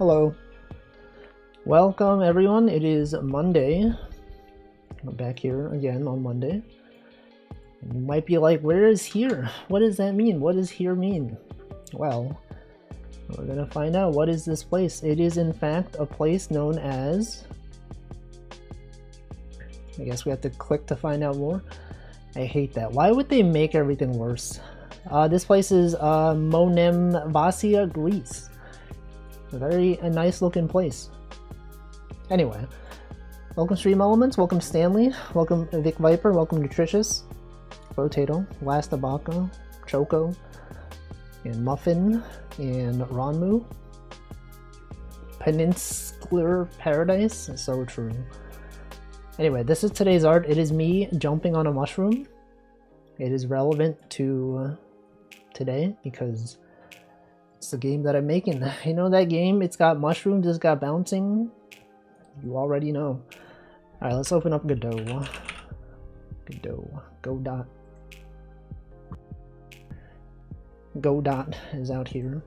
Hello. Welcome everyone. It is Monday. I'm back here again on Monday. And you might be like, where is here? What does that mean? What does here mean? Well, we're gonna find out. What is this place? It is in fact a place known as... I guess we have to click to find out more. I hate that. Why would they make everything worse? This place is Monemvasia, Greece. A nice looking place. Anyway, welcome Stream Elements, welcome Stanley, welcome Vic Viper, welcome Nutritious, Potato, Last Abaco, Choco, and Muffin, and Ronmu. Peninsular Paradise, so true. Anyway, this is today's art. It is me jumping on a mushroom. It is relevant to today because it's the game that I'm making. You know that game? It's got mushrooms, it's got bouncing. You already know. Alright, let's open up Godot. Godot. Godot is out here.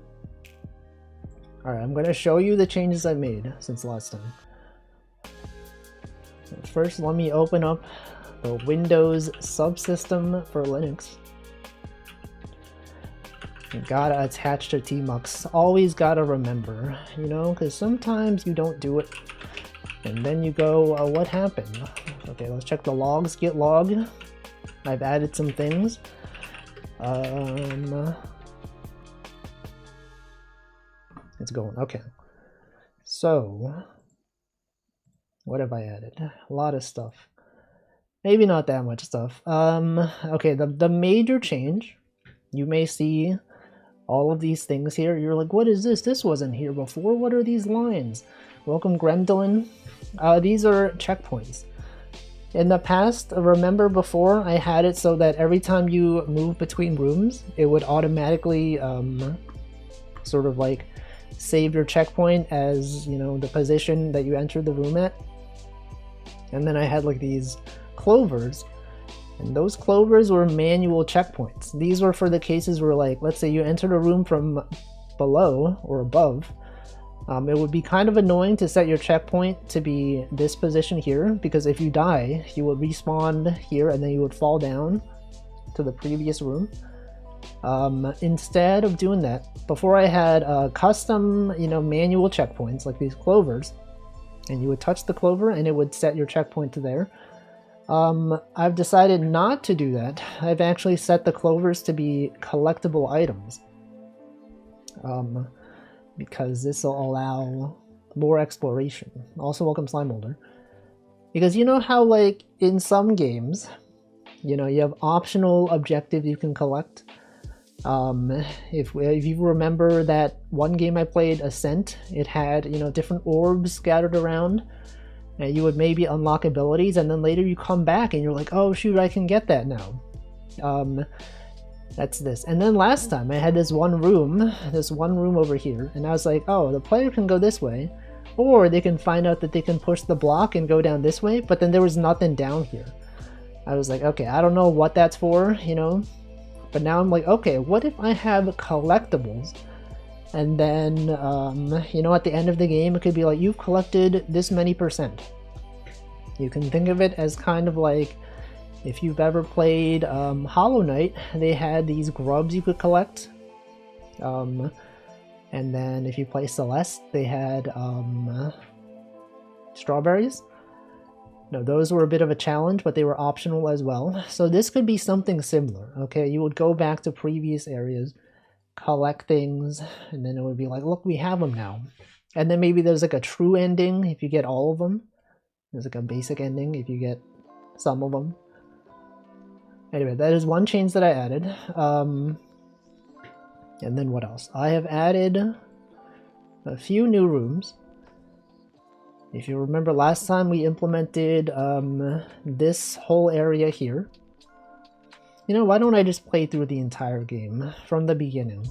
Alright, I'm going to show you the changes I've made since last time. So first, let me open up the Windows subsystem for Linux. You gotta attach to tmux. Always gotta remember, you know, because sometimes you don't do it. And then you go, what happened? Okay, let's check the logs. Git log. I've added some things. It's going. Okay. So, what have I added? A lot of stuff. Maybe not that much stuff. Okay, the major change, you may see all of these things here. You're like, what is this? This wasn't here before. What are these lines? Welcome Gremlin. These are checkpoints. In the past, remember before, I had it so that every time you move between rooms, it would automatically sort of like save your checkpoint as, you know, the position that you entered the room at. And then I had like these clovers, and those clovers were manual checkpoints. These were for the cases where, like, let's say you entered a room from below or above. It would be kind of annoying to set your checkpoint to be this position here, because if you die, you would respawn here and then you would fall down to the previous room. Instead of doing that, before I had custom, you know, manual checkpoints like these clovers, and you would touch the clover and it would set your checkpoint to there. I've decided not to do that. I've actually set the clovers to be collectible items. Because this will allow more exploration. Also, welcome Slime Molder. Because you know how, like, in some games, you know, you have optional objectives you can collect. If you remember that one game I played, Ascent, it had, you know, different orbs scattered around. And you would maybe unlock abilities, and then later you come back and you're like, oh shoot, I can get that now. That's this. And then last time I had this one room over here, and I was like, oh, the player can go this way, or they can find out that they can push the block and go down this way, but then there was nothing down here. I was like, okay, I don't know what that's for, you know, but now I'm like, okay, what if I have collectibles? And then, you know, at the end of the game, it could be like, you've collected this many %. You can think of it as kind of like, if you've ever played Hollow Knight, they had these grubs you could collect. And then if you play Celeste, they had strawberries. No, those were a bit of a challenge, but they were optional as well. So this could be something similar, okay? You would go back to previous areas, collect things, and then it would be like, look, we have them now. And then maybe there's like a true ending if you get all of them. There's like a basic ending if you get some of them. Anyway, that is one change that I added. And then what else? I have added a few new rooms. If you remember last time, we implemented this whole area here. You know, why don't I just play through the entire game from the beginning?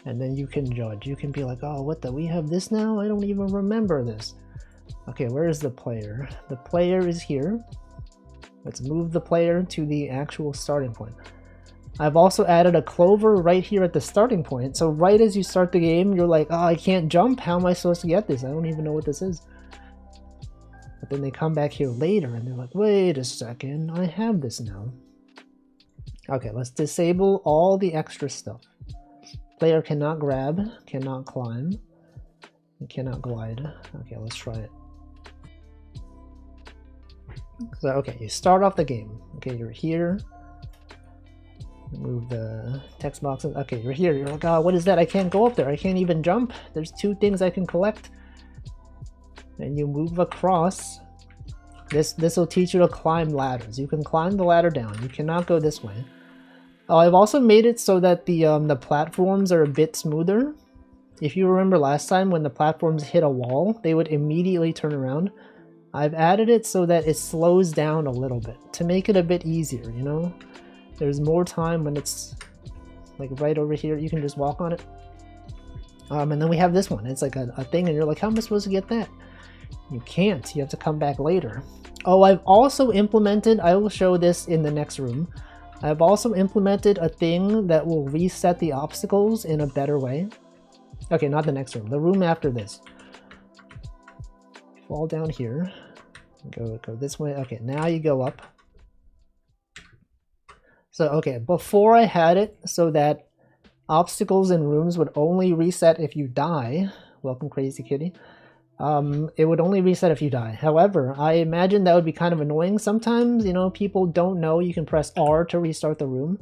And then you can judge. You can be like, oh, what the? We have this now? I don't even remember this. Okay, where is the player? The player is here. Let's move the player to the actual starting point. I've also added a clover right here at the starting point. So right as you start the game, you're like, oh, I can't jump. How am I supposed to get this? I don't even know what this is. But then they come back here later and they're like, wait a second, I have this now. Okay, let's disable all the extra stuff. Player cannot grab, cannot climb, and cannot glide. Okay, let's try it. So, okay, you start off the game. Okay, you're here. Move the text boxes. Okay, you're here. You're like, oh, what is that? I can't go up there. I can't even jump. There's 2 things I can collect. And you move across. This will teach you to climb ladders. You can climb the ladder down. You cannot go this way. Oh, I've also made it so that the platforms are a bit smoother. If you remember last time when the platforms hit a wall, they would immediately turn around. I've added it so that it slows down a little bit to make it a bit easier, you know? There's more time when it's like right over here. You can just walk on it. And then we have this one. It's like a thing and you're like, how am I supposed to get that? You can't. You have to come back later. Oh, I've also implemented, I will show this in the next room. I've also implemented a thing that will reset the obstacles in a better way. Okay, not the next room. The room after this. Fall down here. Go this way. Okay, now you go up. So, okay, before I had it so that obstacles in rooms would only reset if you die. Welcome, Crazy Kitty. It would only reset if you die. However, I imagine that would be kind of annoying. Sometimes, you know, people don't know you can press R to restart the room,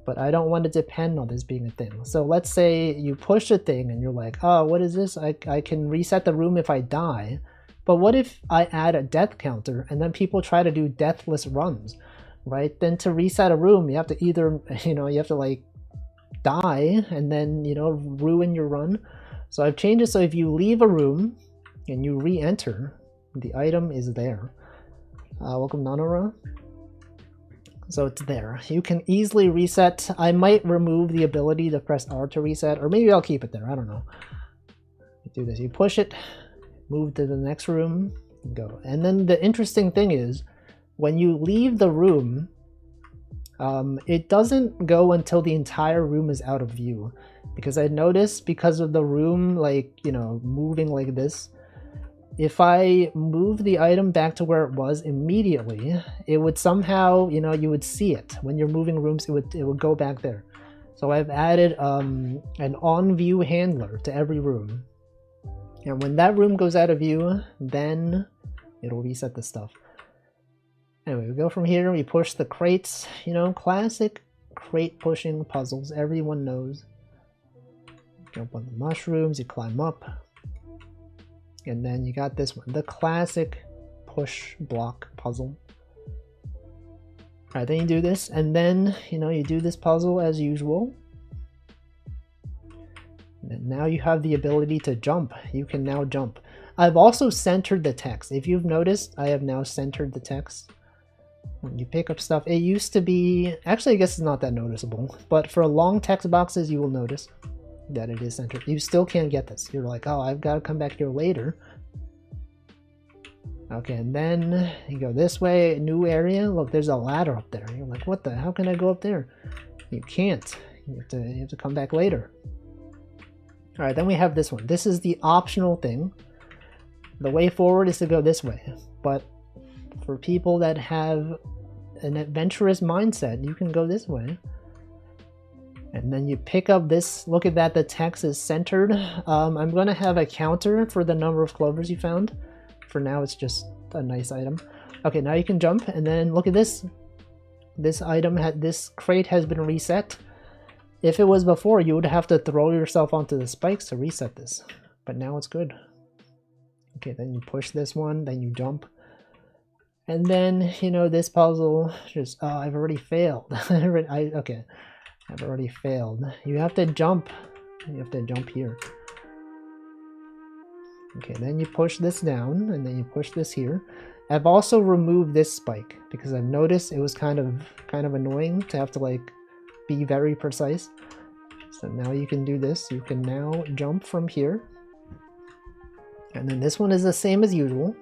but I don't want to depend on this being a thing. So let's say you push a thing and you're like, oh, what is this? I can reset the room if I die. But what if I add a death counter and then people try to do deathless runs? Right? Then to reset a room, you have to either, you know, you have to like die and then, you know, ruin your run. So I've changed it so if you leave a room and you re-enter, the item is there. Welcome, Nanora. So it's there. You can easily reset. I might remove the ability to press R to reset, or maybe I'll keep it there. I don't know. You do this. You push it, move to the next room, and go. And then the interesting thing is, when you leave the room, it doesn't go until the entire room is out of view. Because I noticed, because of the room, like, you know, moving like this, if I move the item back to where it was immediately, it would somehow, you know, you would see it. When you're moving rooms, it would go back there. So I've added an on-view handler to every room. And when that room goes out of view, then it'll reset the stuff. Anyway, we go from here, we push the crates, you know, classic crate pushing puzzles, everyone knows. Jump on the mushrooms, you climb up. And then you got this one, the classic push block puzzle. Alright, then you do this, and then, you know, you do this puzzle as usual. And now you have the ability to jump. You can now jump. I've also centered the text. If you've noticed, I have now centered the text. When you pick up stuff, it used to be, actually I guess it's not that noticeable, but for long text boxes you will notice that it is centered. You still can't get this. You're like, oh, I've got to come back here later. Okay, and then you go this way, new area. Look, there's a ladder up there. You're like, what the, how can I go up there? You can't. You have to come back later. All right, then we have this one. This is the optional thing. The way forward is to go this way, but for people that have an adventurous mindset, you can go this way. And then you pick up this, look at that, the text is centered. I'm going to have a counter for the number of clovers you found. For now, it's just a nice item. Okay, now you can jump, and then look at this. This item, this crate has been reset. If it was before, you would have to throw yourself onto the spikes to reset this. But now it's good. Okay, then you push this one, then you jump. And then, you know, this puzzle, just, oh, I've already failed. Okay, I've already failed. You have to jump. You have to jump here. Okay, then you push this down, and then you push this here. I've also removed this spike, because I've noticed it was kind of annoying to have to, like, be very precise. So now you can do this. You can now jump from here. And then this one is the same as usual.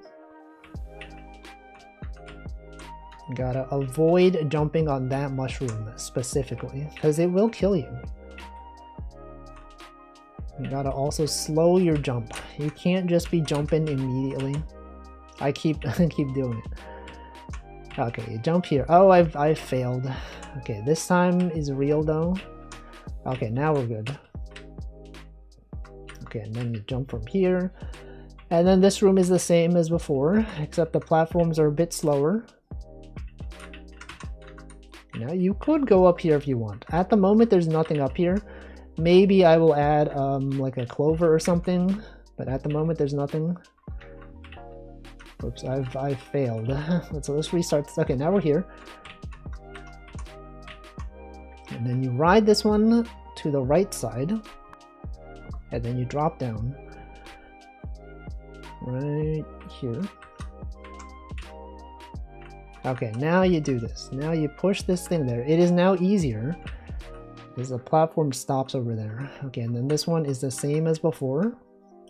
You gotta avoid jumping on that mushroom specifically, because it will kill you. You gotta also slow your jump. You can't just be jumping immediately. I keep doing it. Okay, you jump here. Oh, I failed. Okay, this time is real though. Okay, now we're good. Okay, and then you jump from here. And then this room is the same as before, except the platforms are a bit slower. Now you could go up here if you want. At the moment, there's nothing up here. Maybe I will add like a clover or something, but at the moment there's nothing. Oops, I've failed. Let's restart this. Okay, now we're here. And then you ride this one to the right side, and then you drop down right here. Okay, now you do this. Now you push this thing there. It is now easier because the platform stops over there. Okay, and then this one is the same as before,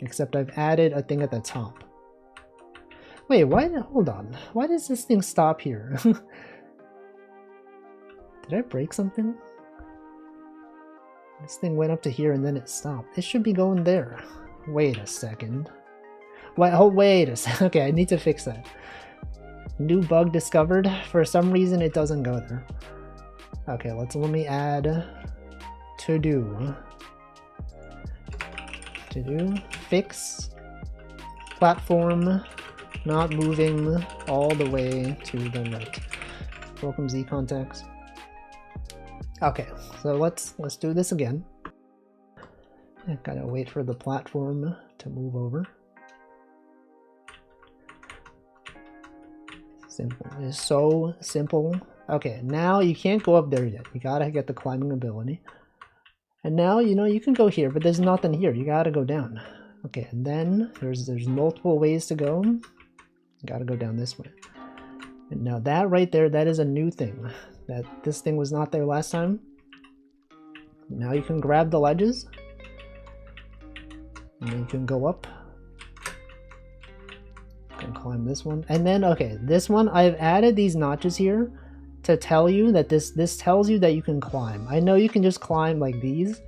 except I've added a thing at the top. Wait, why? Hold on. Why does this thing stop here? Did I break something? This thing went up to here and then it stopped. It should be going there. Wait a second. Wait, oh, wait a second. Okay, I need to fix that. New bug discovered. For some reason, it doesn't go there. Okay, let me add to do. To do fix platform not moving all the way to the right. Welcome Z context. Okay, so let's do this again. I gotta wait for the platform to move over. Simple. It's so simple. Okay, now you can't go up there yet. You gotta get the climbing ability. And now, you know, you can go here, but there's nothing here. You gotta go down. Okay, and then there's multiple ways to go. You gotta go down this way. And now that right there, that is a new thing. This thing was not there last time. Now you can grab the ledges. And then you can go up. And climb this one. And then, okay, this one, I've added these notches here to tell you that this tells you that you can climb. I know you can just climb like these,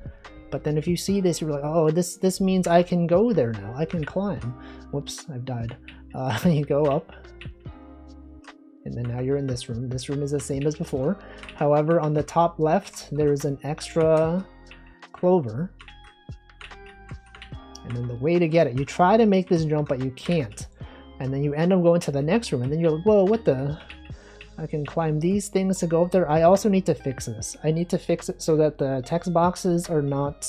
but then if you see this, you're like, oh, this means I can go there now. I can climb. Whoops, I've died. You go up. And then now you're in this room. This room is the same as before. However, on the top left, there is an extra clover. And then the way to get it, you try to make this jump, but you can't. And then you end up going to the next room, and then you're like, whoa, what the? I can climb these things to go up there. I also need to fix this. I need to fix it so that the text boxes are not,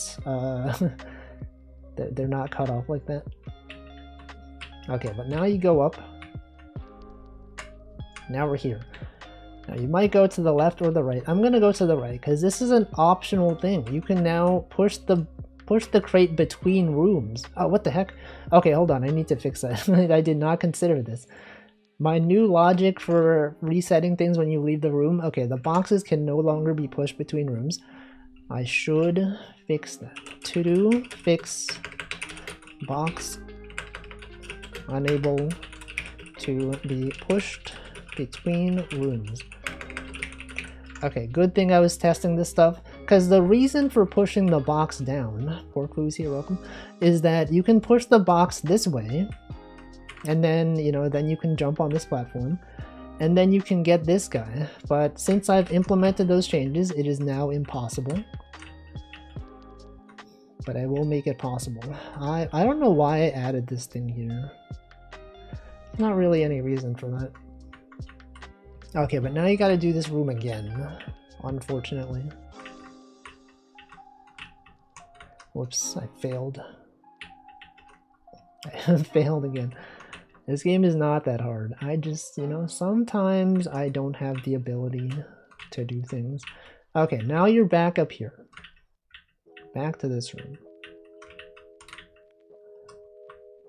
they're not cut off like that. Okay, but now you go up. Now we're here. Now you might go to the left or the right. I'm gonna go to the right because this is an optional thing. You can now push the crate between rooms. Oh, what the heck? Okay, hold on. I need to fix that. I did not consider this. My new logic for resetting things when you leave the room. Okay, the boxes can no longer be pushed between rooms. I should fix that. To do fix box unable to be pushed between rooms. Okay, good thing I was testing this stuff. Because the reason for pushing the box down, poor clues here, welcome, is that you can push the box this way, and then, you know, then you can jump on this platform, and then you can get this guy. But since I've implemented those changes, it is now impossible. But I will make it possible. I don't know why I added this thing here. Not really any reason for that. Okay, but now you gotta do this room again, unfortunately. Whoops, I failed. I failed again. This game is not that hard. I just, you know, sometimes I don't have the ability to do things. Okay, now you're back up here. Back to this room.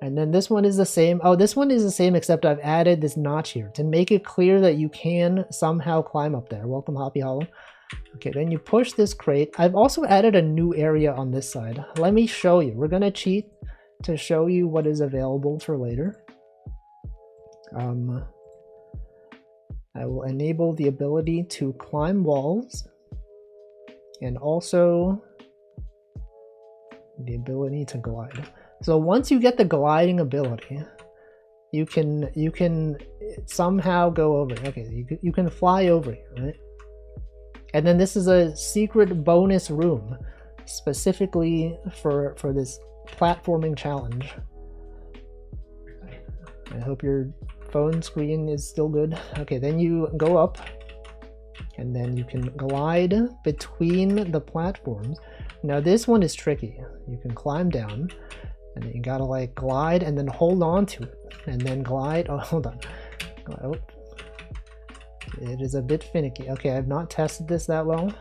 And then this one is the same. Oh, this one is the same except I've added this notch here to make it clear that you can somehow climb up there. Welcome, Hoppy Hollow. Okay, then you push this crate. I've also added a new area on this side. Let me show you. We're gonna cheat to show you what is available for later. I will enable the ability to climb walls and also the ability to glide. So once you get the gliding ability, you can somehow go over. Okay, you can fly over here, right? And then this is a secret bonus room specifically for this platforming challenge. I hope your phone screen is still good. Okay, then you go up and then you can glide between the platforms. Now this one is tricky. You can climb down and then you gotta like glide and then hold on to it and then glide. Oh, hold on. Oh. It is a bit finicky. Okay, I've not tested this that well.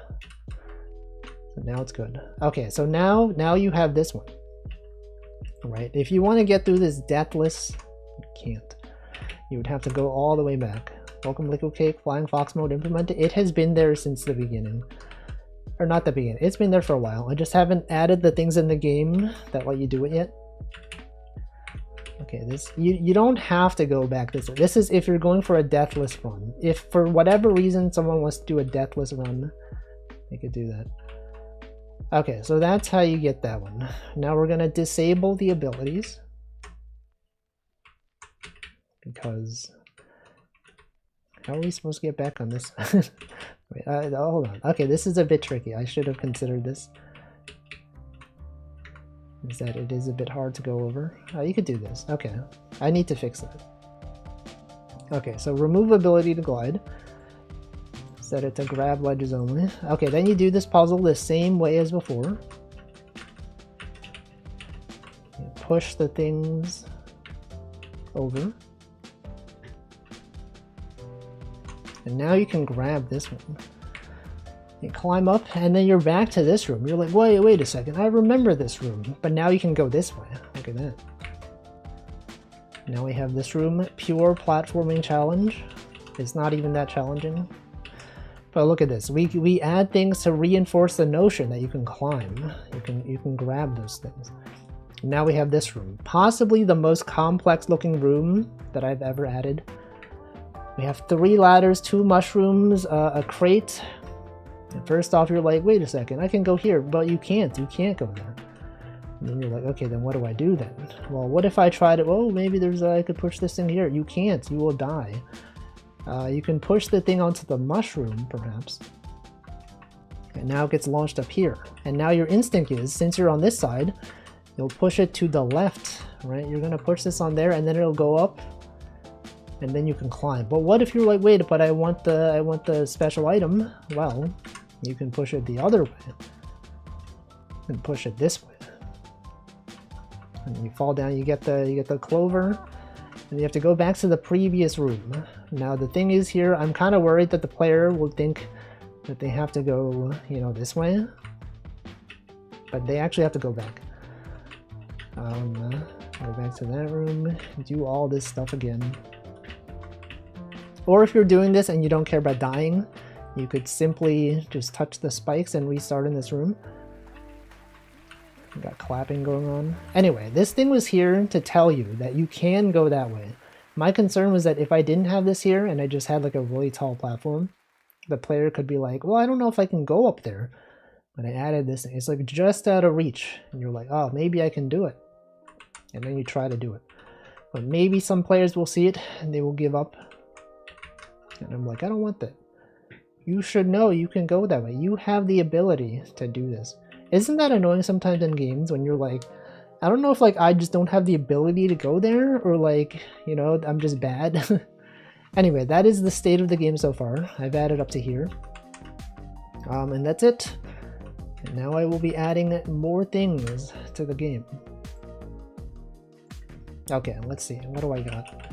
So now it's good. Okay, so now you have this one. Right? If you want to get through this deathless, you can't. You would have to go all the way back. Welcome Liquid Cake, Flying Fox mode implemented. It has been there since the beginning. Or not the beginning. It's been there for a while. I just haven't added the things in the game that let you do it yet. Okay, this you don't have to go back this way. This is if you're going for a deathless run. If for whatever reason someone wants to do a deathless run, they could do that. Okay, so that's how you get that one. Now we're gonna disable the abilities because how are we supposed to get back on this? Wait, hold on. Okay, this is a bit tricky. I should have considered this. Is that it is a bit hard to go over. Oh, you could do this. Okay, I need to fix that. Okay, so remove ability to glide. Set it to grab ledges only. Okay, then you do this puzzle the same way as before. You push the things over. And now you can grab this one. You climb up and then you're back to this room. You're like, wait a second, I remember this room. But now you can go this way. Look at that. Now we have this room, pure platforming challenge. It's not even that challenging. But look at this. We add things to reinforce the notion that you can climb. You can grab those things. Now we have this room. Possibly the most complex looking room that I've ever added. We have 3 ladders, 2 mushrooms, a crate. And first off, you're like, wait a second, I can go here, but you can't go there. And then you're like, okay, then what do I do then? Well, what if I tried it? Well, maybe there's I could push this thing here. You can't, you will die. You can push the thing onto the mushroom, perhaps. And now it gets launched up here. And now your instinct is, since you're on this side, you'll push it to the left, right? You're gonna push this on there and then it'll go up and then you can climb. But what if you're like, wait, but I want the special item? Well, you can push it the other way and push it this way. And you fall down, you get the clover, and you have to go back to the previous room. Now the thing is here, I'm kind of worried that the player will think that they have to go, you know, this way, but they actually have to go back. Go back to that room, do all this stuff again. Or if you're doing this and you don't care about dying, you could simply just touch the spikes and restart in this room. We got clapping going on. Anyway, this thing was here to tell you that you can go that way. My concern was that if I didn't have this here and I just had like a really tall platform, the player could be like, well, I don't know if I can go up there. But I added this thing. It's like just out of reach. And you're like, oh, maybe I can do it. And then you try to do it. But maybe some players will see it and they will give up. And I'm like, I don't want that. You should know you can go that way. You have the ability to do this. Isn't that annoying sometimes in games when you're like, I don't know if like I just don't have the ability to go there or like, you know, I'm just bad. Anyway, that is the state of the game so far. I've added up to here. And that's it. And now I will be adding more things to the game. Okay, let's see. What do I got?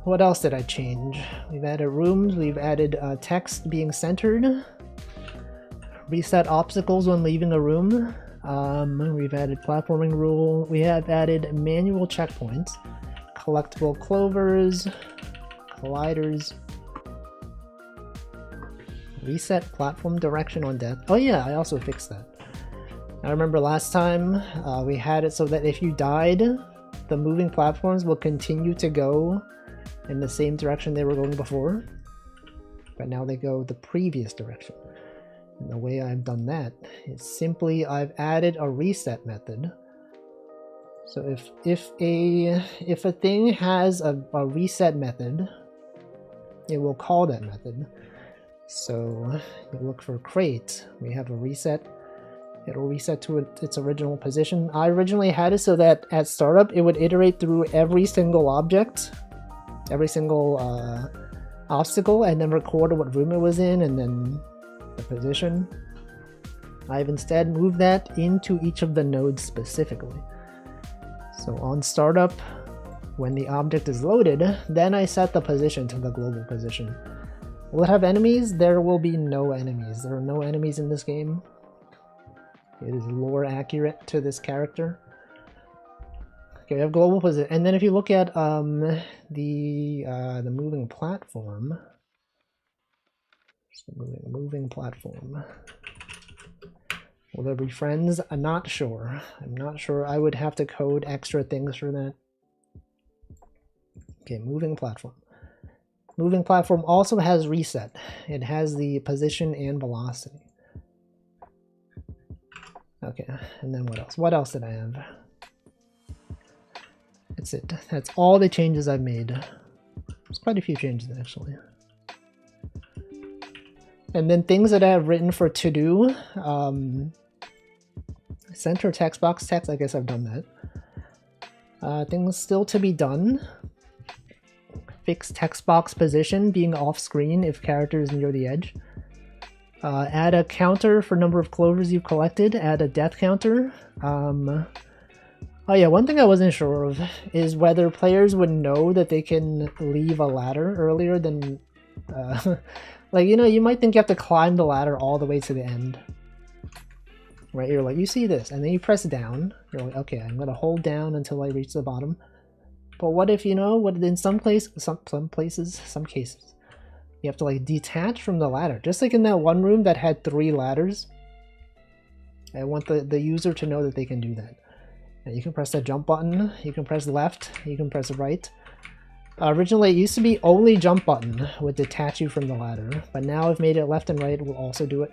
What else did I change? We've added rooms, we've added text being centered, reset obstacles when leaving a room, we've added platforming rule, we have added manual checkpoints, collectible clovers, colliders, reset platform direction on death. Oh yeah, I also fixed that. I remember last time we had it so that if you died, the moving platforms will continue to go in the same direction they were going before, but now they go the previous direction. And the way I've done that is simply I've added a reset method. So if a thing has a reset method, it will call that method. So you look for crate, we have a reset. It'll reset to its original position. I originally had it so that at startup it would iterate through every single object, every single obstacle, and then record what room it was in and then the position. I've instead moved that into each of the nodes specifically. So on startup, when the object is loaded, then I set the position to the global position. Will it have enemies? There will be no enemies. There are no enemies in this game. It is lore accurate to this character. Okay, we have global position, and then if you look at the moving platform, moving platform. Will there be friends? I'm not sure. I'm not sure. I would have to code extra things for that. Okay, moving platform. Moving platform also has reset. It has the position and velocity. Okay, and then what else? What else did I have? That's it. That's all the changes I've made. There's quite a few changes actually. And then things that I have written for to do. Center text box text, I guess I've done that. Things still to be done. Fix text box position being off screen if character is near the edge. Add a counter for number of clovers you've collected. Add a death counter. Oh yeah, one thing I wasn't sure of is whether players would know that they can leave a ladder earlier than... like, you know, you might think you have to climb the ladder all the way to the end. Right, you're like, you see this, and then you press down. You're like, okay, I'm gonna hold down until I reach the bottom. But what if, you know, what in some cases, you have to like detach from the ladder. Just like in that one room that had 3 ladders. I want the user to know that they can do that. And you can press the jump button, you can press left, you can press right. Originally it used to be only jump button would detach you from the ladder, but now I've made it left and right will also do it.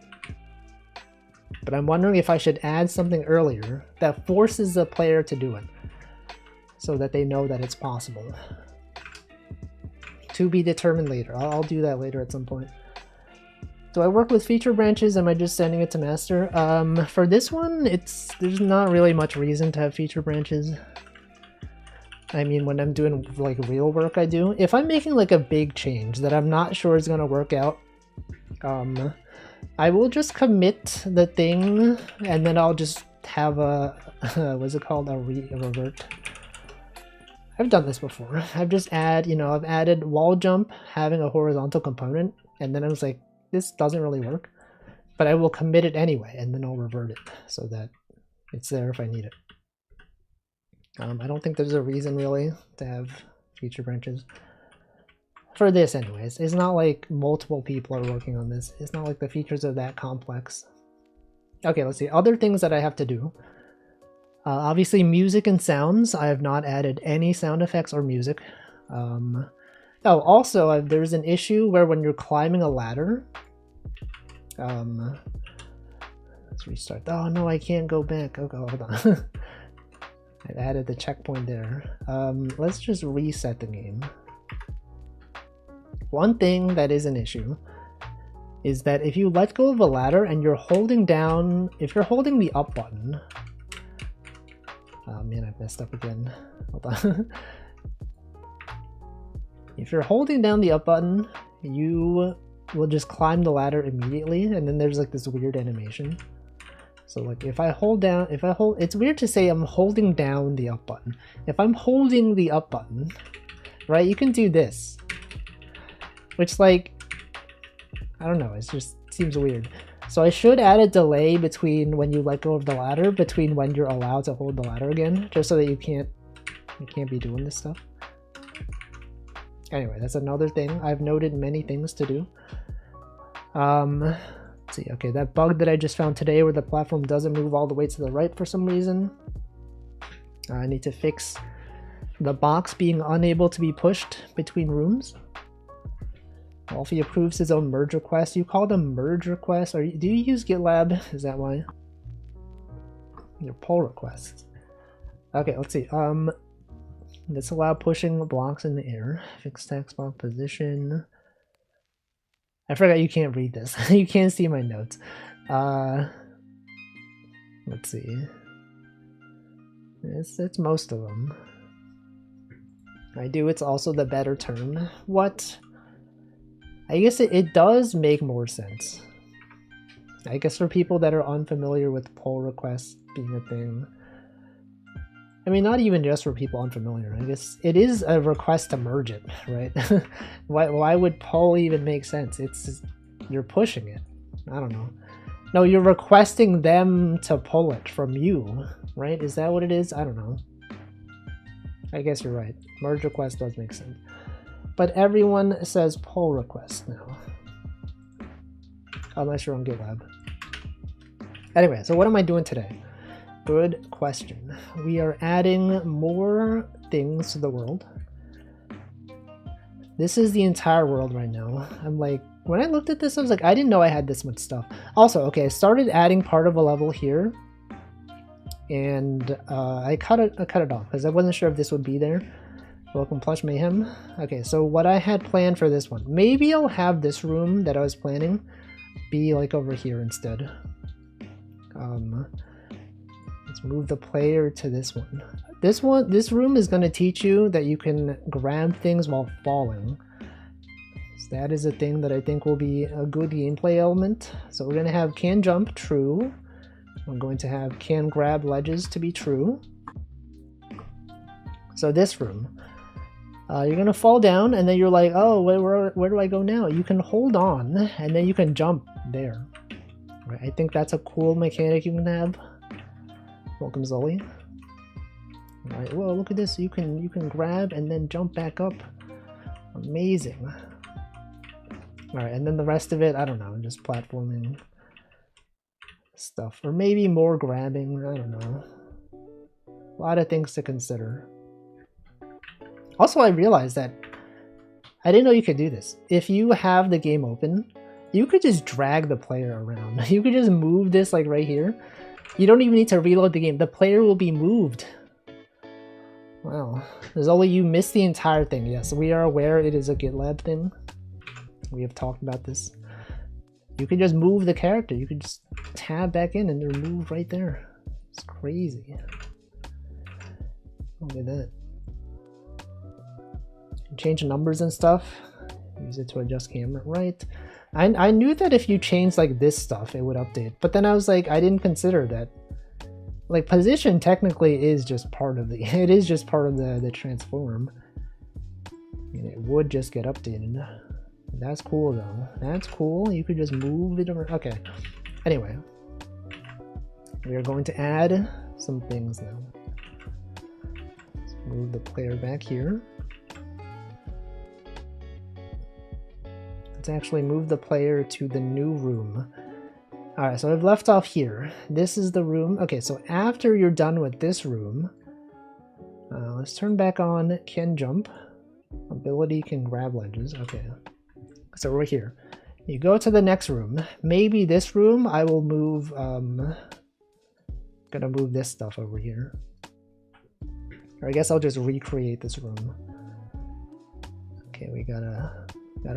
But I'm wondering if I should add something earlier that forces the player to do it, so that they know that it's possible. To be determined later. I'll do that later at some point. Do I work with feature branches? Am I just sending it to master? For this one, there's not really much reason to have feature branches. I mean, when I'm doing like real work, I do. If I'm making like a big change that I'm not sure is gonna work out, I will just commit the thing and then I'll just have a what's it called, a revert. I've done this before. I've just I've added wall jump having a horizontal component, and then I was like, this doesn't really work, but I will commit it anyway, and then I'll revert it so that it's there if I need it. I don't think there's a reason really to have feature branches. For this anyways. It's not like multiple people are working on this. It's not like the features are that complex. Okay, let's see. Other things that I have to do. Obviously music and sounds. I have not added any sound effects or music. Oh, also there's an issue where when you're climbing a ladder, let's restart. Oh no, I can't go back. Okay, hold on. I added the checkpoint there. Let's just reset the game. One thing that is an issue is that if you let go of a ladder and you're holding down, if you're holding the up button, oh man, I messed up again. Hold on. If you're holding down the up button, you will just climb the ladder immediately, and then there's like this weird animation. So like if I hold, it's weird to say I'm holding down the up button. If I'm holding the up button, right, you can do this. Which like, I don't know, it just seems weird. So I should add a delay between when you let go of the ladder, between when you're allowed to hold the ladder again, just so that you can't be doing this stuff. Anyway, that's another thing. I've noted many things to do. Let's see, okay, that bug that I just found today where the platform doesn't move all the way to the right for some reason. I need to fix The box being unable to be pushed between rooms. Wolfie approves his own merge request. You call them merge requests? Do you use GitLab? Is that why? Your pull requests. Okay, let's see. Let's allow pushing blocks in the air. Fix text block position. I forgot you can't read this. You can't see my notes. Let's see. It's most of them. It's also the better term. What? I guess it does make more sense. I guess for people that are unfamiliar with pull requests being a thing. I mean, not even just for people unfamiliar. I guess it is a request to merge it, right? why would pull even make sense? It's just, you're pushing it. I don't know. No, you're requesting them to pull it from you, right? Is that what it is? I don't know. I guess you're right. Merge request does make sense. But everyone says pull request now. Unless you're on GitLab. Anyway, so what am I doing today? Good question. We are adding more things to the world. This is the entire world right now. I'm like, when I looked at this, I was like, I didn't know I had this much stuff. Also, okay, I started adding part of a level here. And I cut it off because I wasn't sure if this would be there. Welcome Plush Mayhem. Okay, so what I had planned for this one. Maybe I'll have this room that I was planning be like over here instead. Let's move the player to this one. This room is going to teach you that you can grab things while falling. So that is a thing that I think will be a good gameplay element. So we're going to have can jump true. I'm going to have can grab ledges to be true. So this room, you're going to fall down and then you're like, oh, where do I go now? You can hold on and then you can jump there. Right, I think that's a cool mechanic you can have. Welcome Zoli. Alright, whoa, look at this. You can grab and then jump back up. Amazing. Alright, and then the rest of it, I don't know, just platforming stuff. Or maybe more grabbing, I don't know. A lot of things to consider. Also, I realized that I didn't know you could do this. If you have the game open, you could just drag the player around. You could just move this like right here. You don't even need to reload the game. The player will be moved. Wow. There's only you missed the entire thing. Yes, we are aware it is a GitLab thing. We have talked about this. You can just move the character. You can just tab back in and they're moved right there. It's crazy. Look at that. Change numbers and stuff. Use it to adjust camera right. I knew that if you change like this stuff, it would update. But then I was like, I didn't consider that. Like position technically is just part of the. It is just part of the transform. And it would just get updated. That's cool though. That's cool. You could just move it over. Okay. Anyway, we are going to add some things now. Let's move the player back here. Let's actually move the player to the new room. Alright, so I've left off here. This is the room. Okay, so after you're done with this room, let's turn back on can jump. Ability can grab ledges. Okay, so we're here. You go to the next room. Maybe this room I will move, gonna move this stuff over here. Or I guess I'll just recreate this room. Okay, we gotta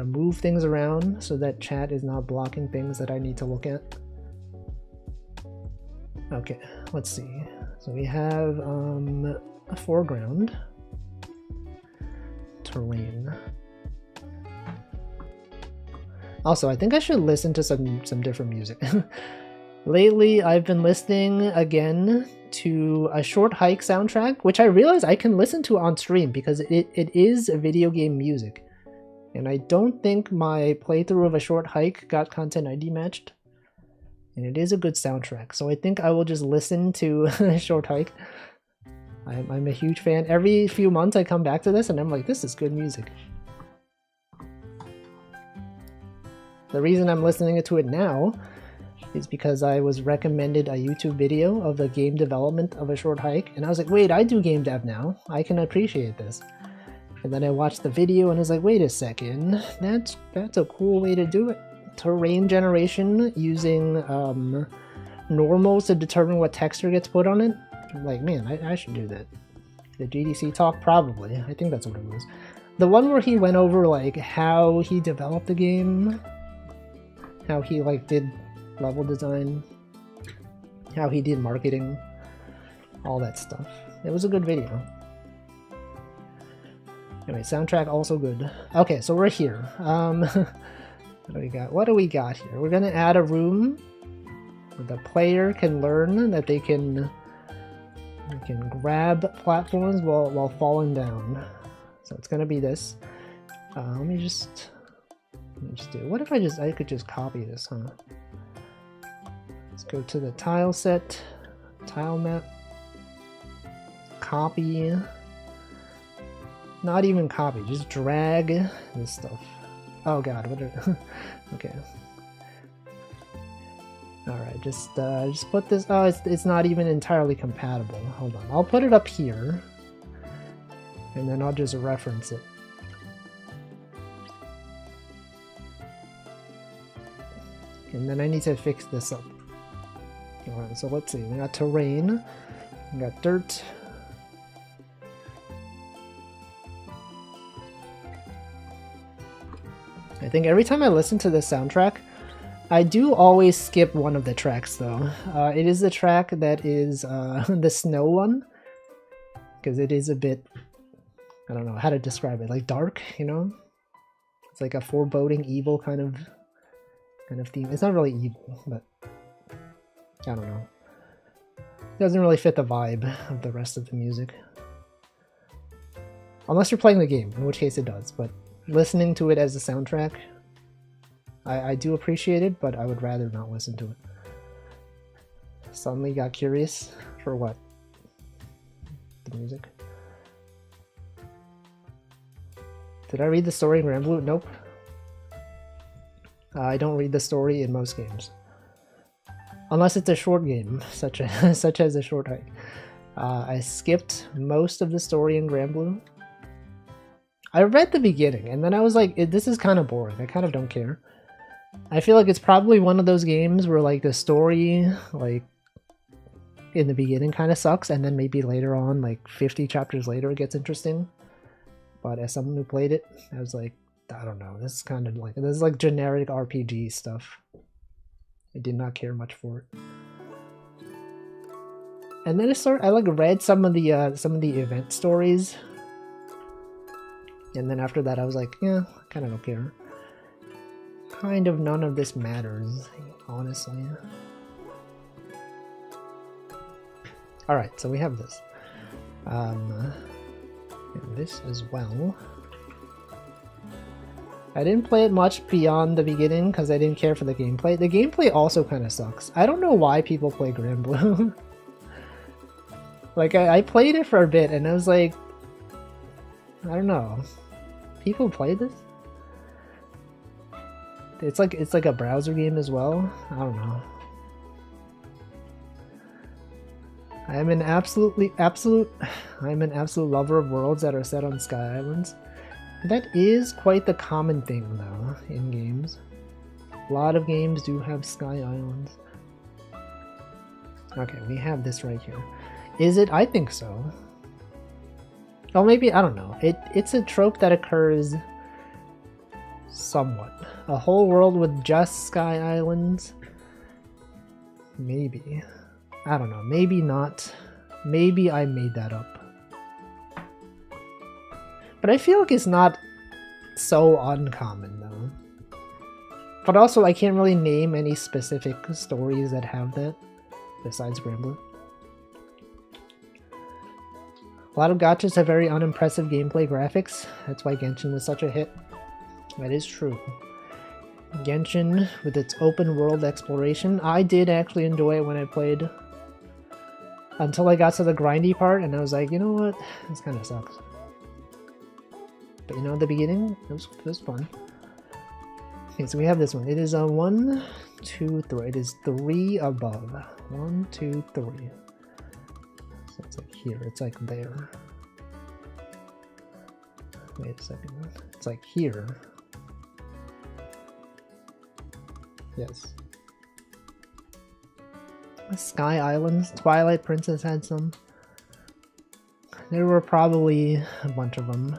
move things around so that chat is not blocking things that I need to look at. Okay, let's see. So we have a foreground, terrain. Also, I think I should listen to some different music. Lately, I've been listening again to a Short Hike soundtrack, which I realize I can listen to on stream because it is video game music. And I don't think my playthrough of A Short Hike got Content ID matched. And it is a good soundtrack, so I think I will just listen to A Short Hike. I'm a huge fan. Every few months I come back to this and I'm like, this is good music. The reason I'm listening to it now is because I was recommended a YouTube video of the game development of A Short Hike, and I was like, wait, I do game dev now. I can appreciate this. And then I watched the video and I was like, wait a second, that's a cool way to do it. Terrain generation using normals to determine what texture gets put on it. I'm like, man, I should do that. The GDC talk, probably. I think that's what it was. The one where he went over like how he developed the game, how he like did level design, how he did marketing, all that stuff. It was a good video. Anyway, soundtrack also good. Okay, so we're here. What do we got here? We're gonna add a room where the player can learn that they can grab platforms while falling down. So it's gonna be this. Let me just do. What if I could just copy this, huh? Let's go to the tile set, tile map, copy. Not even copy, just drag this stuff. Oh god, what are okay. Alright, just put this. Oh, it's not even entirely compatible. Hold on. I'll put it up here. And then I'll just reference it. And then I need to fix this up. Alright, so let's see. We got terrain. We got dirt. I think every time I listen to the soundtrack, I do always skip one of the tracks though. It is the track that is the snow one, because it is a bit, I don't know how to describe it, like dark, you know? It's like a foreboding evil kind of theme. It's not really evil, but I don't know. It doesn't really fit the vibe of the rest of the music. Unless you're playing the game, in which case it does, but listening to it as a soundtrack, I do appreciate it, but I would rather not listen to it. Suddenly got curious. For what? The music. Did I read the story in Granblue? Nope. I don't read the story in most games. Unless it's a short game, such as A Short Hike. I skipped most of the story in Granblue. I read the beginning, and then I was like, this is kind of boring. I kind of don't care. I feel like it's probably one of those games where like the story, like, in the beginning kind of sucks, and then maybe later on, like 50 chapters later, it gets interesting. But as someone who played it, I was like, I don't know, this is like generic RPG stuff. I did not care much for it. And then I like read some of the event stories. And then after that I was like, yeah, I kind of don't care. Kind of none of this matters, honestly. Alright, so we have this. And this as well. I didn't play it much beyond the beginning because I didn't care for the gameplay. The gameplay also kind of sucks. I don't know why people play Granblue. Like, I played it for a bit and I was like, I don't know. People play this? It's like a browser game as well? I don't know. I'm an absolute lover of worlds that are set on sky islands. That is quite the common thing though in games. A lot of games do have sky islands. Okay, we have this right here. Is it? I think so. Oh, maybe, I don't know. It's a trope that occurs somewhat. A whole world with just sky islands? Maybe. I don't know. Maybe not. Maybe I made that up. But I feel like it's not so uncommon though. But also I can't really name any specific stories that have that besides Granblue. A lot of gachas have very unimpressive gameplay graphics. That's why Genshin was such a hit. That is true. Genshin, with its open world exploration, I did actually enjoy it when I played. Until I got to the grindy part and I was like, you know what? This kind of sucks. But you know, at the beginning, it was fun. Okay, so we have this one. It is a 1, 2, 3. It is 3 above. 1, 2, 3. So it's like here. It's like there. Wait a second. It's like here. Yes. Sky Islands. Twilight Princess had some. There were probably a bunch of them.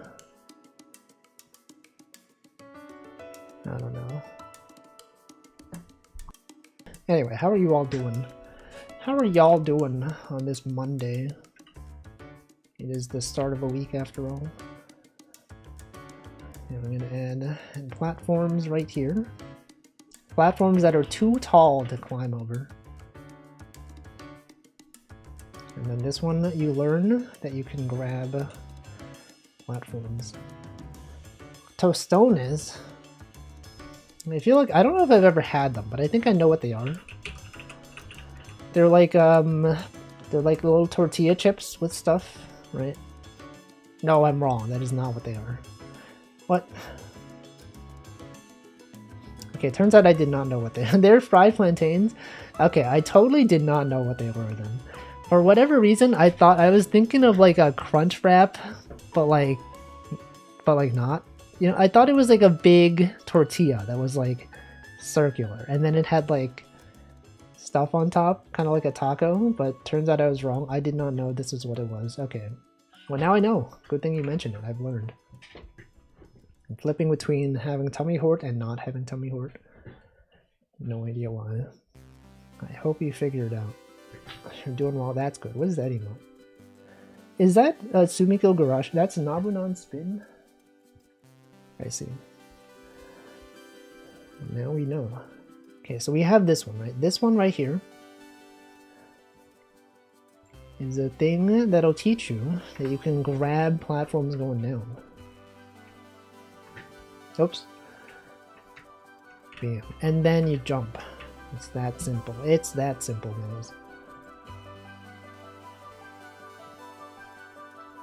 I don't know. Anyway, how are you all doing? How are y'all doing on this Monday? It is the start of a week after all. And I'm gonna add platforms right here. Platforms that are too tall to climb over. And then this one you learn that you can grab platforms. Tostones. I feel like, I don't know if I've ever had them, but I think I know what they are. They're like little tortilla chips with stuff, right? No, I'm wrong. That is not what they are. What? Okay, turns out I did not know what they are. They're fried plantains. Okay, I totally did not know what they were then. For whatever reason, I was thinking of like a crunch wrap, but like not. You know, I thought it was like a big tortilla that was like circular, and then it had like stuff on top, kind of like a taco, but turns out I was wrong. I did not know this is what it was. Okay. Well, now I know. Good thing you mentioned it. I've learned. I'm flipping between having tummy hort and not having tummy hort. No idea why. I hope you figured it out. You're doing well. That's good. What is that emote? Is that Sumiko Garashi? That's Nabunan Spin? I see. Now we know. Okay, so we have this one, right? This one right here is a thing that'll teach you that you can grab platforms going down. Oops. Bam. And then you jump. It's that simple. It's that simple, guys.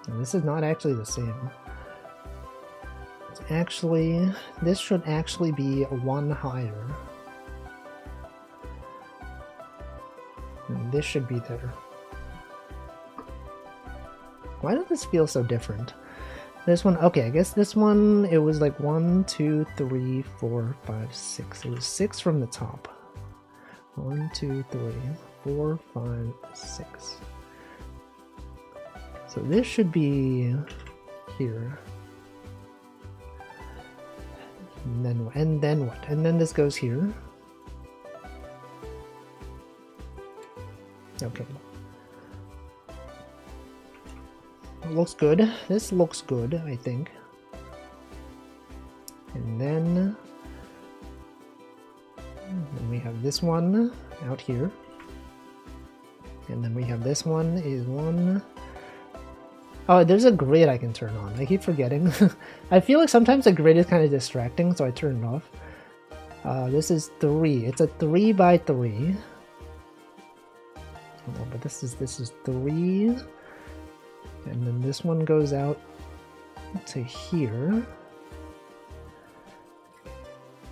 And this is not actually the same. It's actually, this should actually be one higher. And this should be there. Why does this feel so different? This one, okay, I guess this one, it was like 1, 2, 3, 4, 5, 6. It was 6 from the top. 1, 2, 3, 4, 5, 6. So this should be here. And then what? And then this goes here. Okay. Looks good. This looks good, I think. And then we have this one out here. And then we have this one is one. Oh, there's a grid I can turn on. I keep forgetting. I feel like sometimes the grid is kind of distracting, so I turn it off. This is 3. It's a 3 by 3. Oh, but this is 3. And then this one goes out to here.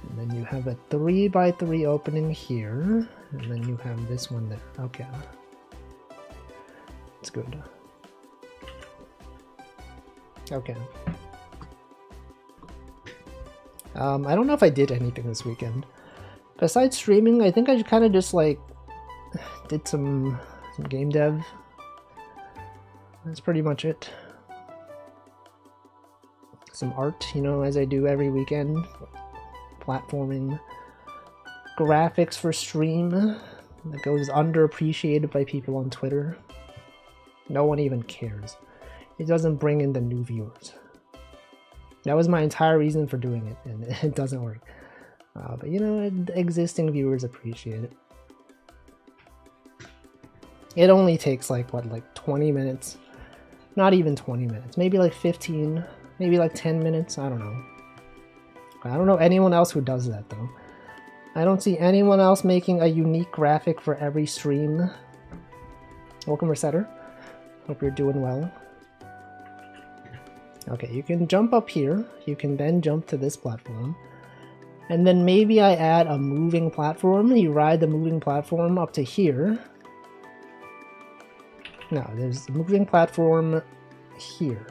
And then you have a 3 by 3 opening here. And then you have this one there. Okay. It's good. Okay. I don't know if I did anything this weekend. Besides streaming, I think I kind of just like did some game dev. That's pretty much it. Some art, you know, as I do every weekend. Platforming. Graphics for stream. That goes underappreciated by people on Twitter. No one even cares. It doesn't bring in the new viewers. That was my entire reason for doing it, and it doesn't work. But you know, existing viewers appreciate it. It only takes like, what, like 20 minutes? Not even 20 minutes. Maybe like 15, maybe like 10 minutes. I don't know. I don't know anyone else who does that, though. I don't see anyone else making a unique graphic for every stream. Welcome, Resetter. Hope you're doing well. Okay, you can jump up here. You can then jump to this platform. And then maybe I add a moving platform. You ride the moving platform up to here. No, there's a moving platform here.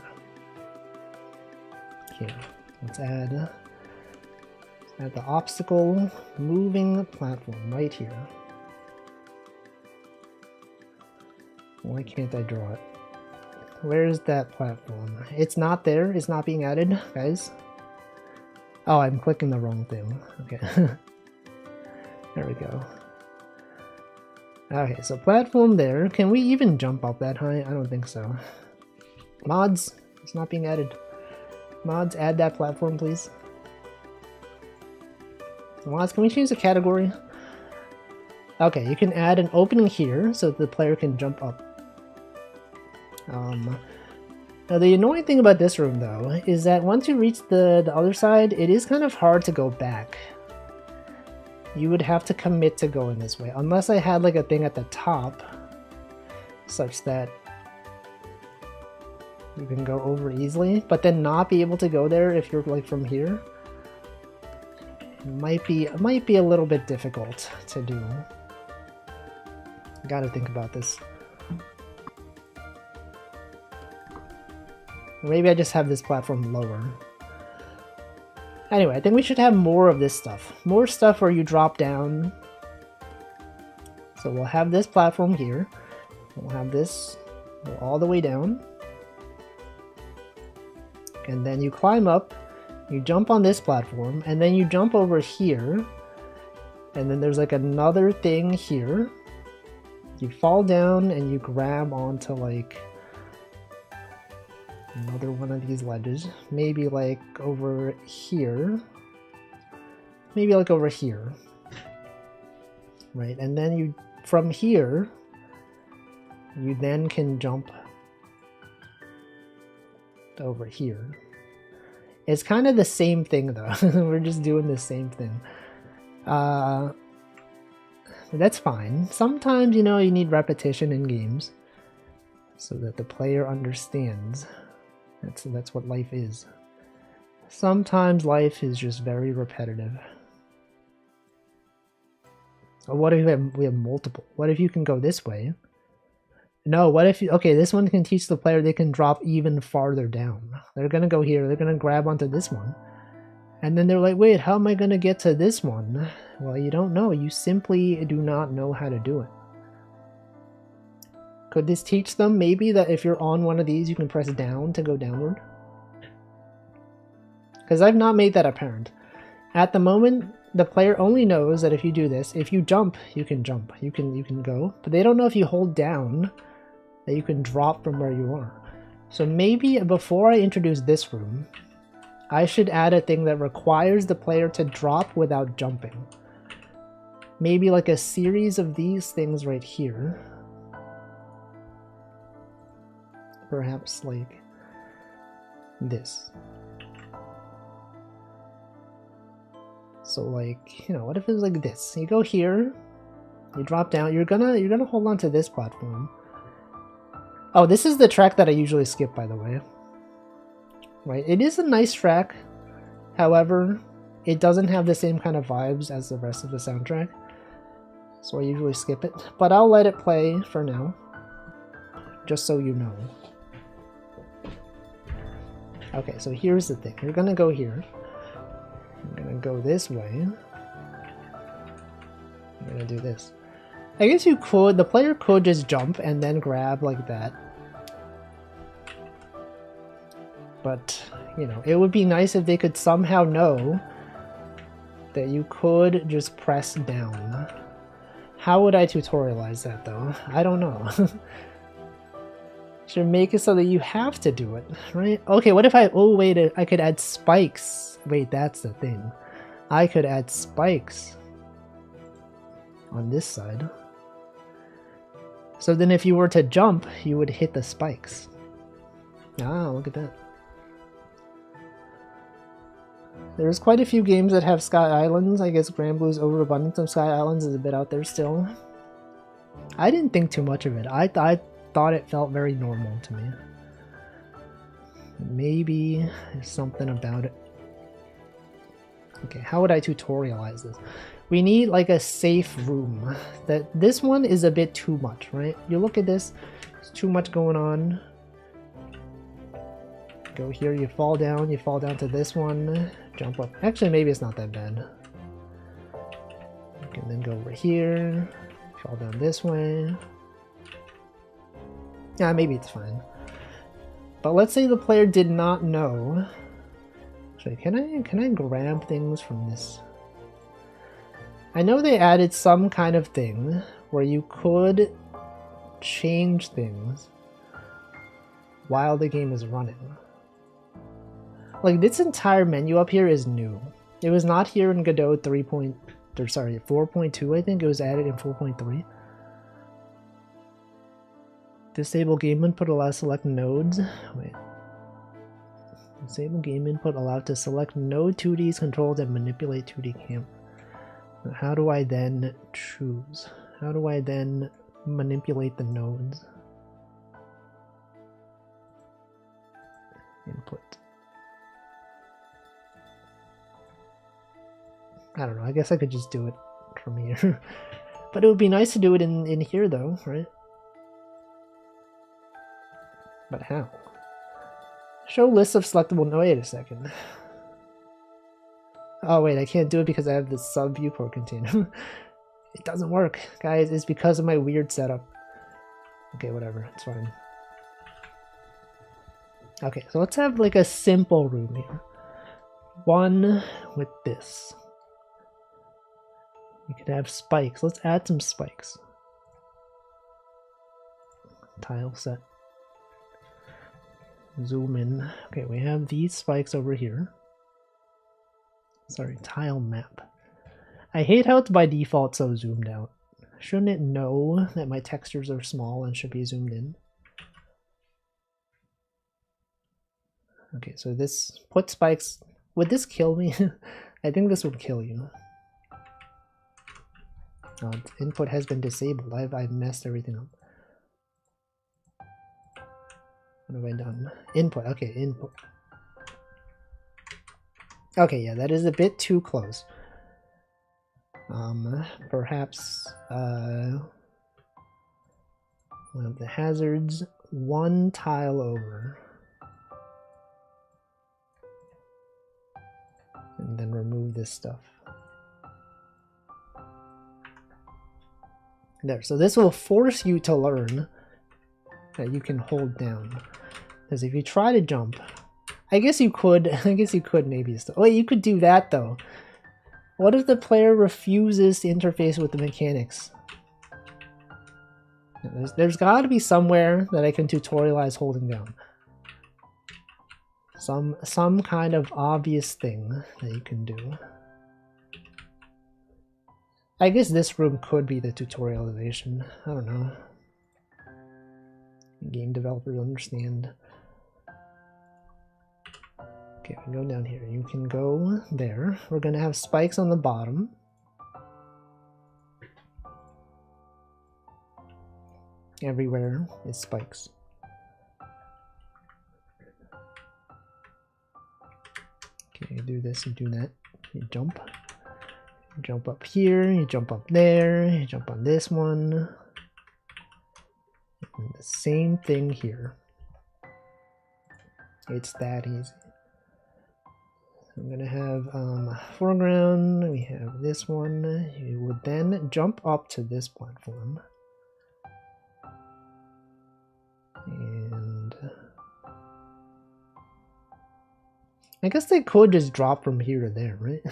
Here. Let's add the obstacle moving platform right here. Why can't I draw it? Where is that platform? It's not there. It's not being added, guys. Oh, I'm clicking the wrong thing. Okay. There we go. Okay, so platform there. Can we even jump up that high? I don't think so. Mods, it's not being added. Mods, add that platform, please. Mods, can we change the category? Okay, you can add an opening here so that the player can jump up. Now the annoying thing about this room though is that once you reach the other side, it is kind of hard to go back. You would have to commit to going this way, unless I had like a thing at the top such that you can go over easily, but then not be able to go there if you're like from here. It might be a little bit difficult to do. Gotta think about this. Maybe I just have this platform lower. Anyway, I think we should have more of this stuff. More stuff where you drop down. So we'll have this platform here. We'll have this go all the way down. And then you climb up, you jump on this platform, and then you jump over here. And then there's like another thing here. You fall down and you grab onto like another one of these ledges, maybe like over here, maybe like over here, right? And then you, from here, you then can jump over here. It's kind of the same thing though. We're just doing the same thing. That's fine. Sometimes, you know, you need repetition in games so that the player understands. That's what life is. Sometimes life is just very repetitive. Or what if we have multiple? What if you can go this way? No, what if okay, this one can teach the player they can drop even farther down. They're gonna go here, they're gonna grab onto this one. And then they're like, wait, how am I gonna get to this one? Well, you don't know. You simply do not know how to do it. Could this teach them maybe that if you're on one of these, you can press down to go downward? Because I've not made that apparent. At the moment, the player only knows that if you do this, if you jump, you can jump. You can go. But they don't know if you hold down that you can drop from where you are. So maybe before I introduce this room, I should add a thing that requires the player to drop without jumping. Maybe like a series of these things right here. Perhaps like this. So like, you know, what if it was like this? You go here, you drop down, you're gonna hold on to this platform. Oh, this is the track that I usually skip, by the way. Right, it is a nice track. However, it doesn't have the same kind of vibes as the rest of the soundtrack. So I usually skip it, but I'll let it play for now. Just so you know. Okay, so here's the thing. You're gonna go here. I'm gonna go this way. I'm gonna do this. I guess you could, the player could just jump and then grab like that. But, you know, it would be nice if they could somehow know that you could just press down. How would I tutorialize that though? I don't know. Should make it so that you have to do it, right? Okay, what if I, oh wait, I could add spikes. Wait, that's the thing. I could add spikes on this side. So then if you were to jump, you would hit the spikes. Ah, look at that. There's quite a few games that have Sky Islands. I guess Granblue's overabundance of Sky Islands is a bit out there still. I didn't think too much of it. I thought it felt very normal to me. Maybe there's something about it. Okay, how would I tutorialize this? We need like a safe room. This one is a bit too much, right? You look at this, there's too much going on. Go here, you fall down to this one, jump up. Actually, maybe it's not that bad. You can then go over here, fall down this way. Yeah, maybe it's fine. But let's say the player did not know. Actually, can I grab things from this? I know they added some kind of thing where you could change things while the game is running. Like this entire menu up here is new. It was not here in Godot 4.2, I think. It was added in 4.3. Disable game input, allow select nodes. Wait. Disable game input, allowed to select node 2D's controls and manipulate 2D camera. How do I then choose? How do I then manipulate the nodes? Input. I don't know, I guess I could just do it from here. But it would be nice to do it in here though, right? But how? Show list of selectable... No, wait a second. Oh wait, I can't do it because I have this sub viewport container. It doesn't work, guys. It's because of my weird setup. Okay, whatever. It's fine. Okay, so let's have like a simple room here. One with this. We could have spikes. Let's add some spikes. Tile set. Zoom in. Okay, we have these spikes over here. Sorry, tile map. I hate how it's by default so zoomed out. Shouldn't it know that my textures are small and should be zoomed in? Okay, so this put spikes. Would this kill me? I think this would kill you. Input has been disabled. I've messed everything up. What have I done? Input. Okay, input. Okay, yeah, that is a bit too close. Perhaps one of the hazards, one tile over. And then remove this stuff. There, so this will force you to learn that you can hold down. Because if you try to jump, I guess you could maybe still. Wait, you could do that though. What if the player refuses to interface with the mechanics? There's got to be somewhere that I can tutorialize holding down. Some kind of obvious thing that you can do. I guess this room could be the tutorialization. I don't know. Game developers understand. Okay, we go down here. You can go there. We're gonna have spikes on the bottom. Everywhere is spikes. Okay, you do this, you do that. You jump. You jump up here, you jump up there, you jump on this one. And the same thing here. It's that easy. I'm gonna have foreground, we have this one. You would then jump up to this platform. And I guess they could just drop from here to there, right?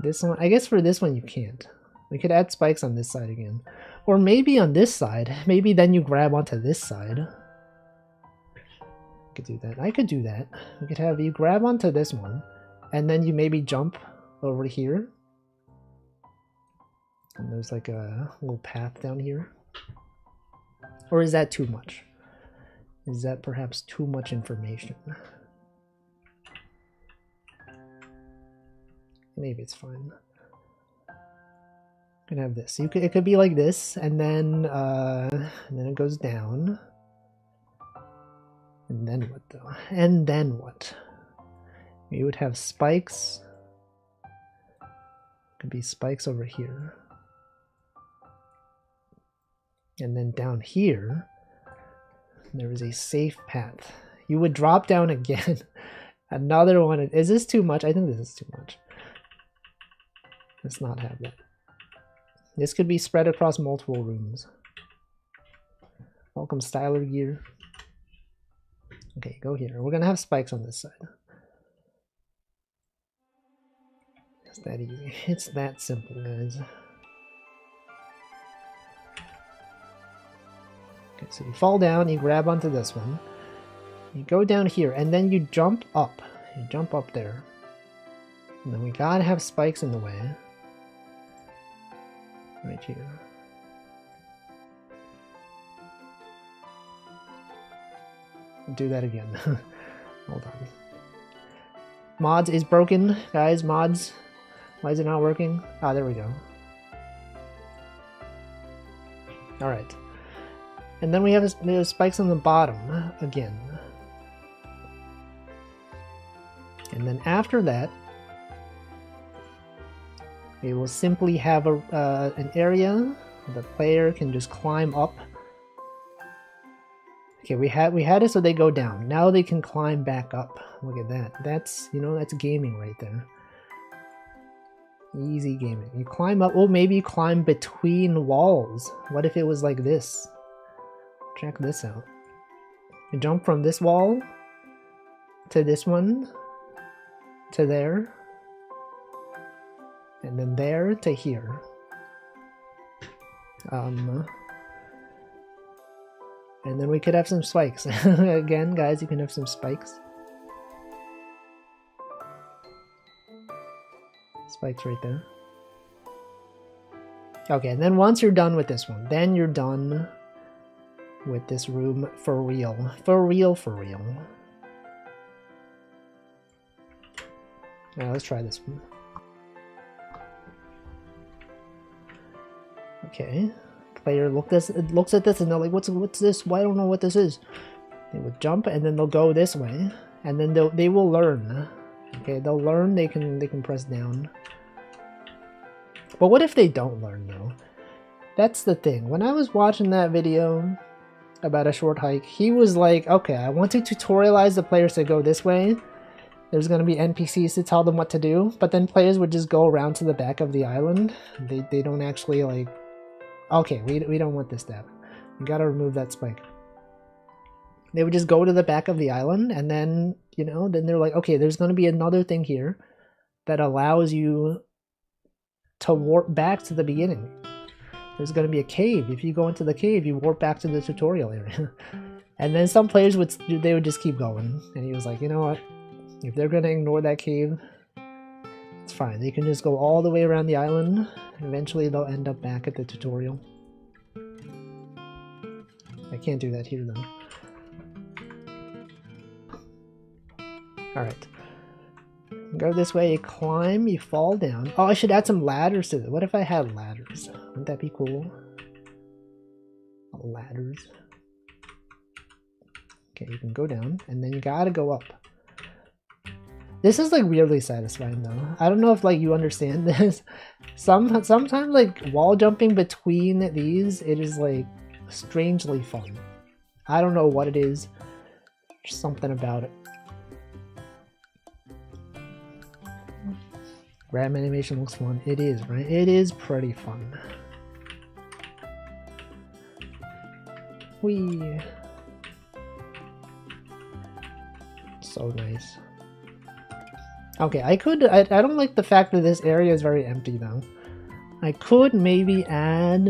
This one, I guess for this one you can't. We could add spikes on this side again. Or maybe on this side. Maybe then you grab onto this side. Could do that. I could do that. We could have you grab onto this one, and then you maybe jump over here. And there's like a little path down here. Or is that too much? Is that perhaps too much information? Maybe it's fine. You can have this. It could be like this, and then it goes down. And then what though? And then what? You would have spikes Could be spikes over here. And then down here, there is a safe path. You would drop down again. Another one. Is this too much? I think this is too much. Let's not have that. This could be spread across multiple rooms. Welcome, Styler Gear. Okay, go here. We're gonna have spikes on this side. It's that easy. It's that simple, guys. Okay, so you fall down, you grab onto this one. You go down here, and then you jump up. You jump up there. And then we gotta have spikes in the way. Right here. Do that again. Hold on. Mods is broken, guys. Mods. Why is it not working? Ah, there we go. Alright. And then we have spikes on the bottom again. And then after that, we will simply have an area the player can just climb up. Okay, we had it so they go down. Now they can climb back up. Look at that. That's, you know, that's gaming right there. Easy gaming. You climb up. Oh, maybe you climb between walls. What if it was like this? Check this out. You jump from this wall to this one to there, and then there to here. And then we could have some spikes. Again, guys, you can have some spikes. Spikes right there. Okay, and then once you're done with this one, then you're done with this room for real. For real, for real. Now let's try this one. Okay. Player looks at this and they're like, what's this? Well, I don't know what this is. They would jump and then they'll go this way, and then they will learn. Okay, they'll learn. They can press down. But what if they don't learn though? That's the thing. When I was watching that video about a short hike, he was like, okay, I want to tutorialize the players to go this way. There's going to be NPCs to tell them what to do, but then players would just go around to the back of the island. They don't actually like, okay, we don't want this to happen. You gotta remove that spike. They would just go to the back of the island, and then, you know, then they're like, okay, there's going to be another thing here that allows you to warp back to the beginning. There's going to be a cave. If you go into the cave, you warp back to the tutorial area. And then some players would just keep going. And he was like, you know what? If they're going to ignore that cave, it's fine. They can just go all the way around the island. Eventually they'll end up back at the tutorial. I can't do that here though. Alright. Go this way, you climb, you fall down. Oh, I should add some ladders to it. What if I had ladders? Wouldn't that be cool? Ladders. Okay, you can go down, and then you gotta go up. This is like weirdly satisfying though. I don't know if like you understand this. Sometimes like wall jumping between these, it is like strangely fun. I don't know what it is. There's something about it. Grab animation looks fun. It is, right? It is pretty fun. Whee! So nice. Okay, I don't like the fact that this area is very empty though. I could maybe add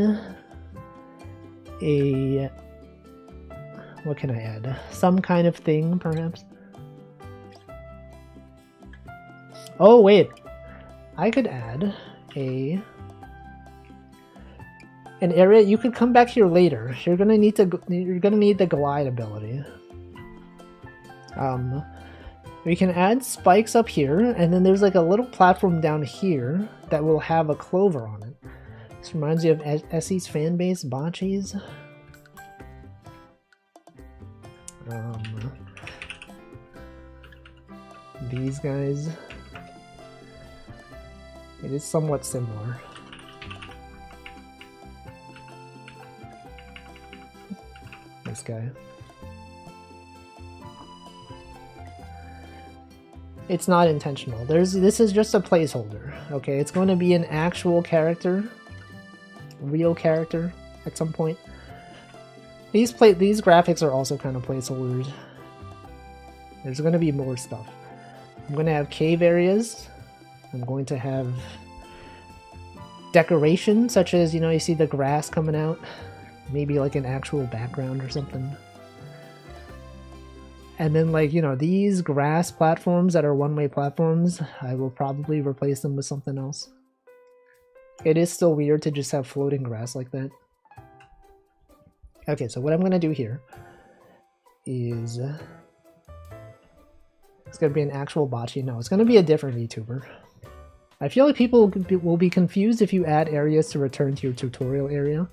a... What can I add? Some kind of thing, perhaps? Oh, wait! I could add an area. You could come back here later. You're gonna need the glide ability. We can add spikes up here, and then there's like a little platform down here that will have a clover on it. This reminds you of Essie's fan base, Bocce's. These guys. It is somewhat similar. This guy. It's not intentional. This is just a placeholder, okay? It's going to be an actual character, real character at some point. These graphics are also kind of placeholders. There's going to be more stuff. I'm going to have cave areas. I'm going to have decoration, such as, you know, you see the grass coming out. Maybe like an actual background or something. And then, like, you know, these grass platforms that are one-way platforms, I will probably replace them with something else. It is still weird to just have floating grass like that. Okay, so what I'm going to do here is... it's going to be an actual bocce. No, it's going to be a different VTuber. I feel like people will be confused if you add areas to return to your tutorial area.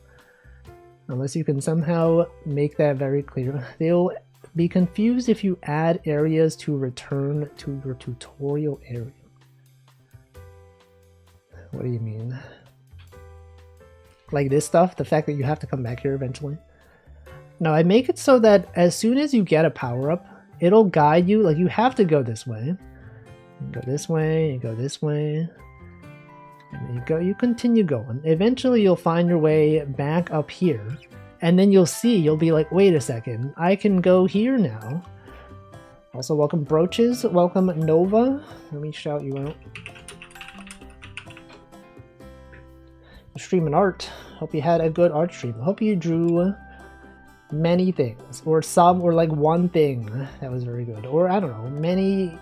Unless you can somehow make that very clear. They'll be confused if you add areas to return to your tutorial area. What do you mean? Like this stuff? The fact that you have to come back here eventually? No, I make it so that as soon as you get a power-up, it'll guide you. Like, you have to go this way. You go this way, you go this way. And you continue going. Eventually you'll find your way back up here. And then you'll be like, wait a second, I can go here now. Also, welcome Brooches, welcome Nova. Let me shout you out. Streaming art. Hope you had a good art stream. Hope you drew many things. Or like one thing that was very good. Or I don't know, many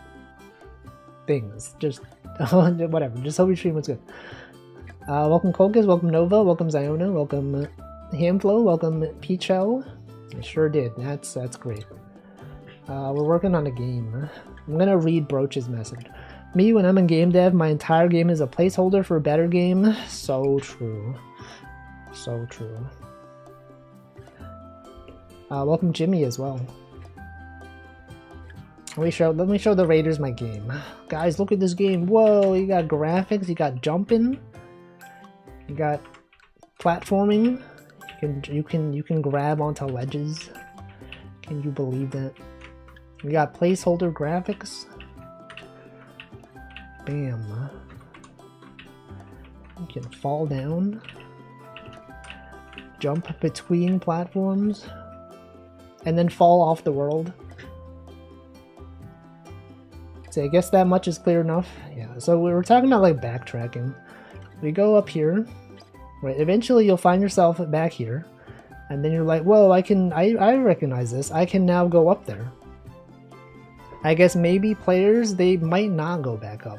things. Just whatever. Just hope your stream was good. Welcome Kolkas, welcome Nova, welcome Ziona, welcome Hamflow, welcome Peachel. I sure did. That's great. We're working on a game. I'm gonna read Broach's message. Me, when I'm in game dev, my entire game is a placeholder for a better game. So true. So true. Welcome Jimmy as well. Let me show the Raiders my game. Guys, look at this game. Whoa, you got graphics, you got jumping, you got platforming. You can grab onto ledges. Can you believe that? We got placeholder graphics. Bam. You can fall down. Jump between platforms. And then fall off the world. So I guess that much is clear enough. Yeah, so we were talking about like backtracking. We go up here. Right, eventually you'll find yourself back here, and then you're like, whoa, I recognize this, I can now go up there. I guess maybe players, they might not go back up,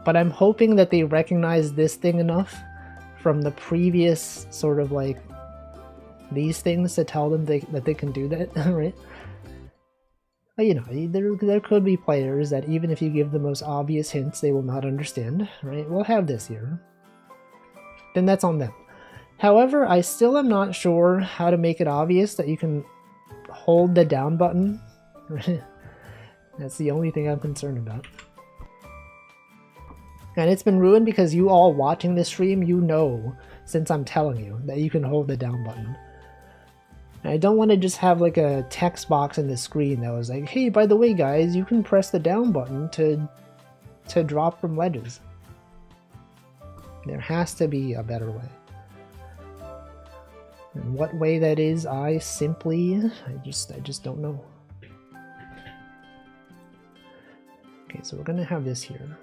but I'm hoping that they recognize this thing enough from the previous sort of like these things to tell them that they can do that, right? But, you know, there could be players that even if you give the most obvious hints, they will not understand, right? We'll have this here. Then that's on them. However, I still am not sure how to make it obvious that you can hold the down button. That's the only thing I'm concerned about. And it's been ruined because you all watching this stream, you know, since I'm telling you, that you can hold the down button. And I don't want to just have like a text box in the screen that was like, hey, by the way guys, you can press the down button to drop from ledges. There has to be a better way. And what way that is, I just don't know. Okay, so we're gonna have this here.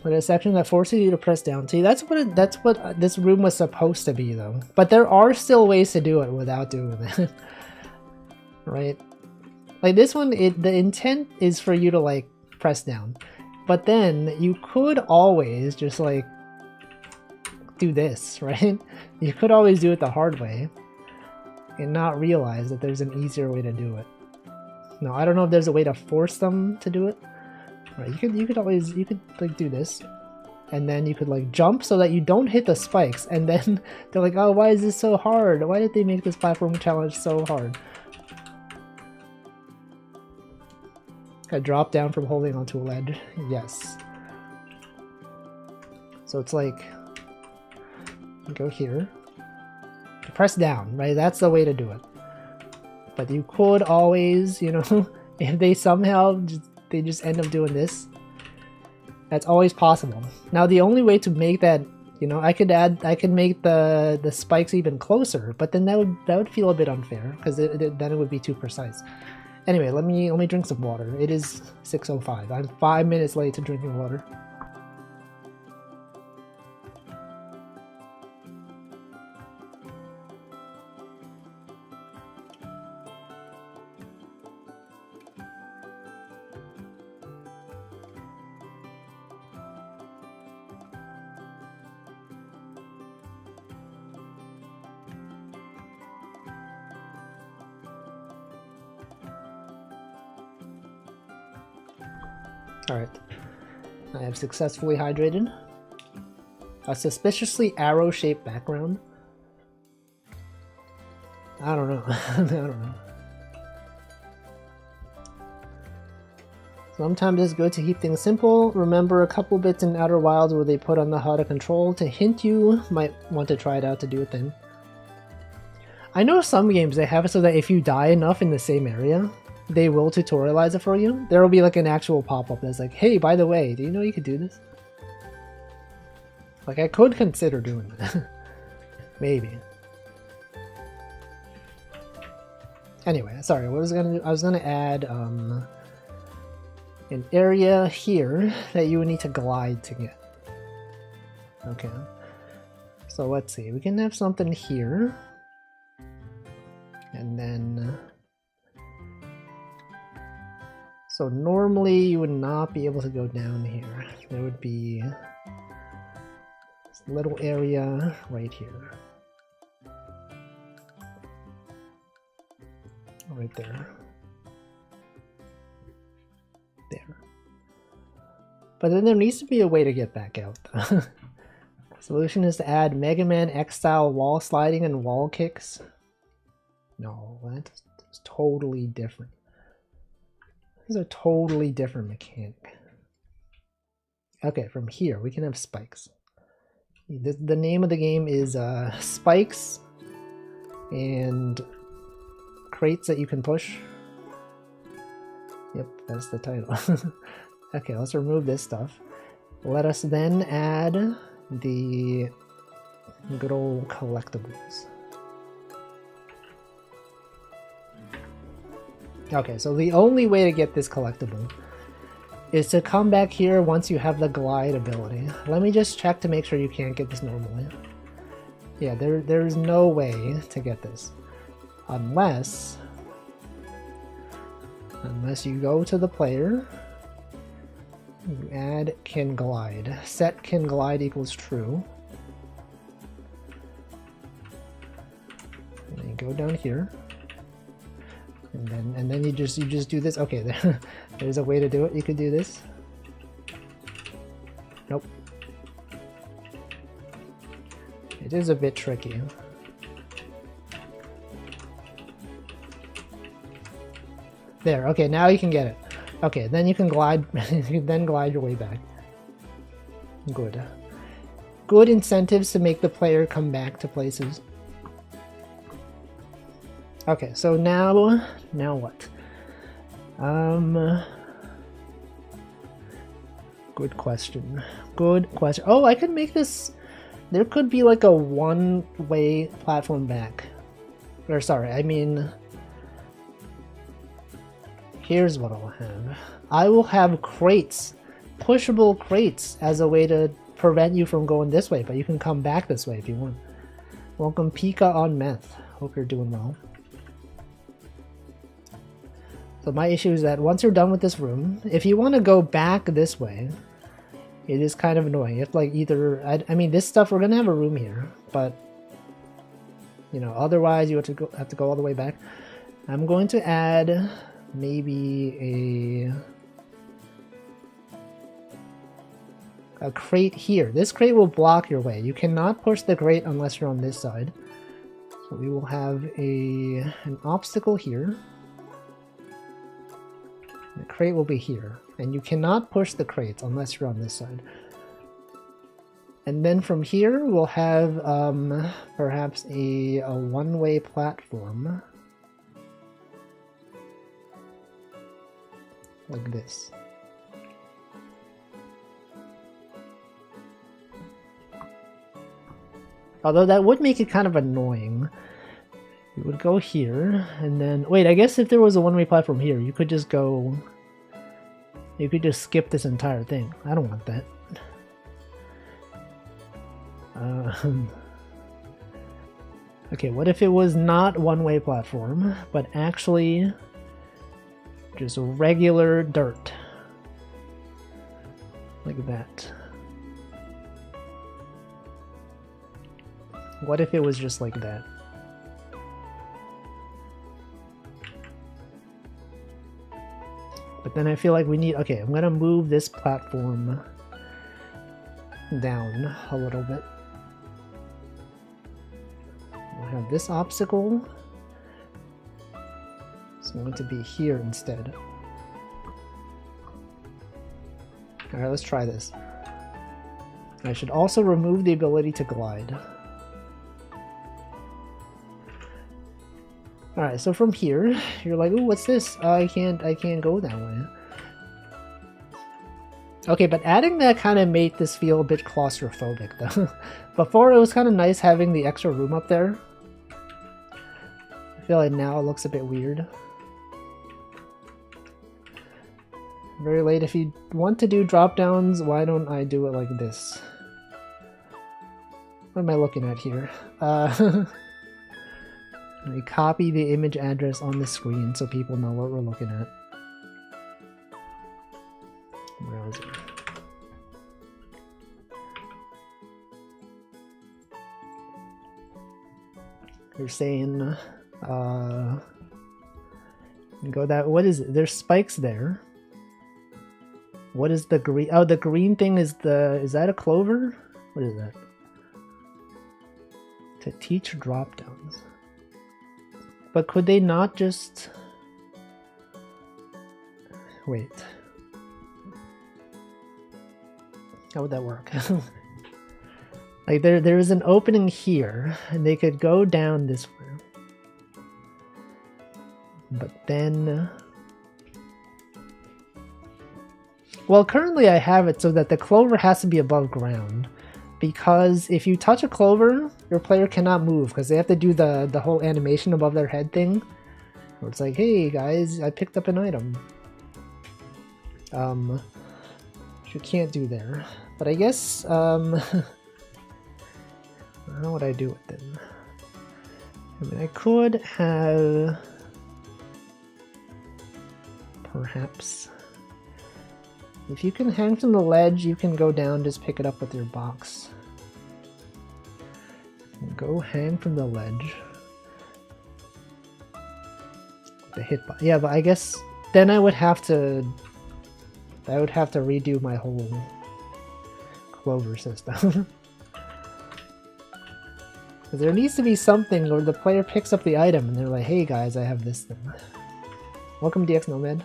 But a section that forces you to press down. See, that's what this room was supposed to be, though. But there are still ways to do it without doing that, right? Like this one, the intent is for you to like press down, but then you could always just like do this, right? You could always do it the hard way and not realize that there's an easier way to do it. No, I don't know if there's a way to force them to do it. Right, you could like do this, and then you could like jump so that you don't hit the spikes, and then they're like, oh, why is this so hard? Why did they make this platform challenge so hard? I drop down from holding onto a ledge. Yes. So it's like, go here. Press down, right? That's the way to do it. But you could always, you know, if they somehow they just end up doing this, that's always possible. Now the only way to make that, you know, I could make the spikes even closer, but then that would feel a bit unfair because then it would be too precise. Anyway, let me drink some water. It is 6:05. I'm 5 minutes late to drinking water. Alright, I have successfully hydrated. A suspiciously arrow-shaped background. I don't know. I don't know. Sometimes it's good to keep things simple. Remember a couple bits in Outer Wilds where they put on the how to control to hint you might want to try it out to do a thing. I know some games they have it so that if you die enough in the same area, they will tutorialize it for you. There will be like an actual pop-up that's like, hey, by the way, do you know you could do this? Like, I could consider doing that. Maybe. Anyway, sorry, what was I gonna do? I was gonna add an area here that you would need to glide to get. Okay. So let's see, we can have something here. And then... So normally you would not be able to go down here. There would be this little area right here. Right there. There. But then there needs to be a way to get back out. Solution is to add Mega Man X-style wall sliding and wall kicks. No, that's totally different. This is a totally different mechanic. Okay, from here we can have spikes. The name of the game is Spikes and Crates that you can push. Yep, that's the title. Okay, let's remove this stuff. Let us then add the good old collectibles. Okay, so the only way to get this collectible is to come back here once you have the glide ability. Let me just check to make sure you can't get this normally. Yeah, there's no way to get this. Unless you go to the player, you add can glide. Set can glide equals true. And then you go down here. And then you just do this. Okay, there's a way to do it. You could do this. Nope. It is a bit tricky. There. Okay, now you can get it. Okay, then you can glide. You can then glide your way back. Good. Good incentives to make the player come back to places. Okay, so now what? Good question. Good question. Oh, I could make this... There could be like a one-way platform back. Or sorry, I mean... Here's what I'll have. I will have crates. Pushable crates as a way to prevent you from going this way, but you can come back this way if you want. Welcome Pika on Meth. Hope you're doing well. So my issue is that once you're done with this room, if you want to go back this way, it is kind of annoying. If like either, I mean this stuff, we're going to have a room here, but you know, otherwise you have to go all the way back. I'm going to add maybe a crate here. This crate will block your way. You cannot push the crate unless you're on this side. So we will have an obstacle here. A crate will be here. And you cannot push the crates unless you're on this side. And then from here, we'll have perhaps a one-way platform. Like this. Although that would make it kind of annoying. You would go here, and then... Wait, I guess if there was a one-way platform here, you could just go... You could just skip this entire thing. I don't want that. Okay, what if it was not one-way platform, but actually just regular dirt? Like that. What if it was just like that? But then I feel like we need... Okay, I'm gonna move this platform down a little bit. We'll have this obstacle. It's going to be here instead. Alright, let's try this. I should also remove the ability to glide. Alright, so from here, you're like, ooh, what's this? I can't go that way. Okay, but adding that kind of made this feel a bit claustrophobic, though. Before, it was kind of nice having the extra room up there. I feel like now it looks a bit weird. Very late. If you want to do drop-downs, why don't I do it like this? What am I looking at here? Let me copy the image address on the screen so people know what we're looking at. Where is it? You're saying, go that, what is it? There's spikes there. What is the green? Oh, the green thing is is that a clover? What is that? To teach drop downs. But could they not just... Wait. How would that work? Like there is an opening here, and they could go down this way. But then... Well, currently I have it so that the clover has to be above ground. Because if you touch a clover, your player cannot move because they have to do the whole animation above their head thing. Where it's like, hey guys, I picked up an item. Which you can't do there. But I guess, how would I do it then? I mean, I could have... Perhaps... If you can hang from the ledge, you can go down, just pick it up with your box. Go hang from the ledge. The hitbox. Yeah, but I guess then I would have to redo my whole clover system. There needs to be something where the player picks up the item and they're like, hey guys, I have this thing. Welcome DX Nomad.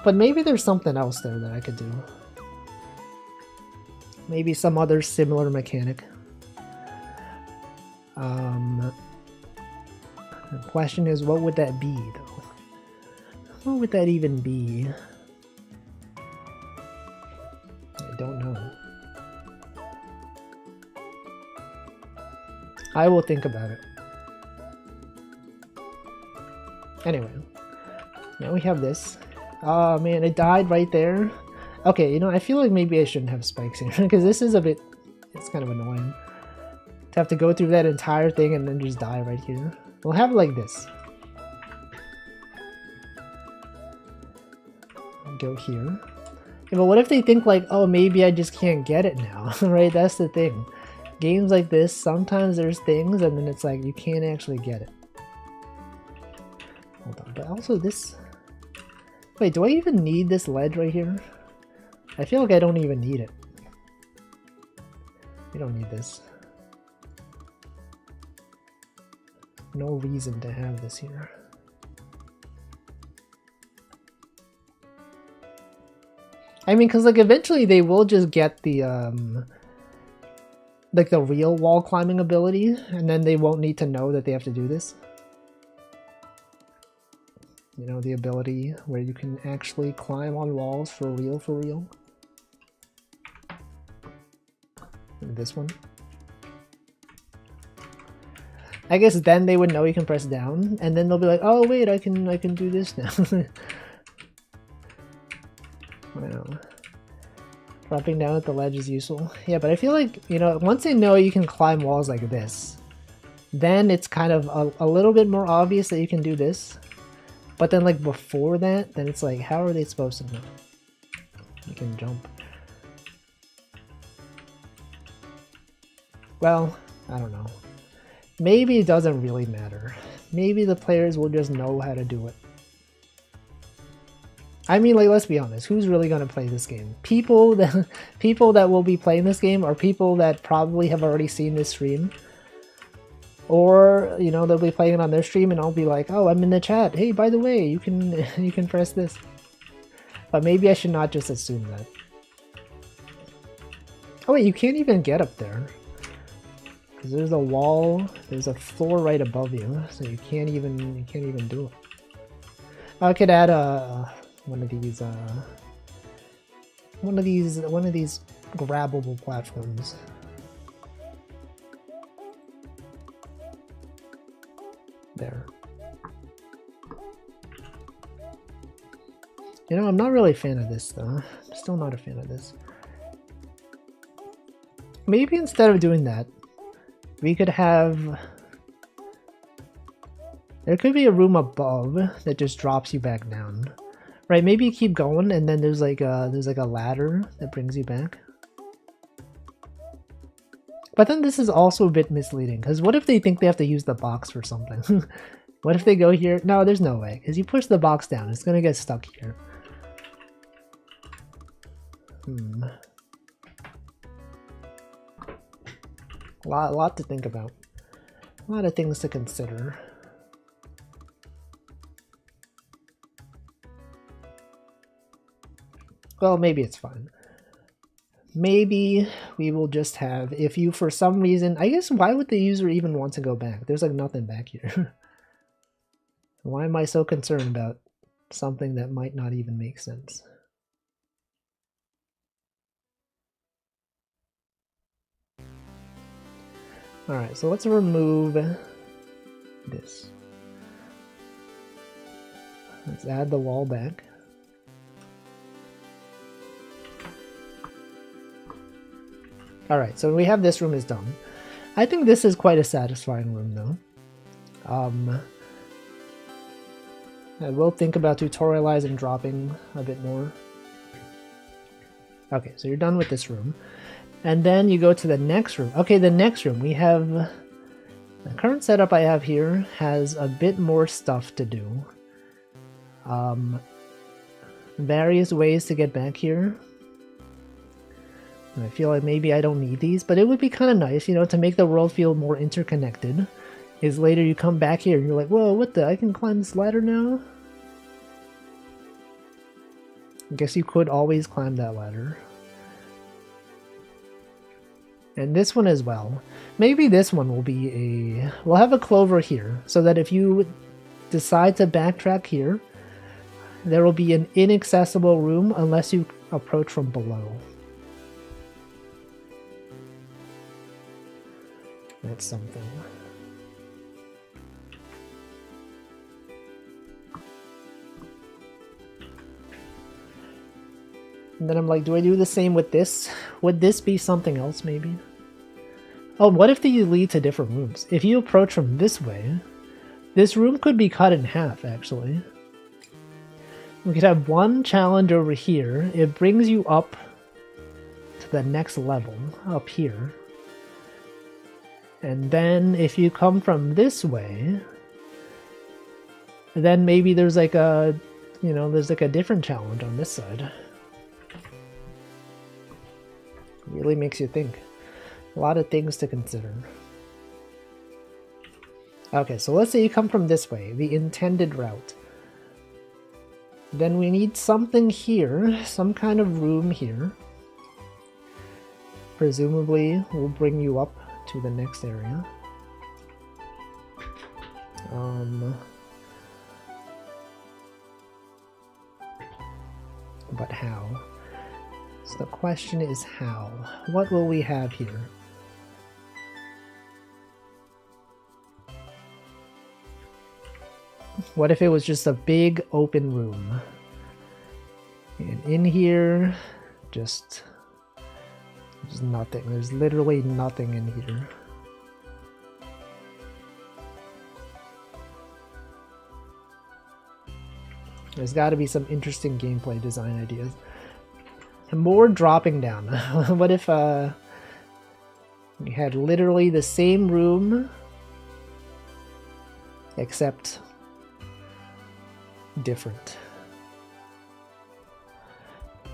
But maybe there's something else there that I could do. Maybe some other similar mechanic. The question is, what would that be, though? What would that even be? I don't know. I will think about it. Anyway, now we have this. Oh man, it died right there. Okay, you know, I feel like maybe I shouldn't have spikes here, because this is a bit... It's kind of annoying. To have to go through that entire thing and then just die right here. We'll have it like this. Go here. Yeah, but what if they think like, oh, maybe I just can't get it now, right? That's the thing. Games like this, sometimes there's things and then it's like, you can't actually get it. Hold on, but also this... Wait, do I even need this ledge right here? I feel like I don't even need it. We don't need this. No reason to have this here. I mean, because like eventually they will just get the like the real wall climbing ability, and then they won't need to know that they have to do this. You know, the ability where you can actually climb on walls for real, for real. And this one. I guess then they would know you can press down, and then they'll be like, oh wait, I can do this now. Wow. Dropping down at the ledge is useful. Yeah, but I feel like, you know, once they know you can climb walls like this, then it's kind of a little bit more obvious that you can do this. But then like before that, then it's like, how are they supposed to know? You can jump. Well, I don't know. Maybe it doesn't really matter. Maybe the players will just know how to do it. I mean, like, let's be honest, who's really going to play this game? People that will be playing this game are people that probably have already seen this stream. Or, you know, they'll be playing it on their stream and I'll be like, oh, I'm in the chat. Hey, by the way, you can press this. But maybe I should not just assume that. Oh wait, you can't even get up there. Because there's a wall, there's a floor right above you, so you can't even do it. I could add one of these grabbable platforms. There. You know, I'm not really a fan of this though. I'm still not a fan of this. Maybe instead of doing that, we could have... There could be a room above that just drops you back down. Right, maybe you keep going and then there's like a ladder that brings you back. But then this is also a bit misleading, because what if they think they have to use the box for something? What if they go here? No, there's no way, because you push the box down, it's gonna get stuck here. A lot to think about. A lot of things to consider. Well, maybe it's fine. Maybe we will just have, if you for some reason, I guess why would the user even want to go back? There's like nothing back here. Why am I so concerned about something that might not even make sense? Alright, so let's remove this. Let's add the wall back. Alright, so we have this room is done. I think this is quite a satisfying room though. I will think about tutorializing dropping a bit more. Okay, so you're done with this room. And then you go to the next room. Okay, the next room, we have... The current setup I have here has a bit more stuff to do. Various ways to get back here. I feel like maybe I don't need these, but it would be kind of nice, you know, to make the world feel more interconnected. Is later you come back here and you're like, whoa, what the? I can climb this ladder now? I guess you could always climb that ladder. And this one as well. Maybe this one will be a... We'll have a clover here, so that if you decide to backtrack here, there will be an inaccessible room unless you approach from below. That's something. And then I'm like, do I do the same with this? Would this be something else maybe? Oh, what if these lead to different rooms? If you approach from this way, this room could be cut in half actually. We could have one challenge over here. It brings you up to the next level, up here. And then if you come from this way, then maybe there's like a, you know, there's like a different challenge on this side. Really makes you think. A lot of things to consider. Okay, so let's say you come from this way, the intended route. Then we need something here, some kind of room here. Presumably, we'll bring you up to the next area. But how? So the question is how? What will we have here? What if it was just a big open room? And in here, just nothing. There's literally nothing in here. There's got to be some interesting gameplay design ideas. And more dropping down. What if we had literally the same room, except different?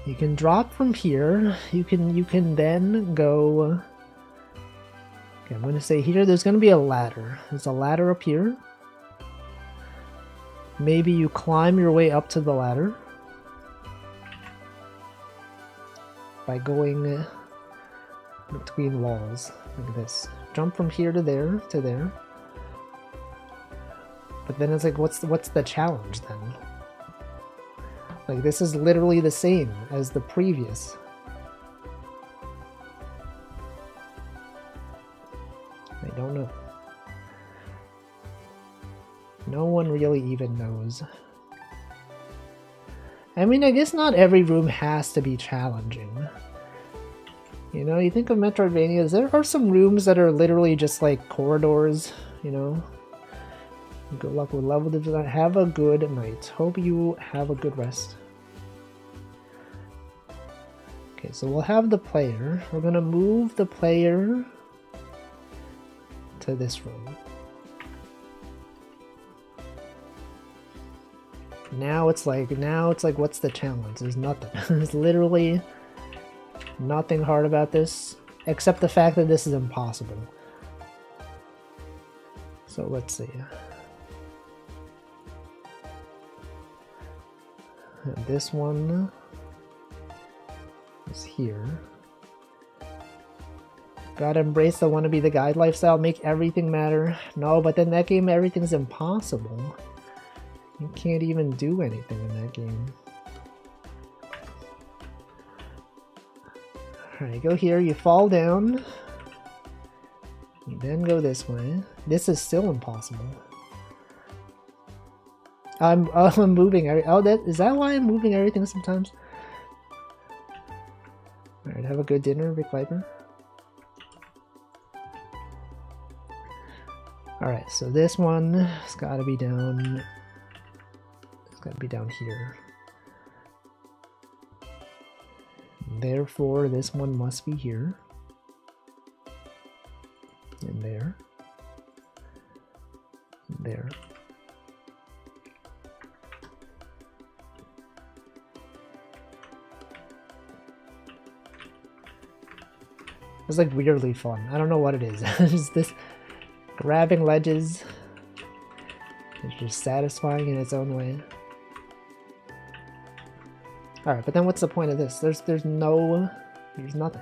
You can drop from here. You can then go. Okay, I'm going to say here. There's going to be a ladder. There's a ladder up here. Maybe you climb your way up to the ladder by going between walls like this. Jump from here to there to there. But then it's like, what's the challenge then? Like, this is literally the same as the previous. I don't know. No one really even knows. I mean, I guess not every room has to be challenging. You know, you think of Metroidvanias, there are some rooms that are literally just like corridors, you know? Good luck with level design. Have a good night. Hope you have a good rest. Okay, so we'll have the player. We're gonna move the player to this room. Now it's like, what's the challenge? There's nothing. There's literally nothing hard about this, except the fact that this is impossible. So let's see. This one is here. Gotta embrace the wanna be the guide lifestyle, make everything matter. No, but then that game, everything's impossible. You can't even do anything in that game. Alright, go here, you fall down. You then go this way. This is still impossible. I'm moving is that why I'm moving everything sometimes? Alright, have a good dinner, Big Viper. Alright, so this one has gotta be down. It's gotta be down here. Therefore, this one must be here. And there. And there. It's like weirdly fun. I don't know what it is. It's this grabbing ledges. It's just satisfying in its own way. Alright, but then what's the point of this? There's nothing.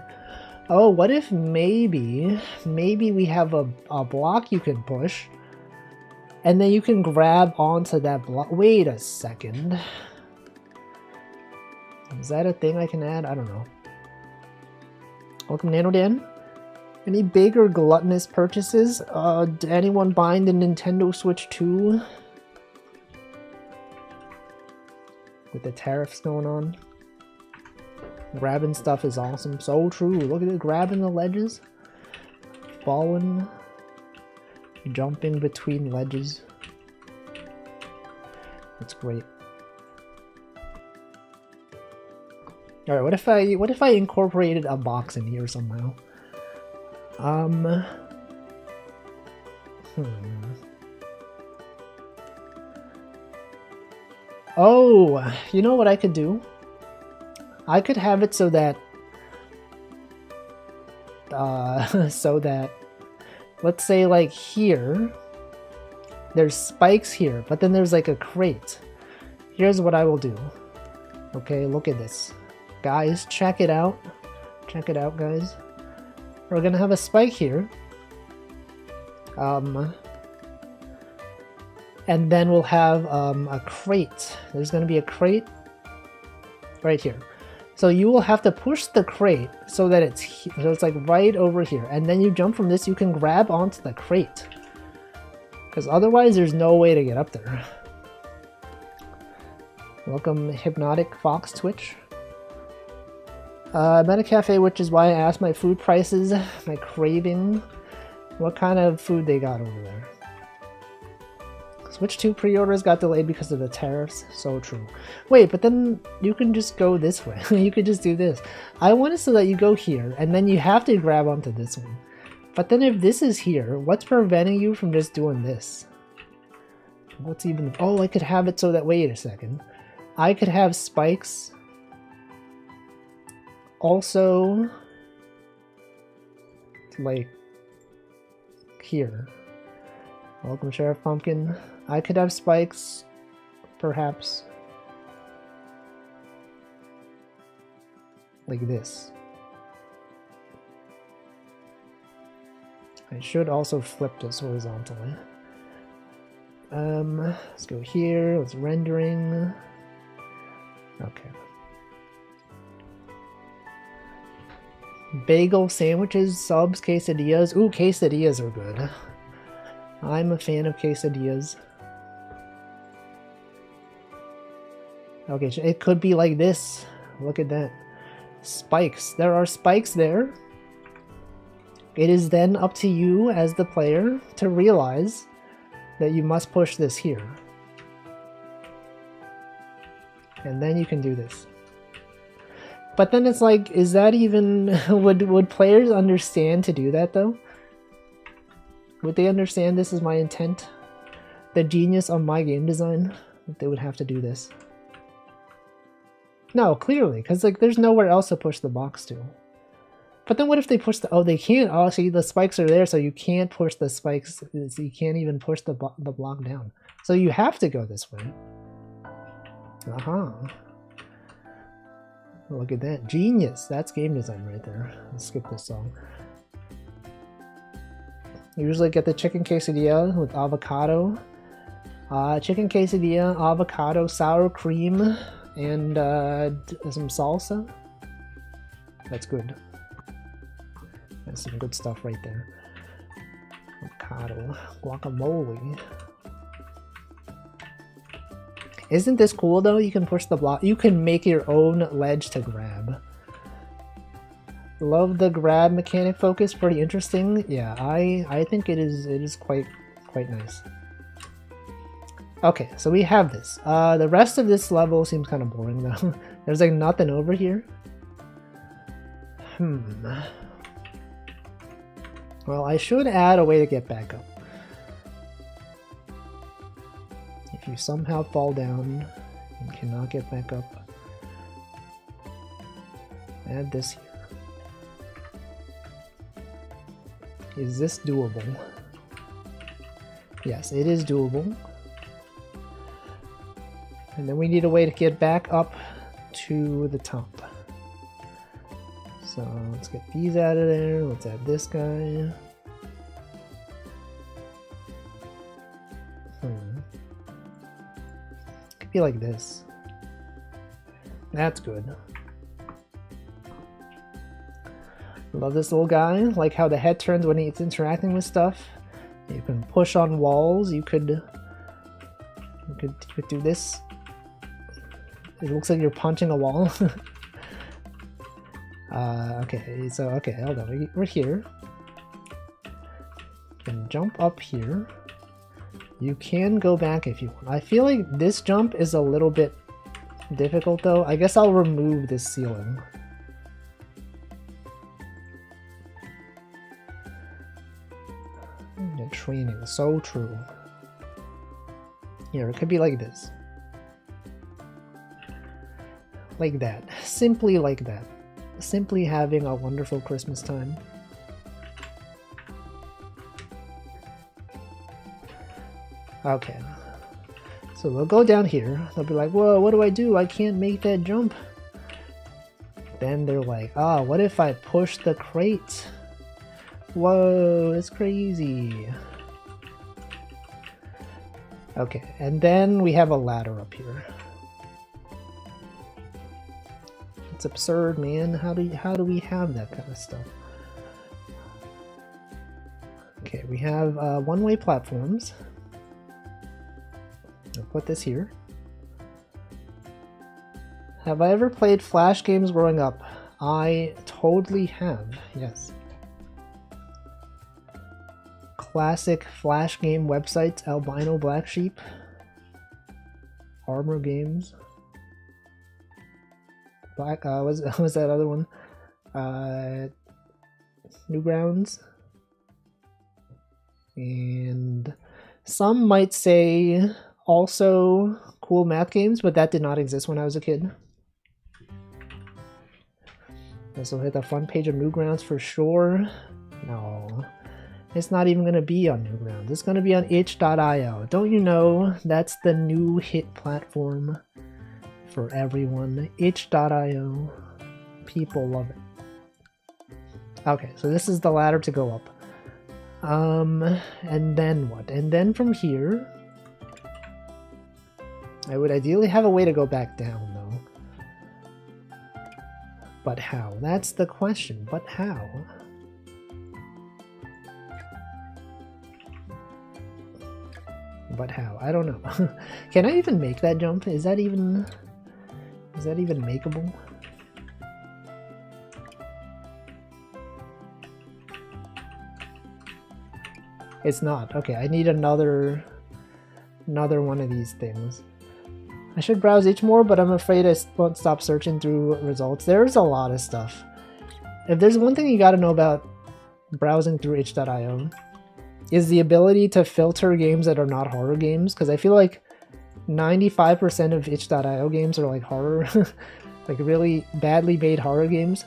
Oh, what if maybe we have a block you can push, and then you can grab onto that block. Wait a second. Is that a thing I can add? I don't know. Welcome, NanoDan. Any big or gluttonous purchases? Anyone buying the Nintendo Switch 2? With the tariffs going on. Grabbing stuff is awesome. So true. Look at it, grabbing the ledges. Falling. Jumping between ledges. It's great. Alright, what if I incorporated a box in here somehow? Oh, you know what I could do? I could have it so that let's say like here there's spikes here, but then there's like a crate. here's what I will do. Okay, look at this. Guys, check it out. Check it out, guys. We're gonna have a spike here. And then we'll have a crate. There's gonna be a crate right here. So you will have to push the crate so that it's like right over here. And then you jump from this, you can grab onto the crate. Because otherwise there's no way to get up there. Welcome Hypnotic Fox Twitch. I'm at a cafe, which is why I asked my food prices, my craving. What kind of food they got over there? Switch 2 pre-orders got delayed because of the tariffs. So true. Wait, but then you can just go this way. You could just do this. I want it so that you go here, and then you have to grab onto this one. But then if this is here, what's preventing you from just doing this? What's even... Oh, I could have it so that... Wait a second. I could have spikes. Also... like... here. Welcome, Sheriff Pumpkin. I could have spikes, perhaps, like this. I should also flip this horizontally. Let's go here. Let's rendering. Okay. Bagel sandwiches, subs, quesadillas. Ooh, quesadillas are good. I'm a fan of quesadillas. Okay, it could be like this. Look at that. Spikes. There are spikes there. It is then up to you as the player to realize that you must push this here. And then you can do this. But then it's like, is that even... would players understand to do that though? Would they understand this is my intent? The genius of my game design? That they would have to do this. No, clearly, because like there's nowhere else to push the box to. But then what if they push the... Oh, they can't. Oh, see, the spikes are there, so you can't push the spikes. So you can't even push the block down. So you have to go this way. Aha. Look at that. Genius. That's game design right there. Let's skip this song. I usually get the chicken quesadilla with avocado. Chicken quesadilla, avocado, sour cream, and some salsa. That's good. That's some good stuff right there. Avocado, guacamole. Isn't this cool though? You can push the block. You can make your own ledge to grab. Love the grab mechanic focus. Pretty interesting. Yeah, I think it is quite nice. Okay, so we have this. The rest of this level seems kind of boring though. There's like nothing over here. Well, I should add a way to get back up. If you somehow fall down and cannot get back up, add this here. Is this doable? Yes, it is doable. And then we need a way to get back up to the top. So let's get these out of there. Let's add this guy. Could be like this. That's good. Love this little guy. Like how the head turns when it's interacting with stuff. You can push on walls. You could do this. It looks like you're punching a wall. Okay, so okay, hold on. We're here. You can jump up here. You can go back if you want. I feel like this jump is a little bit difficult though. I guess I'll remove this ceiling. The training, so true. Here, it could be like this. Like that. Simply like that. Simply having a wonderful Christmas time. Okay. So they'll go down here. They'll be like, whoa, what do I do? I can't make that jump. Then they're like, ah, what if I push the crate? Whoa, it's crazy. Okay, and then we have a ladder up here. It's absurd, man. How do we have that kind of stuff? Okay, we have one-way platforms. I'll put this here. Have I ever played Flash games growing up? I totally have, yes. Classic Flash game websites, Albino Black Sheep, Armor Games, Black, was that other one? Newgrounds, and some might say also Cool Math Games, but that did not exist when I was a kid. This will hit the front page of Newgrounds for sure. No. It's not even going to be on Newgrounds. It's going to be on itch.io. Don't you know that's the new hit platform for everyone? Itch.io. People love it. Okay, so this is the ladder to go up. And then what? And then from here, I would ideally have a way to go back down, though. But how? That's the question. But how? But how? I don't know. Can I even make that jump? Is that even makeable? It's not. Okay, I need another one of these things. I should browse itch more, but I'm afraid I won't stop searching through results. There's a lot of stuff. If there's one thing you gotta know about browsing through itch.io, is the ability to filter games that are not horror games, because I feel like 95% of itch.io games are like horror, like really badly made horror games.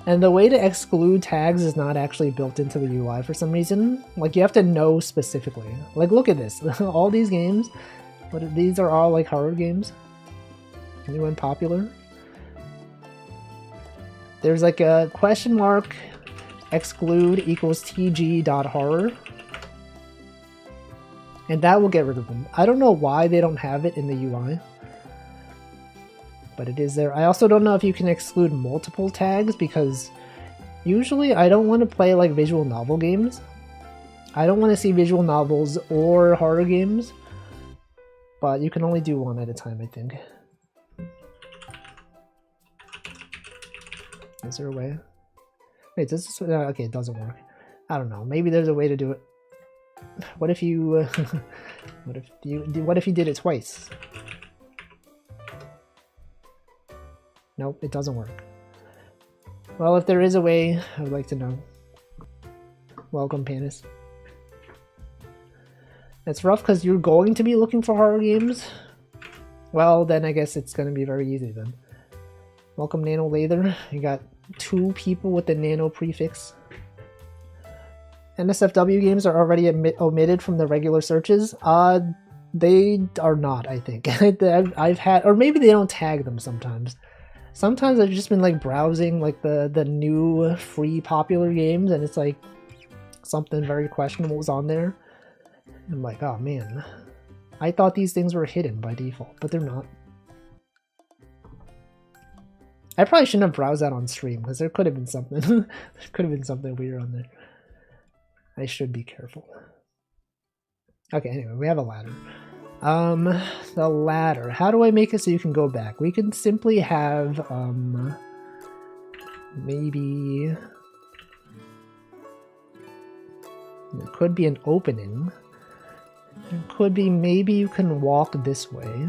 And the way to exclude tags is not actually built into the UI for some reason. Like, you have to know specifically. Like, look at this. All these games, these are all like horror games. New and popular. There's like a question mark exclude equals tg.horror, and that will get rid of them. I don't know why they don't have it in the UI, but it is there. I also don't know if you can exclude multiple tags, because usually I don't want to play like visual novel games. I don't want to see visual novels or horror games, but you can only do one at a time, I think. Is there a way? Wait, does this... okay, it doesn't work. I don't know. Maybe there's a way to do it. What if you... what if you did it twice? Nope, it doesn't work. Well, if there is a way, I would like to know. Welcome, Panis. It's rough because you're going to be looking for horror games. Well, then I guess it's going to be very easy then. Welcome, Nano Lather. You got 2 people with the nano prefix. NSFW games are already omitted from the regular searches. They are not, I think. I've had, or maybe they don't tag them sometimes. Sometimes I've just been like browsing like the new free popular games, and it's like something very questionable was on there. I'm like, oh man, I thought these things were hidden by default, but they're not. I probably shouldn't have browsed that on stream, because there could have been something. There could have been something weird on there. I should be careful. Okay, anyway, we have a ladder. The ladder. How do I make it so you can go back? We can simply have, maybe... There could be an opening. There could be, maybe you can walk this way.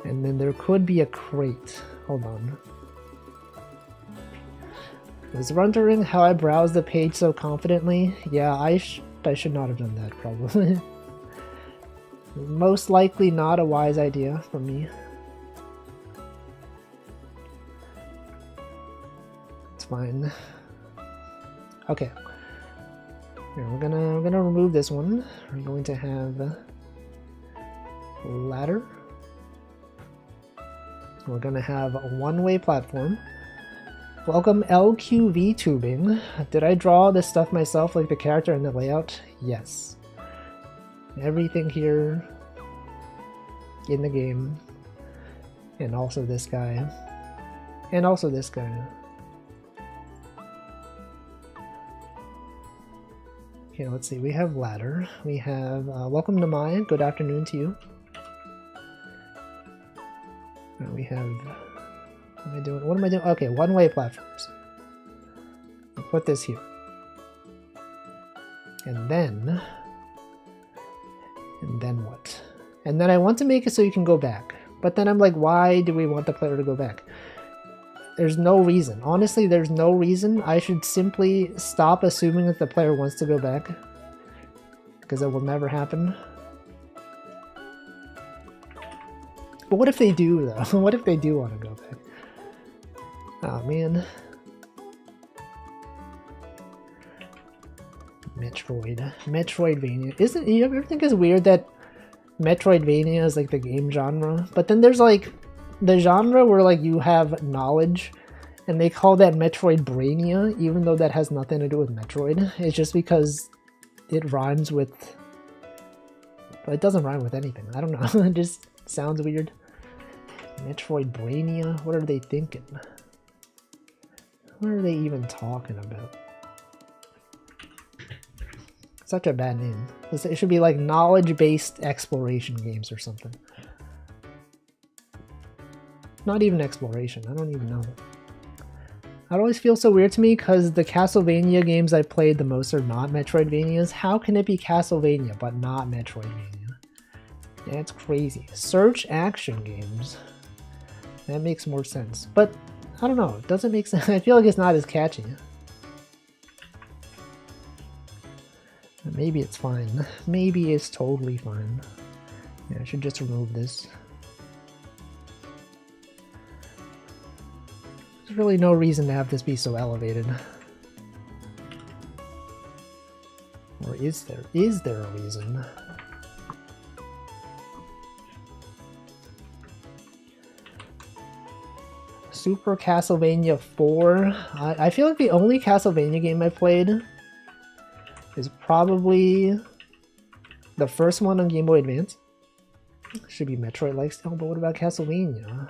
And then there could be a crate. Hold on. Was wondering how I browsed the page so confidently? Yeah, I should not have done that, probably. Most likely not a wise idea from me. It's fine. Okay. Here, we're gonna remove this one. We're going to have ladder. We're gonna have a one-way platform. Welcome LQV tubing. Did I draw this stuff myself, like the character and the layout? Yes. Everything here in the game. And also this guy. And also this guy. Okay, let's see. We have ladder. We have welcome to Maya. Good afternoon to you. We have. What am I doing? What am I doing? Okay, one-way platforms. I'll put this here. And then what? And then I want to make it so you can go back. But then I'm like, why do we want the player to go back? There's no reason. Honestly, there's no reason. I should simply stop assuming that the player wants to go back. Because it will never happen. But what if they do, though? What if they do want to go back? Oh, man. Metroidvania. Isn't, you ever think it's weird that Metroidvania is like the game genre? But then there's like the genre where like you have knowledge and they call that Metroidbrania, even though that has nothing to do with Metroid. It's just because it rhymes with... But it doesn't rhyme with anything. I don't know. It just sounds weird. Metroidbrania? What are they thinking? What are they even talking about? Such a bad name. It should be like knowledge-based exploration games or something. Not even exploration. I don't even know. It always feels so weird to me because the Castlevania games I played the most are not Metroidvanias. How can it be Castlevania but not Metroidvania? That's crazy. Search action games. That makes more sense. But I don't know. It doesn't make sense. I feel like it's not as catchy. Maybe it's fine. Maybe it's totally fine. Yeah, I should just remove this. There's really no reason to have this be so elevated. Or is there? Is there a reason? Super Castlevania 4. I feel like the only Castlevania game I played is probably the first one on Game Boy Advance. Should be Metroid-like still, but what about Castlevania?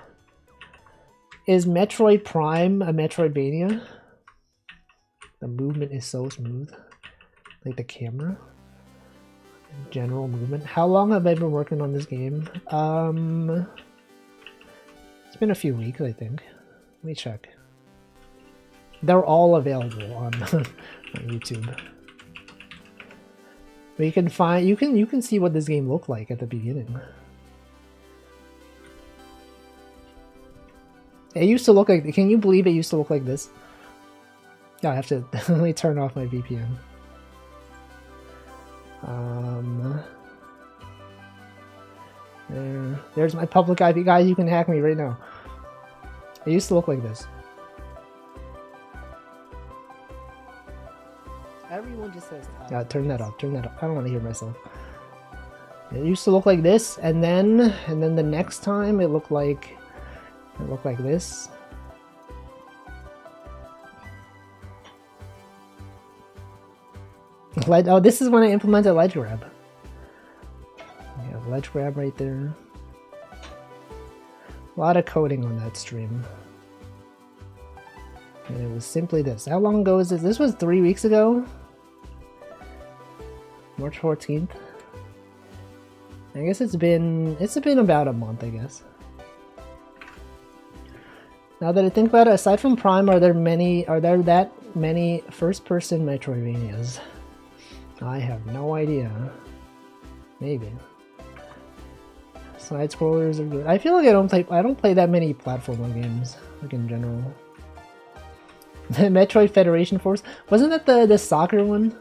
Is Metroid Prime a Metroidvania? The movement is so smooth. Like the camera. General movement. How long have I been working on this game? It's been a few weeks, I think. Let me check. They're all available on, on YouTube. But you can find, you can see what this game looked like at the beginning. It used to look like, can you believe it used to look like this? Yeah, I have to let me turn off my VPN. There's my public IP. Guys, you can hack me right now. It used to look like this. Everyone just says, yeah, turn that off, turn that off. I don't want to hear myself. It used to look like this, and then the next time it looked like this. Oh, this is when I implemented ledge grab. Yeah, ledge grab right there. A lot of coding on that stream. And it was simply this. How long ago is this? This was 3 weeks ago? March 14th? I guess it's been about a month, I guess. Now that I think about it, aside from Prime, are there that many first-person Metroidvanias? I have no idea. Maybe. Side scrollers are good. I feel like I don't play that many platformer games, like in general. Metroid Federation Force, wasn't that the soccer one?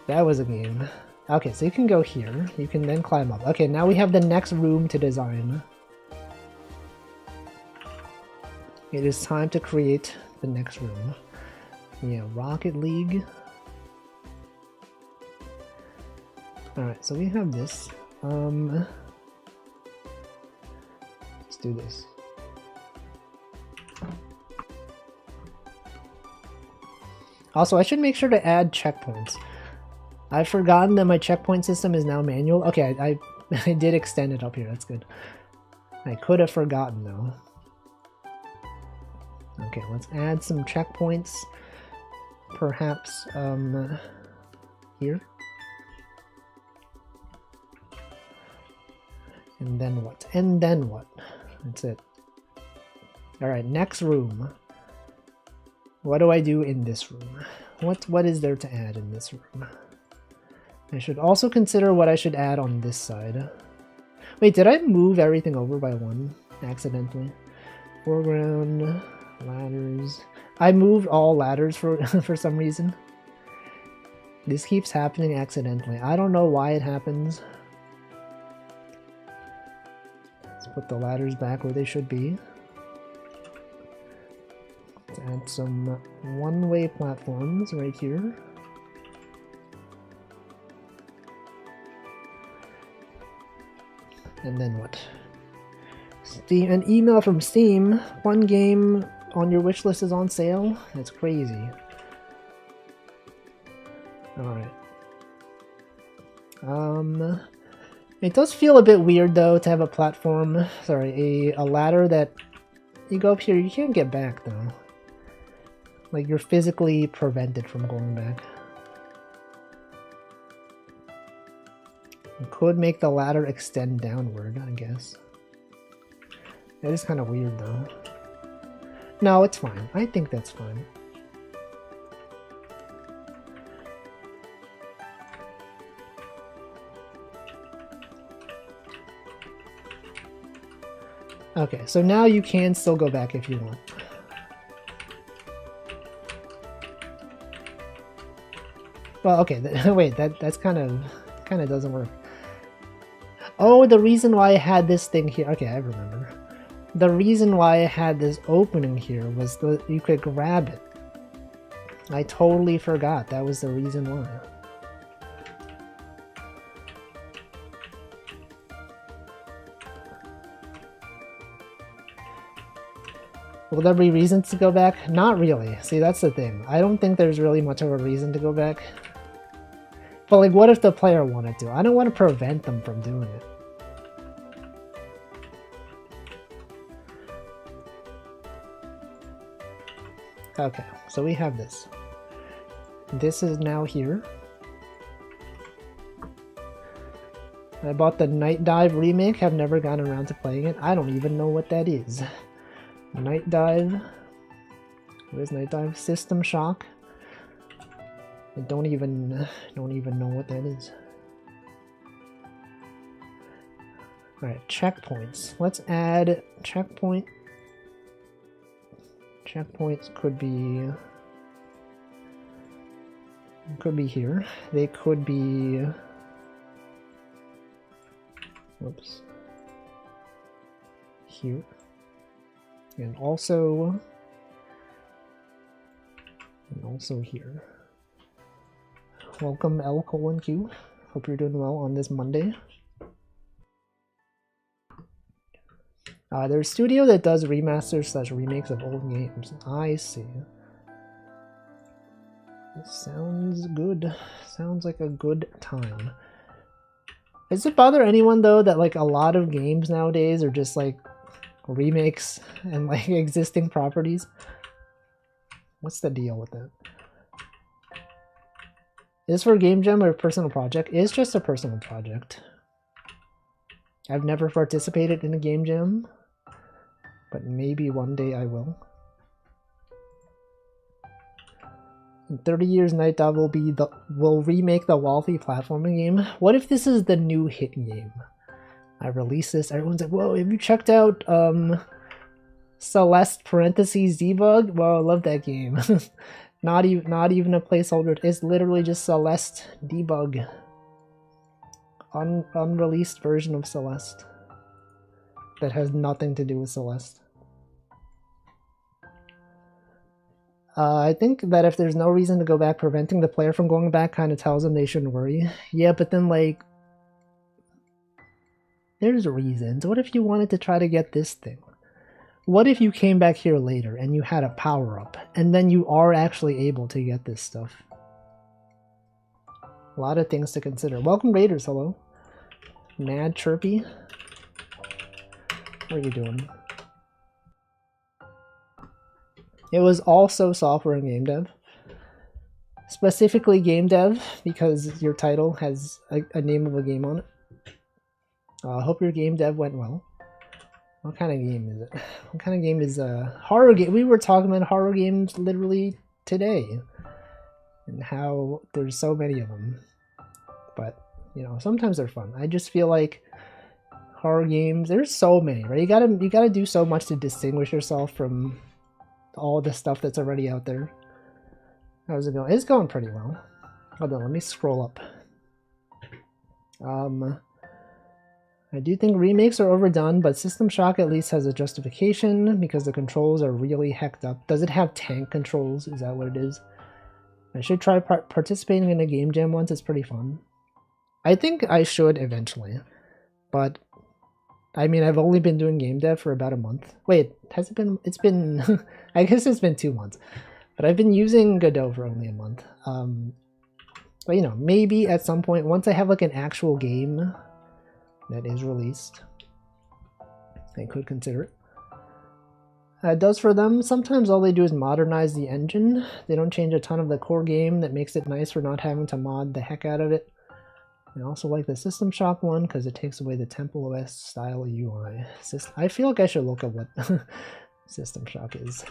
That was a game. Okay, so you can go here. You can then climb up. Okay, now we have the next room to design. It is time to create the next room. Yeah, Rocket League. Alright, so we have this. Let's do this. Also, I should make sure to add checkpoints. I've forgotten that my checkpoint system is now manual. Okay, I did extend it up here, that's good. I could have forgotten though. Okay, let's add some checkpoints. Perhaps, here. And then what? And then what? That's it. Alright, next room. What do I do in this room? What is there to add in this room? I should also consider what I should add on this side. Wait, did I move everything over by one accidentally? Foreground, ladders. I moved all ladders for for some reason. This keeps happening accidentally. I don't know why it happens. Let's put the ladders back where they should be. Let's add some one-way platforms right here. And then what? Steam, an email from Steam. One game on your wish list is on sale? That's crazy. Alright. It does feel a bit weird though to have a platform, sorry, a ladder that you go up here, you can't get back though. Like you're physically prevented from going back. You could make the ladder extend downward, I guess. That is kind of weird though. No, it's fine. I think that's fine. Okay, so now you can still go back if you want. Well, okay, wait, that's kind of doesn't work. Oh, the reason why I had this thing here. Okay, I remember. The reason why I had this opening here was that you could grab it. I totally forgot. That was the reason why. Will there be reasons to go back? Not really. See, that's the thing. I don't think there's really much of a reason to go back. But like, what if the player wanted to? I don't want to prevent them from doing it. Okay, so we have this. This is now here. I bought the Night Dive remake. Have never gotten around to playing it. I don't even know what that is. Night Dive. What is Night Dive? System Shock. I don't even know what that is. Alright, checkpoints. Let's add checkpoint. Checkpoints could be here. They could be, whoops, here, and also here. Welcome L:Q. Hope you're doing well on this Monday. There's a studio that does remasters / remakes of old games. I see. This sounds good. Sounds like a good time. Does it bother anyone though that like a lot of games nowadays are just like remakes and like existing properties? What's the deal with that? Is this for Game Jam or a personal project? It's just a personal project. I've never participated in a Game Jam, but maybe one day I will. In 30 years, Night Dive will remake the Wolfie platforming game. What if this is the new hit game? I release this, everyone's like, whoa, have you checked out Celeste parentheses debug? Whoa, I love that game. Not even a placeholder. It's literally just Celeste debug. Unreleased version of Celeste. That has nothing to do with Celeste. I think that if there's no reason to go back, preventing the player from going back kind of tells them they shouldn't worry. Yeah, but then, like, there's reasons. What if you wanted to try to get this thing? What if you came back here later and you had a power-up, and then you are actually able to get this stuff? A lot of things to consider. Welcome, Raiders. Hello. Mad Chirpy. What are you doing? It was also software and game dev. Specifically game dev, because your title has a name of a game on it. I hope your game dev went well. What kind of game is it? What kind of game is a horror game? We were talking about horror games literally today. And how there's so many of them. But, you know, sometimes they're fun. I just feel like horror games, there's so many, right? You gotta do so much to distinguish yourself from all the stuff that's already out there. How's it going? It's going pretty well. Hold on, let me scroll up. I do think remakes are overdone, but System Shock at least has a justification because the controls are really hecked up. Does it have tank controls? Is that what it is? I should try participating in a game jam once. It's pretty fun. I think I should eventually, but I mean, I've only been doing game dev for about a month. Wait, has it been? It's been, I guess it's been 2 months, but I've been using Godot for only a month. But you know, maybe at some point, once I have like an actual game that is released, I could consider it. It does for them. Sometimes all they do is modernize the engine. They don't change a ton of the core game. That makes it nice for not having to mod the heck out of it. I also like the System Shock one because it takes away the Temple OS style UI. I feel like I should look at what System Shock is.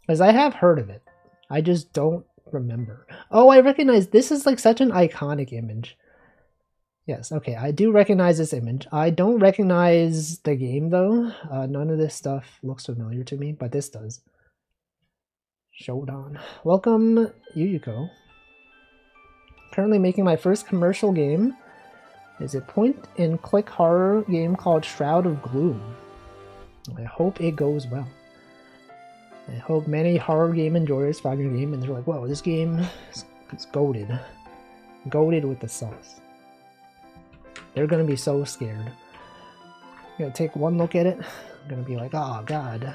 Because I have heard of it. I just don't remember. Oh, I recognize this is like such an iconic image. Yes, okay, I do recognize this image. I don't recognize the game though. None of this stuff looks familiar to me, but this does. Shodan. Welcome, Yuyuko. Currently making my first commercial game. Is a point-and-click horror game called Shroud of Gloom. I hope it goes well. I hope many horror game enjoyers find your game and they're like, whoa, this game is goated. Goated with the sauce. They're gonna be so scared. I'm gonna take one look at it. I'm gonna be like, oh god.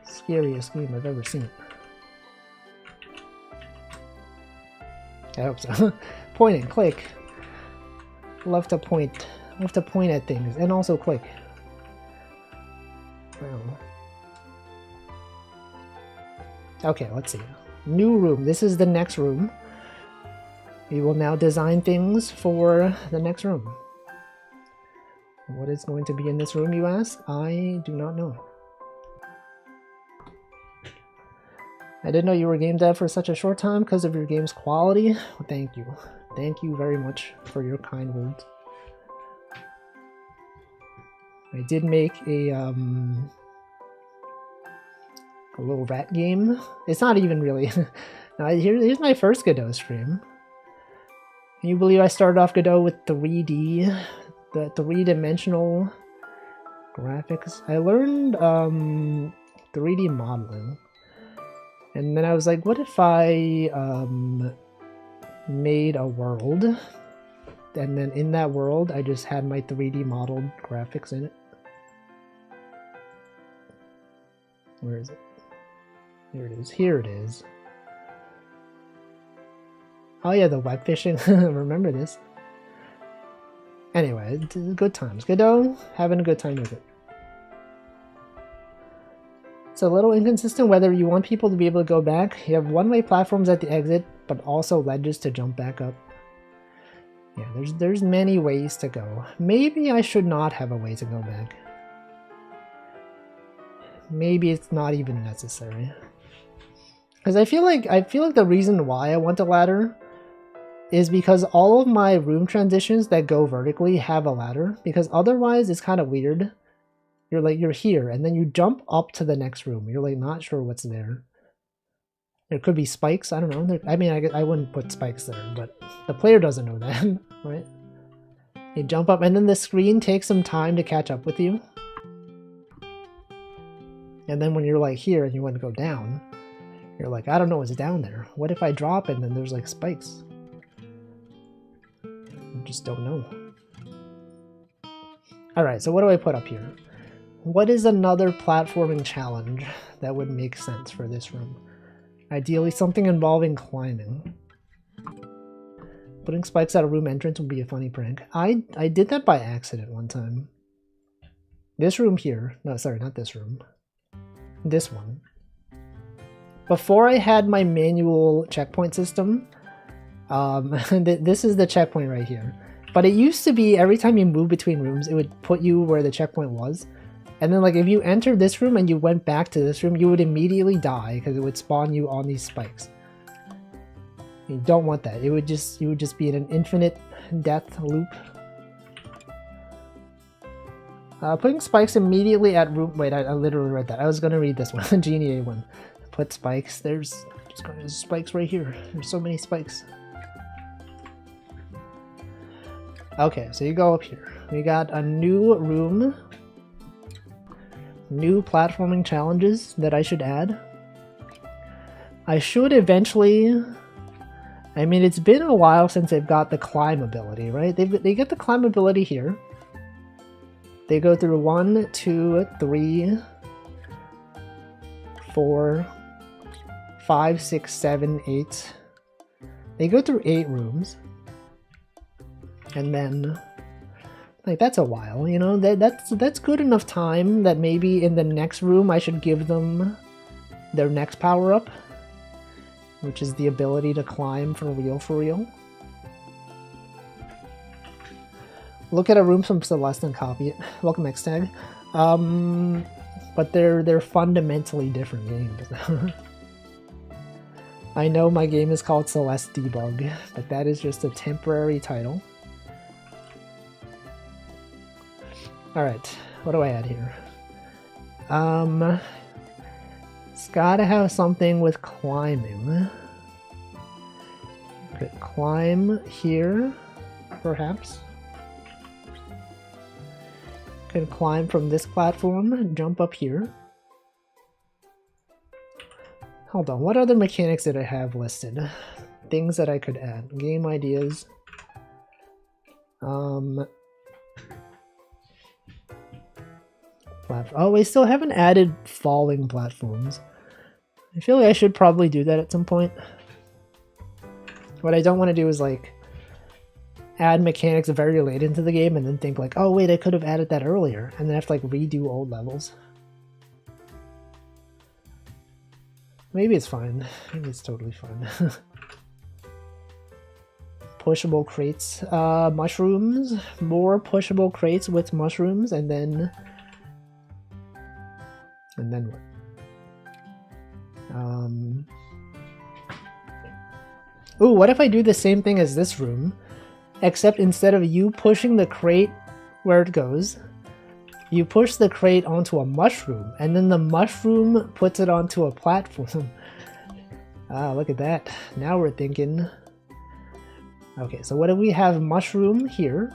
Scariest game I've ever seen. I hope so. Point and click. Love to point. Love to point at things and also click. Wow. Okay, let's see. New room. This is the next room. We will now design things for the next room. What is going to be in this room, you ask? I do not know. I didn't know you were game dev for such a short time because of your game's quality. Well, thank you. Thank you very much for your kind words. I did make a little rat game. It's not even really... here's my first Godot stream. Can you believe I started off Godot with 3D? The 3-dimensional graphics? I learned 3D modeling. And then I was like, what if I made a world? And then in that world, I just had my 3D modeled graphics in it. Where is it? Here it is. Here it is. Oh yeah, the web fishing. Remember this. Anyway, good times. Godot, having a good time with it. It's a little inconsistent whether you want people to be able to go back. You have one-way platforms at the exit, but also ledges to jump back up. Yeah, there's many ways to go. Maybe I should not have a way to go back. Maybe it's not even necessary. Because I feel like the reason why I want a ladder is because all of my room transitions that go vertically have a ladder, because otherwise it's kind of weird. You're here and then you jump up to the next room. You're like not sure what's there. There could be spikes, I don't know. I mean, I wouldn't put spikes there, but the player doesn't know that, right? You jump up and then the screen takes some time to catch up with you. And then when you're like here and you want to go down, you're like, I don't know what's down there. What if I drop and then there's like spikes? You just don't know. Alright, so what do I put up here? What is another platforming challenge that would make sense for this room? Ideally something involving climbing. Putting spikes at a room entrance would be a funny prank. I did that by accident one time. This room here, no sorry, not this room. This one. Before I had my manual checkpoint system, this is the checkpoint right here. But it used to be every time you move between rooms, it would put you where the checkpoint was. And then like if you entered this room and you went back to this room, you would immediately die because it would spawn you on these spikes. You don't want that. You would just be in an infinite death loop. Putting spikes immediately at room. Wait, I literally read that. I was gonna read this one, Genie A1. Put spikes. There's spikes right here. There's so many spikes. Okay, so you go up here. We got a new room. New platforming challenges that I should add. I should eventually. I mean, it's been a while since they've got the climb ability, right? They get the climb ability here. They go through 1, 2, 3, 4, 5, 6, 7, 8. They go through 8 rooms. And then, like, that's a while, you know? That's good enough time that maybe in the next room I should give them their next power-up, which is the ability to climb for real. Look at a room from Celeste and copy it. Welcome Xtag. But they're fundamentally different games. I know my game is called Celeste Debug, but that is just a temporary title. Alright, what do I add here? It's gotta have something with climbing. Could climb here, perhaps. Could climb from this platform, jump up here. Hold on, what other mechanics did I have listed? Things that I could add. Game ideas. Oh, we still haven't added falling platforms. I feel like I should probably do that at some point. What I don't want to do is like add mechanics very late into the game and then think like, oh wait, I could have added that earlier, and then have to like redo old levels. Maybe it's fine. Maybe it's totally fine. Pushable crates, mushrooms, more pushable crates with mushrooms, and then what? Ooh, what if I do the same thing as this room, except instead of you pushing the crate where it goes, you push the crate onto a mushroom, and then the mushroom puts it onto a platform. Ah, look at that. Now we're thinking. Okay, so what do we have? Mushroom here.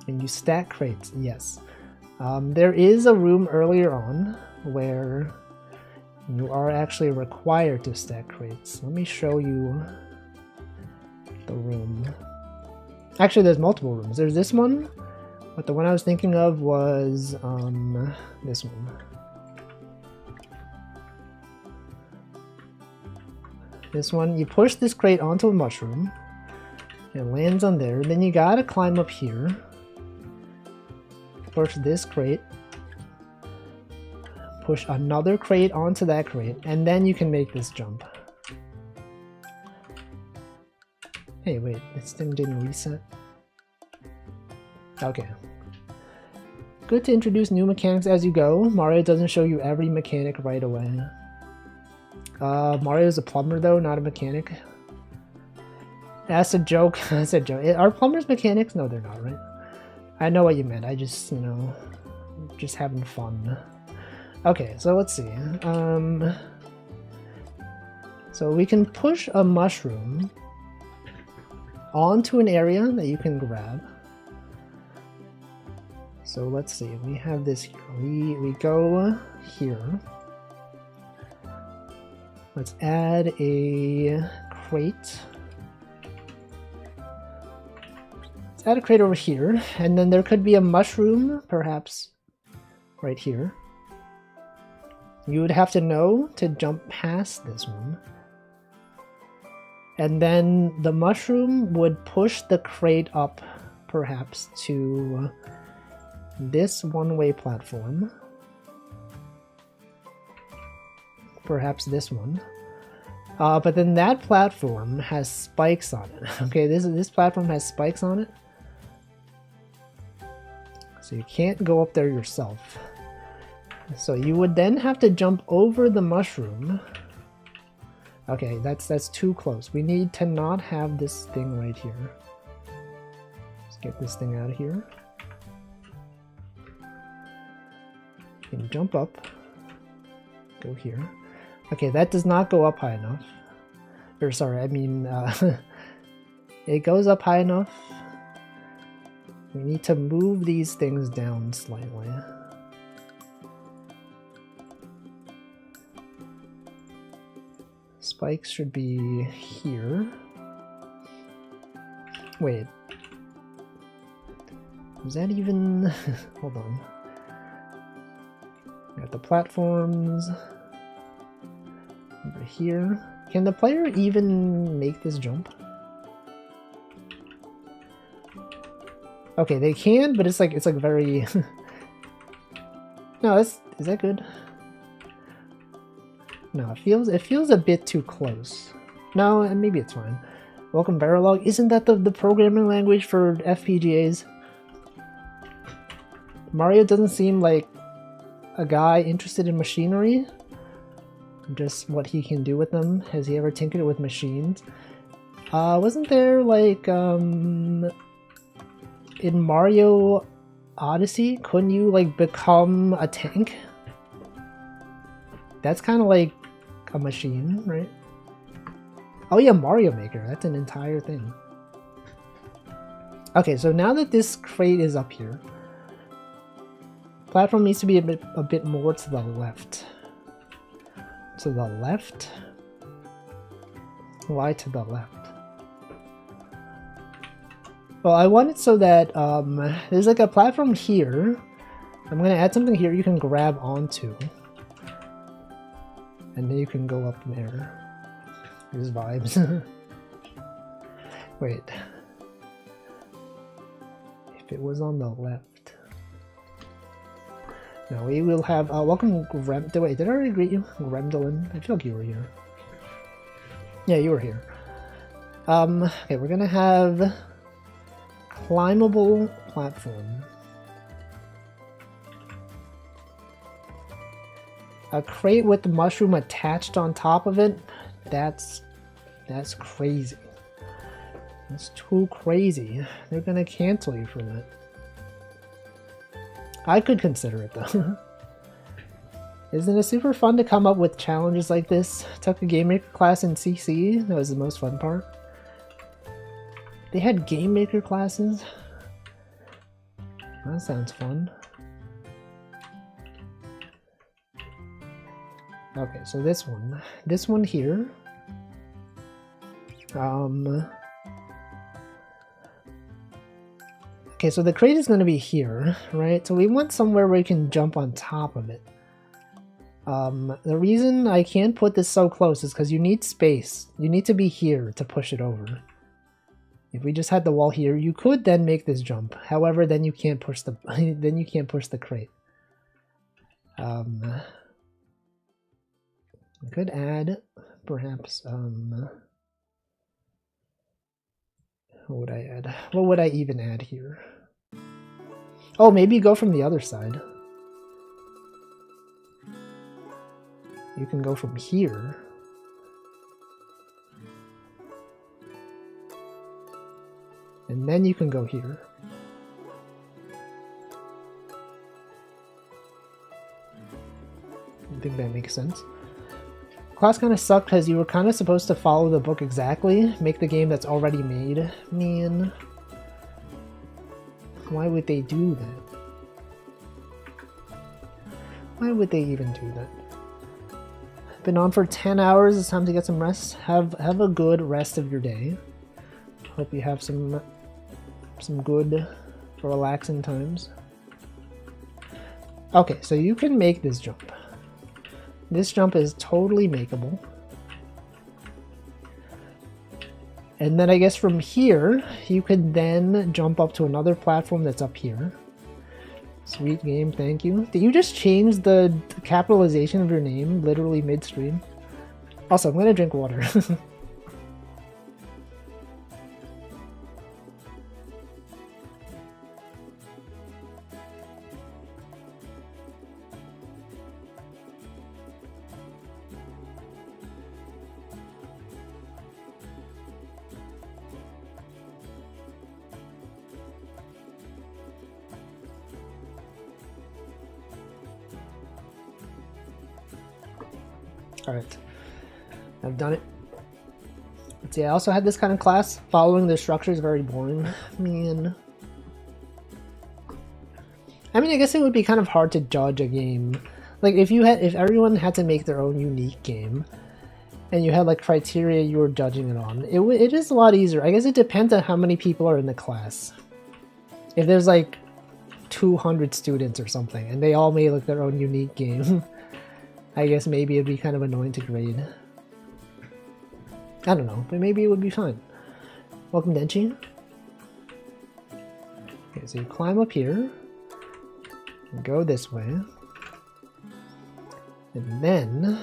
And you stack crates, yes. There is a room earlier on where you are actually required to stack crates. Let me show you the room. Actually, there's multiple rooms. There's this one, but the one I was thinking of was this one. This one, you push this crate onto a mushroom. It lands on there. Then you gotta climb up here. Push this crate. Push another crate onto that crate, and then you can make this jump. Hey, wait, this thing didn't reset. Okay. Good to introduce new mechanics as you go. Mario doesn't show you every mechanic right away. Mario's a plumber though, not a mechanic. That's a joke. That's a joke. Are plumbers mechanics? No, they're not, right? I know what you meant. I just, you know, just having fun. Okay, so let's see. So we can push a mushroom onto an area that you can grab. So let's see, we have this here. We go here. Let's add a crate. Let's add a crate over here, and then there could be a mushroom, perhaps, right here. You would have to know to jump past this one. And then the mushroom would push the crate up, perhaps, to this one-way platform. Perhaps this one. But then that platform has spikes on it. Okay, this platform has spikes on it. So you can't go up there yourself. So you would then have to jump over the mushroom. Okay, that's too close. We need to not have this thing right here. Let's get this thing out of here. You can jump up. Go here. Okay, that does not go up high enough. Or sorry, I mean, it goes up high enough. We need to move these things down slightly. Spikes should be here. Wait. Is that even... Hold on. Got the platforms over here. Can the player even make this jump? Okay, they can, but it's like very... No, is that good? No, it feels a bit too close. No, maybe it's fine. Welcome Verilog. Isn't that the programming language for FPGAs? Mario doesn't seem like a guy interested in machinery. Just what he can do with them. Has he ever tinkered with machines? Wasn't there like in Mario Odyssey, couldn't you like become a tank? That's kind of like a machine, right? Oh yeah, Mario Maker, that's an entire thing. Okay, so now that this crate is up here, platform needs to be a bit more to the left. To the left? Why to the left? Well, I want it so that there's like a platform here. I'm gonna add something here you can grab onto. And then you can go up there. These vibes. Wait. If it was on the left. No, we will have welcome wait, did I already greet you? Gremdolin? I feel like you were here. Yeah, you were here. Okay, we're gonna have climbable platform. A crate with the mushroom attached on top of it. That's crazy. That's too crazy. They're gonna cancel you for that. I could consider it though. Isn't it super fun to come up with challenges like this? Took a Game Maker class in CC. That was the most fun part. They had Game Maker classes? That sounds fun. Okay, so this one here. Okay, so the crate is going to be here, right? So we want somewhere where we can jump on top of it. The reason I can't put this so close is because you need space. You need to be here to push it over. If we just had the wall here, you could then make this jump. However, then you can't push the crate. I could add, perhaps, what would I add? What would I even add here? Oh, maybe go from the other side. You can go from here. And then you can go here. I think that makes sense. Class kind of sucked because you were kind of supposed to follow the book exactly, make the game that's already made. Man, why would they do that? Why would they even do that? Been on for 10 hours. It's time to get some rest. Have a good rest of your day. Hope you have some good relaxing times. Okay, so you can make this jump. This jump is totally makeable. And then I guess from here, you could then jump up to another platform that's up here. Sweet game, thank you. Did you just change the capitalization of your name literally midstream? Also, I'm gonna drink water. Alright, I've done it. Let's see, I also had this kind of class. Following the structure is very boring. Man. I mean, I guess it would be kind of hard to judge a game. Like, if everyone had to make their own unique game, and you had, like, criteria you were judging it on, it is a lot easier. I guess it depends on how many people are in the class. If there's, like, 200 students or something, and they all made, like, their own unique game, I guess maybe it'd be kind of annoying to grade. I don't know, but maybe it would be fine. Welcome, Denchi. Okay, so you climb up here, and go this way, and then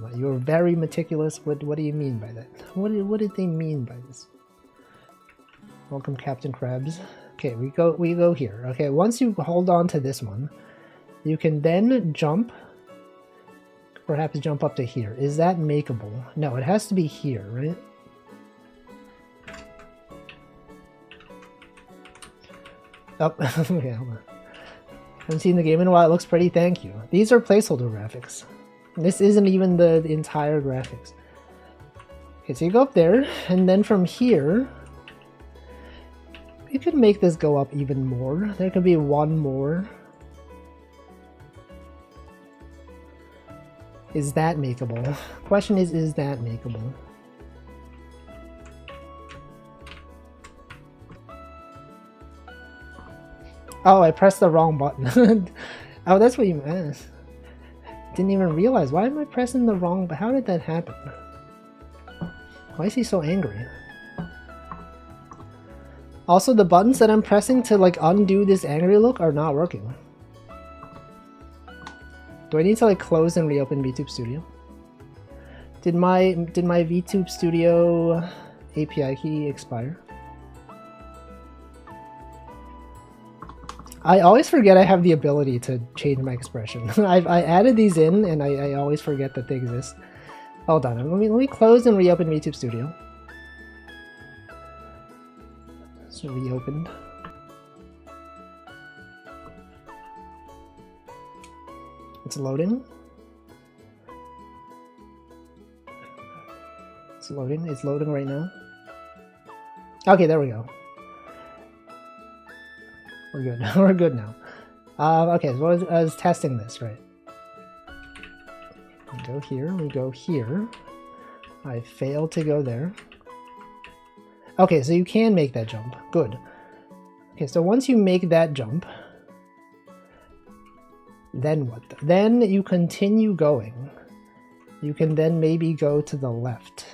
what? You're very meticulous. What do you mean by that? What did they mean by this? Welcome, Captain Krabs. Okay, we go here. Okay, once you hold on to this one, you can then jump, perhaps jump up to here. Is that makeable? No, it has to be here, right? Oh, okay, hold on. Haven't seen the game in a while. It looks pretty, thank you. These are placeholder graphics. This isn't even the entire graphics. Okay, so you go up there, and then from here, you could make this go up even more. There could be one more. Is that makeable? Question is that makeable? Oh, I pressed the wrong button. Oh, that's what you meant. Didn't even realize. Why am I pressing the wrong button? How did that happen? Why is he so angry? Also, the buttons that I'm pressing to, like, undo this angry look are not working. Do I need to, like, close and reopen VTube Studio? Did my VTube Studio API key expire? I always forget I have the ability to change my expression. I added these in, and I always forget that they exist. Hold on, let me close and reopen VTube Studio. So reopened. It's loading. It's loading. It's loading right now. Okay, there we go. We're good. We're good now. Okay, so I was testing this, right? We go here. We go here. I failed to go there. Okay, so you can make that jump. Good. Okay, so once you make that jump, then what? Then you continue going. You can then maybe go to the left.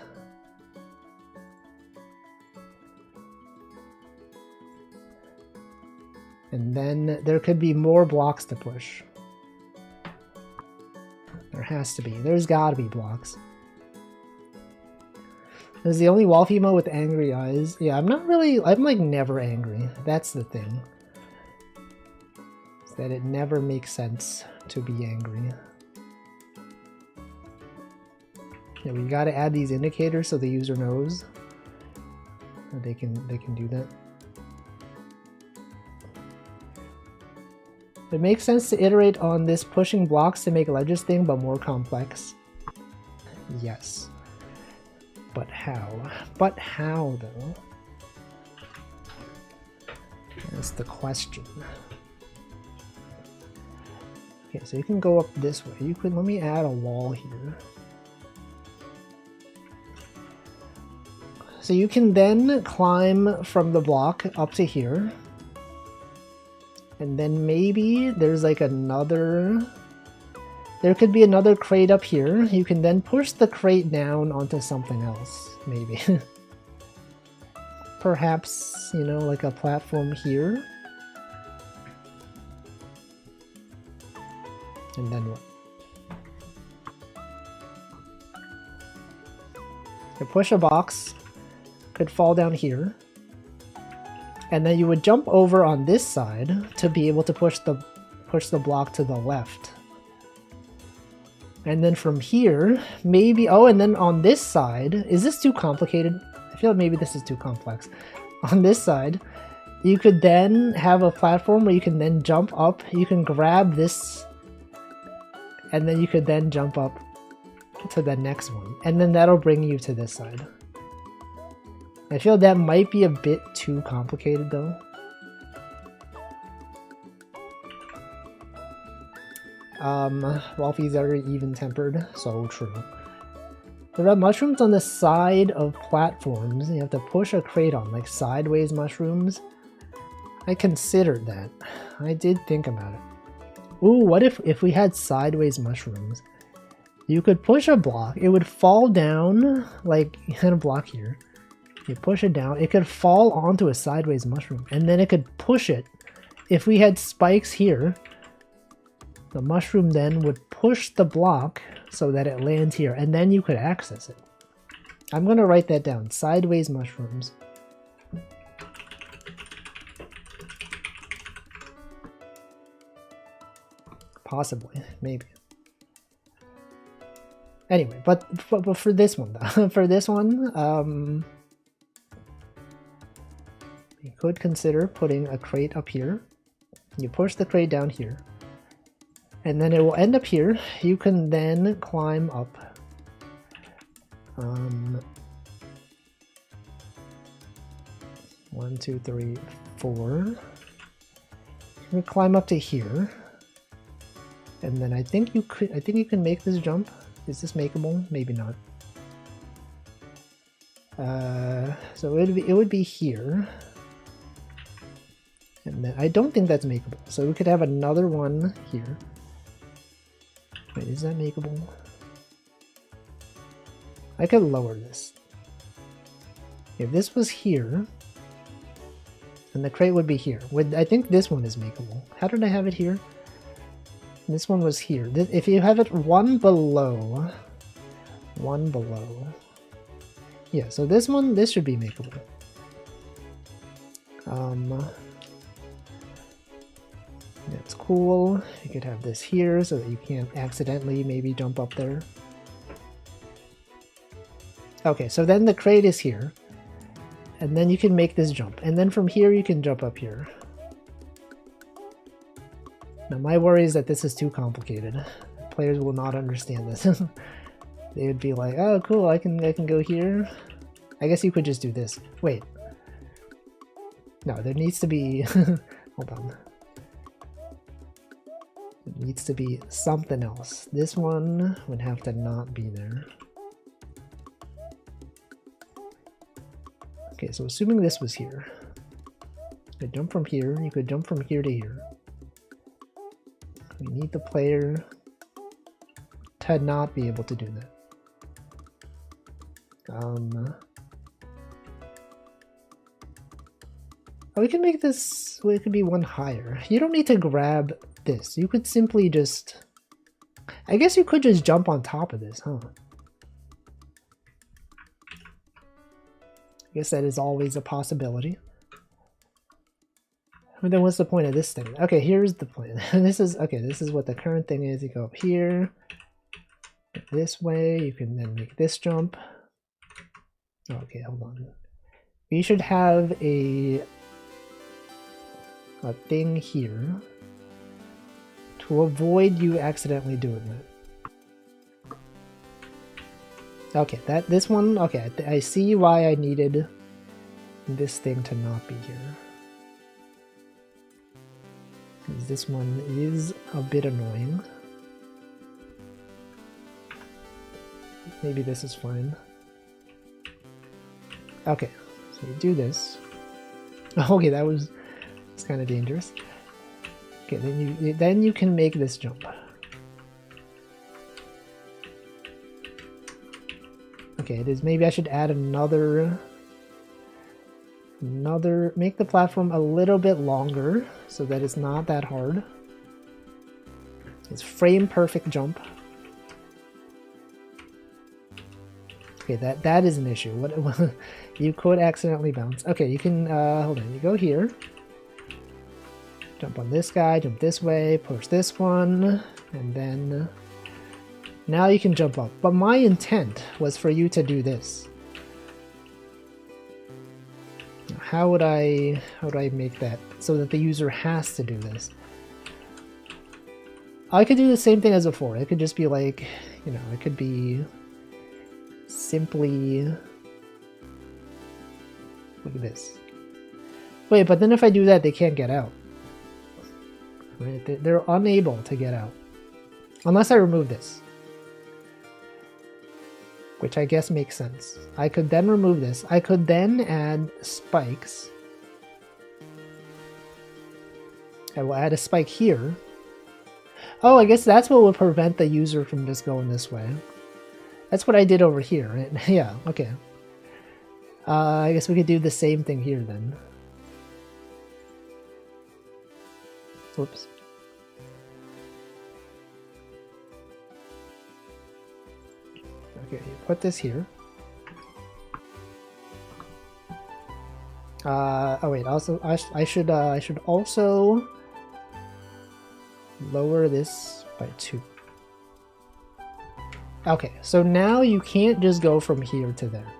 And then there could be more blocks to push. There has to be. There's gotta be blocks. This is the only Wolf emo with angry eyes. Yeah, I'm like never angry. That's the thing. Is that it never makes sense to be angry. Yeah, we gotta add these indicators so the user knows that they can do that. It makes sense to iterate on this pushing blocks to make ledges thing, but more complex. Yes. But how? But how, though? That's the question. Okay, so you can go up this way. You could, let me add a wall here. So you can then climb from the block up to here. And then maybe there's like another... There could be another crate up here. You can then push the crate down onto something else, maybe. Perhaps, you know, like a platform here. And then what? You push a box, could fall down here. And then you would jump over on this side to be able to push the block to the left. And then from here, maybe... Oh, and then on this side... Is this too complicated? I feel like maybe this is too complex. On this side, you could then have a platform where you can then jump up. You can grab this, and then you could then jump up to the next one. And then that'll bring you to this side. I feel that might be a bit too complicated, though. Wolfies are even-tempered, so true. There are mushrooms on the side of platforms. You have to push a crate on, like sideways mushrooms. I considered that. I did think about it. Ooh, what if we had sideways mushrooms? You could push a block. It would fall down, like you had a block here. You push it down. It could fall onto a sideways mushroom, and then it could push it. If we had spikes here, the mushroom then would push the block so that it lands here, and then you could access it. I'm gonna write that down. Sideways mushrooms. Possibly, maybe. Anyway, but for this one though, for this one, you could consider putting a crate up here. You push the crate down here. And then it will end up here. You can then climb up. 1, 2, 3, 4. You can climb up to here. And then I think you can make this jump. Is this makeable? Maybe not. So it would be here. And then I don't think that's makeable. So we could have another one here. Wait, is that makeable? I could lower this. If this was here, and the crate would be here. I think this one is makeable. How did I have it here? This one was here. If you have it one below. Yeah, so this should be makeable. That's cool. You could have this here so that you can't accidentally maybe jump up there. Okay, so then the crate is here. And then you can make this jump. And then from here you can jump up here. Now my worry is that this is too complicated. Players will not understand this. They would be like, oh cool, I can go here. I guess you could just do this. Wait. No, there needs to be... Hold on. It needs to be something else. This one would have to not be there. Okay, so assuming this was here. You could jump from here, you could jump from here to here. We need the player to not be able to do that. We can make this, well, it could be one higher. You don't need to grab this. You could simply just, I guess you could just jump on top of this, huh? I guess that is always a possibility. But then what's the point of this thing? Okay, here's the plan. This is what the current thing is. You go up here, this way, you can then make this jump. Okay, hold on. We should have a thing here to avoid you accidentally doing that. Okay, this one, okay, I see why I needed this thing to not be here. This one is a bit annoying. Maybe this is fine. Okay, so you do this. Okay, it's kind of dangerous. Okay, then you can make this jump. Okay, it is. Maybe I should add another. Make the platform a little bit longer so that it's not that hard. It's frame perfect jump. Okay, that is an issue. What you could accidentally bounce. Okay, you can hold on. You go here. Jump on this guy, jump this way, push this one, and then now you can jump up. But my intent was for you to do this. How would I make that so that the user has to do this? I could do the same thing as before. It could just be like, you know, it could be simply look at this. Wait, but then if I do that, they can't get out. Right? They're unable to get out. Unless I remove this. Which I guess makes sense. I could then remove this. I could then add spikes. I will add a spike here. Oh, I guess that's what will prevent the user from just going this way. That's what I did over here, right? Yeah, okay. I guess we could do the same thing here then. Whoops. Okay, put this here. Oh wait, also I should also lower this by 2. Okay, so now you can't just go from here to there.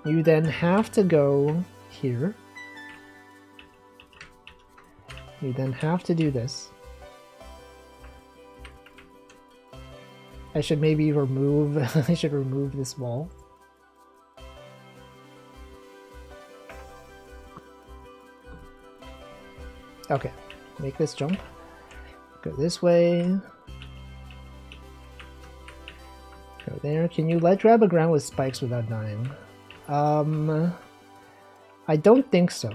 You then have to go here. You then have to do this. I should maybe remove I should remove this wall. Okay, make this jump. Go this way. Go there. Can you grab a ground with spikes without dying? I don't think so.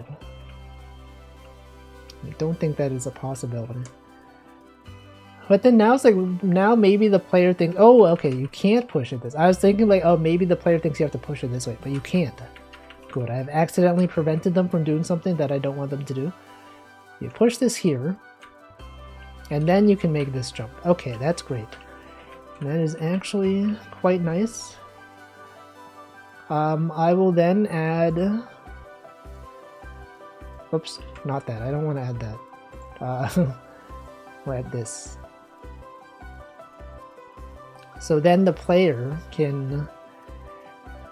I don't think that is a possibility. But then now it's like, now maybe the player thinks, oh, okay, you can't push it this. I was thinking like, oh, maybe the player thinks you have to push it this way, but you can't. Good, I have accidentally prevented them from doing something that I don't want them to do. You push this here, and then you can make this jump. Okay, that's great. And that is actually quite nice. I will then add... Oops, not that. I don't want to add that. We'll add this. So then the player can...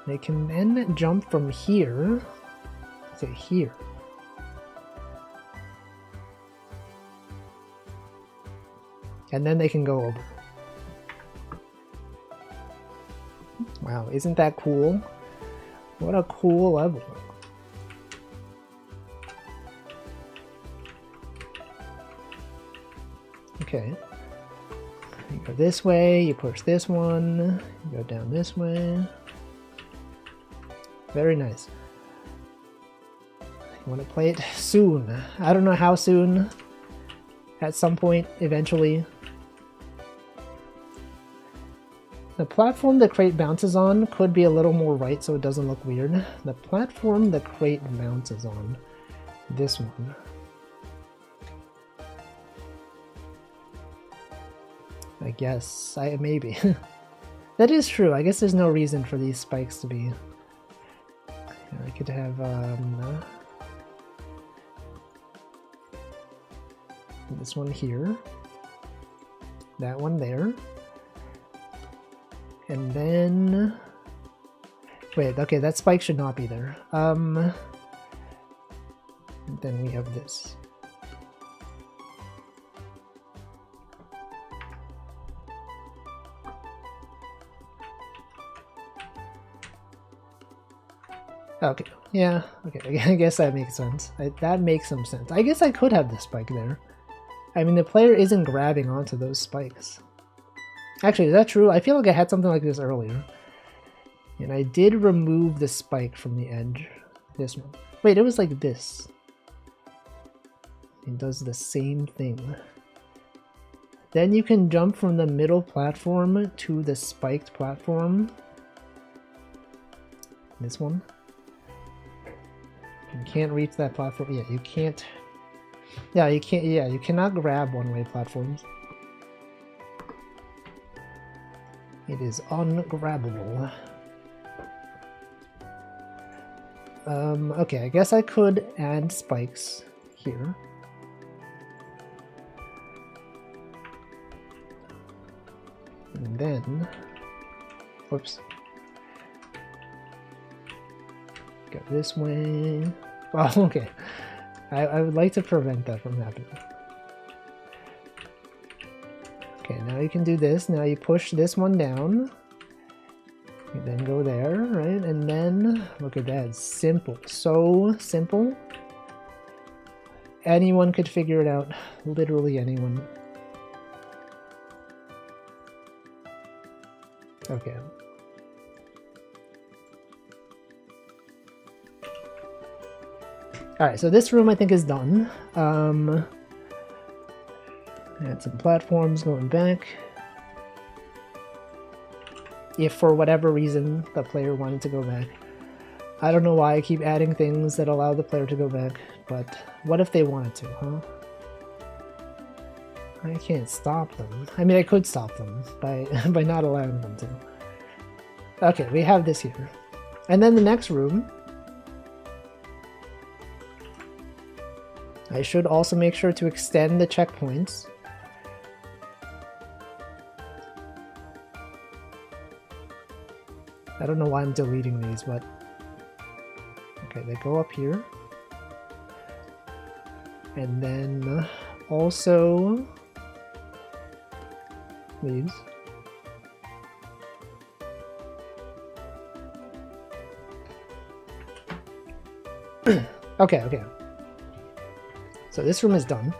They can then jump from here to here. And then they can go over. Wow, isn't that cool? What a cool level. Okay. You go this way, you push this one, you go down this way. Very nice. You want to play it soon. I don't know how soon. At some point, eventually. The platform the crate bounces on could be a little more right so it doesn't look weird. The platform the crate bounces on. This one. I guess. Maybe. That is true. I guess there's no reason for these spikes to be... I could have... this one here. That one there. And then... Wait, okay, that spike should not be there. Then we have this. Okay, yeah, okay, I guess that makes sense. That makes some sense. I guess I could have the spike there. I mean, the player isn't grabbing onto those spikes. Actually, is that true? I feel like I had something like this earlier. And I did remove the spike from the edge. This one. Wait, it was like this. It does the same thing. Then you can jump from the middle platform to the spiked platform. This one. You can't reach that platform. Yeah, you can't. Yeah, you can't. Yeah, you cannot grab one-way platforms. It is ungrabbable. Okay, I guess I could add spikes here. And then, whoops. Go this way. Oh, okay. I would like to prevent that from happening. Okay, now you can do this. Now you push this one down. You then go there, right? And then, look at that. Simple. So simple. Anyone could figure it out. Literally anyone. Okay. Alright, so this room I think is done. Add some platforms going back. If for whatever reason the player wanted to go back. I don't know why I keep adding things that allow the player to go back, but what if they wanted to, huh? I can't stop them. I mean, I could stop them by not allowing them to. Okay, we have this here. And then the next room, I should also make sure to extend the checkpoints. I don't know why I'm deleting these, but... Okay, they go up here. And then also... these. Okay. So this room is done.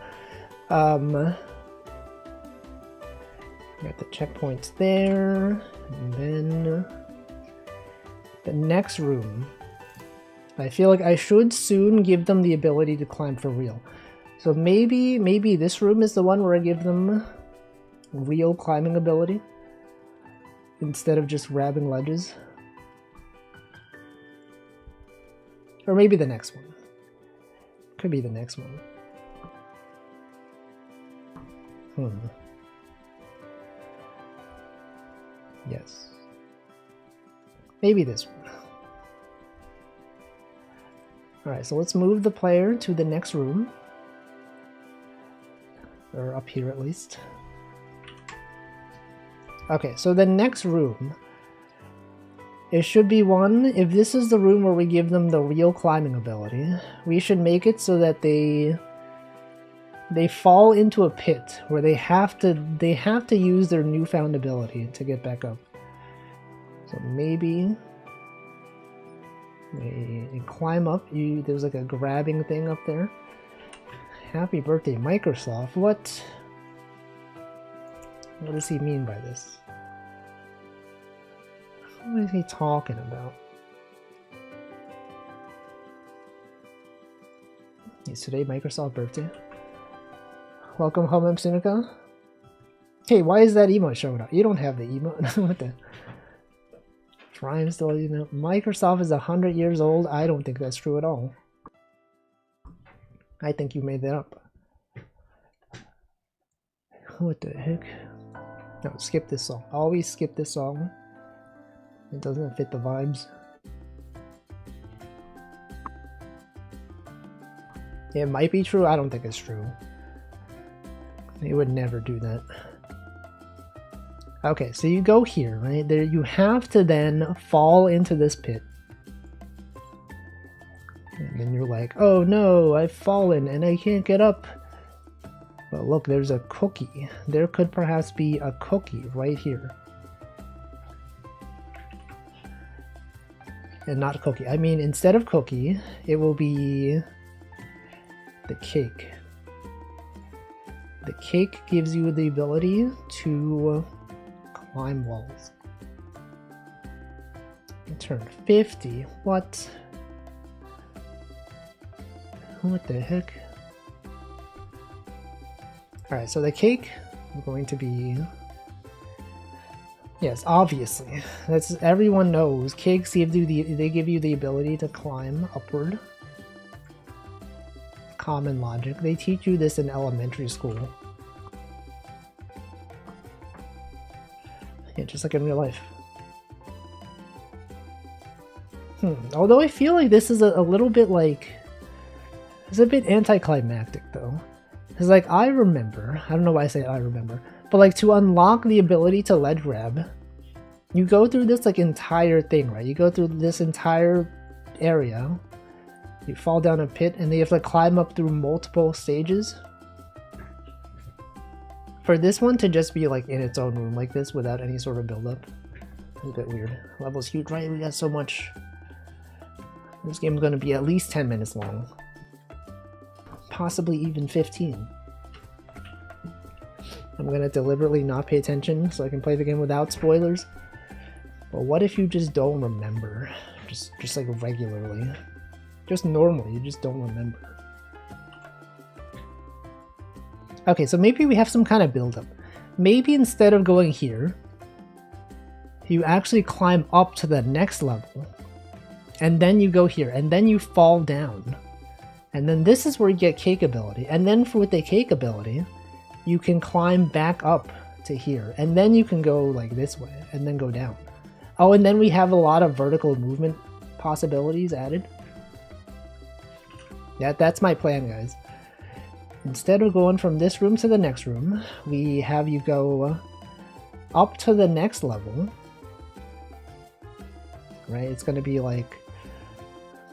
Got the checkpoints there, and then the next room. I feel like I should soon give them the ability to climb for real. So maybe this room is the one where I give them real climbing ability instead of just grabbing ledges. Or maybe the next one. Could be the next one. Yes. Maybe this one. Alright, so let's move the player to the next room. Or up here at least. Okay, so the next room. It should be one, if this is the room where we give them the real climbing ability, we should make it so that they fall into a pit where they have to use their newfound ability to get back up. So maybe they climb up. There's like a grabbing thing up there. Happy birthday, Microsoft. What does he mean by this? What is he talking about? Is today Microsoft birthday? Welcome home, Sunika. Hey, why is that emote showing up? You don't have the emote. What the? Prime still, you know, Microsoft is 100 years old. I don't think that's true at all. I think you made that up. What the heck? No, skip this song. Always skip this song. It doesn't fit the vibes. It might be true. I don't think it's true. They would never do that. Okay, so you go here, right? There, you have to then fall into this pit. And then you're like, oh no, I've fallen and I can't get up. But look, there's a cookie. There could perhaps be a cookie right here. And not cookie. I mean, instead of cookie, it will be the cake. The cake gives you the ability to climb walls. Turn 50. What? What the heck? Alright, so the cake is going to be... Yes, obviously. That's everyone knows. Cakes give you the ability to climb upward. Common logic. They teach you this in elementary school. Yeah, just like in real life. Although I feel like this is a little bit like... It's a bit anticlimactic though. Because like I remember, I don't know why I say I remember, but like to unlock the ability to ledge grab, you go through this like entire thing, right? You go through this entire area, you fall down a pit, and then you have to climb up through multiple stages. For this one to just be like in its own room like this without any sort of build up, it's a bit weird. Level's huge, right? We got so much. This game's gonna be at least 10 minutes long. Possibly even 15. I'm gonna deliberately not pay attention so I can play the game without spoilers. But what if you just don't remember? Just like regularly. Just normally, you just don't remember. Okay, so maybe we have some kind of build-up. Maybe instead of going here, you actually climb up to the next level. And then you go here, and then you fall down. And then this is where you get cake ability. And then with the cake ability, you can climb back up to here. And then you can go like this way, and then go down. Oh, and then we have a lot of vertical movement possibilities added. That's my plan, guys. Instead of going from this room to the next room, we have you go up to the next level. Right? It's going to be like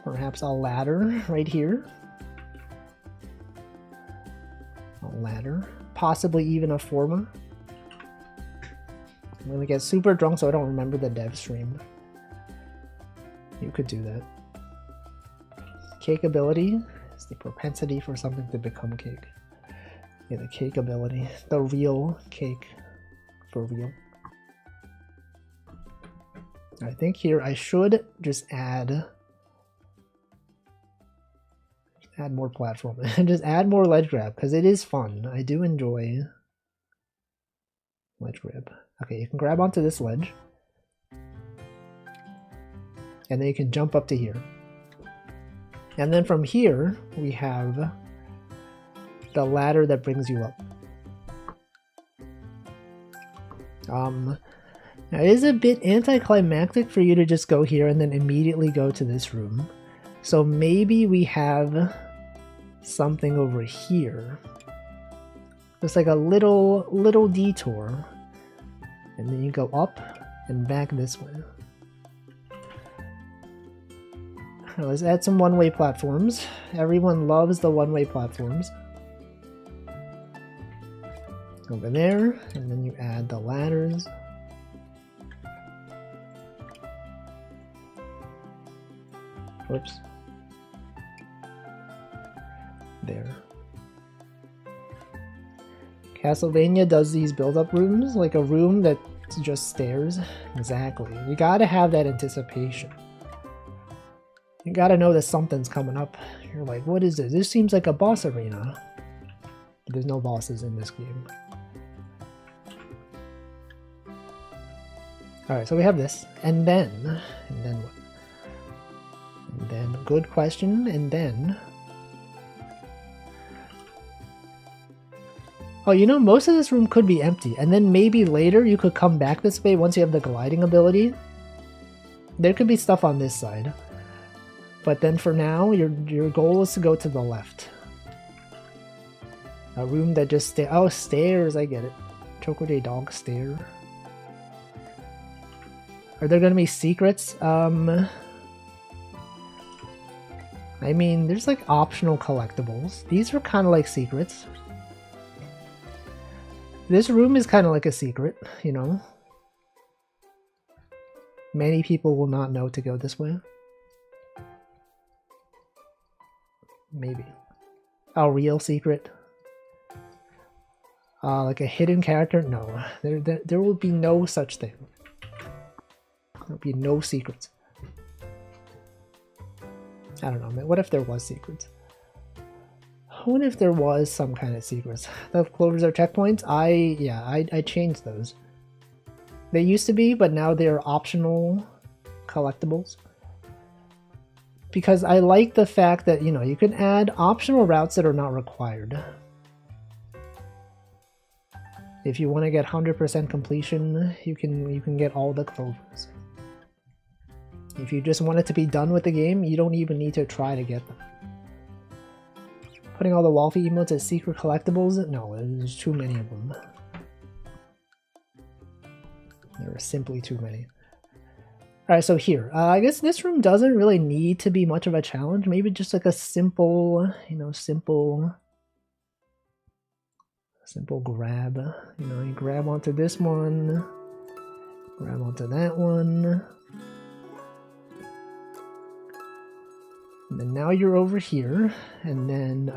perhaps a ladder right here. A ladder. Possibly even a former. I'm going to get super drunk so I don't remember the dev stream. You could do that. Cake ability is the propensity for something to become cake. Yeah, the cake ability. The real cake. For real. I think here I should just add more platform and just add more ledge grab because it is fun. I do enjoy ledge grab. Okay, you can grab onto this ledge and then you can jump up to here. And then from here we have the ladder that brings you up. Now it is a bit anticlimactic for you to just go here and then immediately go to this room. So maybe we have something over here. It's like a little detour. And then you go up and back this way. Right, let's add some one-way platforms. Everyone loves the one-way platforms. Over there, and then you add the ladders. Whoops. There. Castlevania does these build-up rooms, like a room that's just stairs. Exactly. You gotta have that anticipation. You gotta know that something's coming up. You're like, what is this? This seems like a boss arena. But there's no bosses in this game. Alright, so we have this. And then what? And then, good question, and then... Oh, you know, most of this room could be empty, and then maybe later you could come back this way once you have the gliding ability. There could be stuff on this side. But then for now, your goal is to go to the left. A room that just oh, stairs, I get it. Chocolate dog stair. Are there gonna be secrets? I mean, there's like optional collectibles. These are kind of like secrets. This room is kind of like a secret, you know. Many people will not know to go this way. Maybe. A real secret. Like a hidden character? No. There will be no such thing. There will be no secrets. I don't know, man. What if there was secrets? What if there was some kind of secrets? The clovers are checkpoints? I changed those. They used to be, but now they're optional collectibles. Because I like the fact that, you know, you can add optional routes that are not required. If you want to get 100% completion, you can get all the clovers. If you just want it to be done with the game, you don't even need to try to get them. Putting all the Wolfie emotes as secret collectibles? No, there's too many of them. There are simply too many. Alright, so here. I guess this room doesn't really need to be much of a challenge. Maybe just like a simple, you know, simple grab. You know, you grab onto this one, grab onto that one. And then now you're over here, and then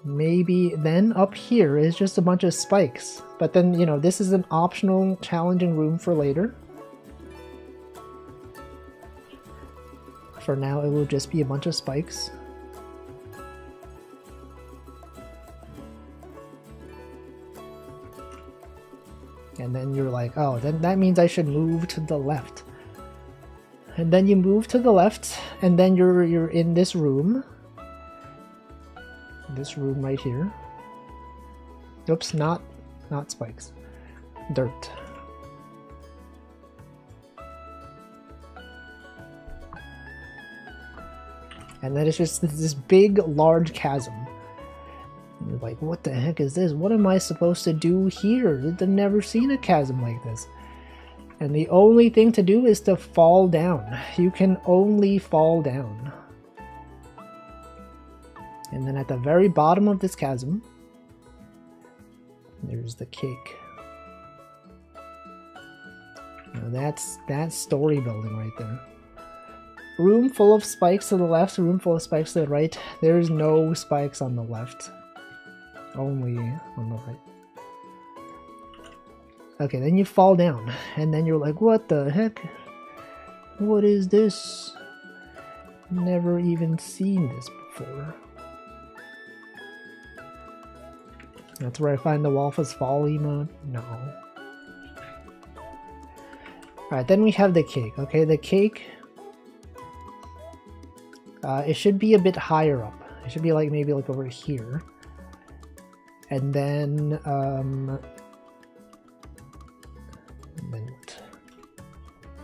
maybe then up here is just a bunch of spikes. But then, you know, this is an optional challenging room for later. For now, it will just be a bunch of spikes. And then you're like, oh, then that means I should move to the left. And then you move to the left, and then you're in this room. This room right here. Oops, not spikes. Dirt. And then it's just this big, large chasm. And you're like, what the heck is this? What am I supposed to do here? I've never seen a chasm like this. And the only thing to do is to fall down. You can only fall down. And then at the very bottom of this chasm, there's the cake. Now that's story building right there. Room full of spikes to the left, room full of spikes to the right. There's no spikes on the left. Only on the right. Okay, then you fall down, and then you're like, what the heck? What is this? Never even seen this before. That's where I find the Wolf's Fall emote? No. Alright, then we have the cake. Okay, the cake... it should be a bit higher up. It should be like maybe like over here. And then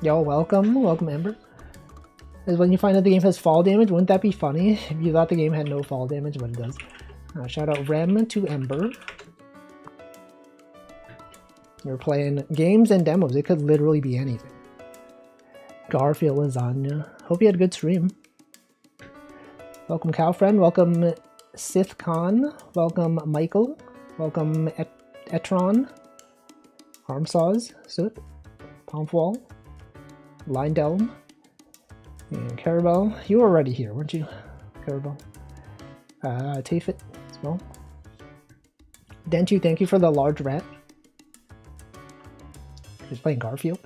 yo, welcome Ember. Is when you find out the game has fall damage, wouldn't that be funny if you thought the game had no fall damage, but it does. Shout out Rem to Ember. You're playing games and demos, it could literally be anything. Garfield Lasagna. Hope you had a good stream. Welcome Cowfriend, welcome Sith Khan, welcome Michael, welcome Etron, Armsaws, Soot, Pomfwall, Lindelm, and Carabel. You were already here, weren't you, Carabel? Tafit as well. Dentu, thank you for the large rat. He's playing Garfield.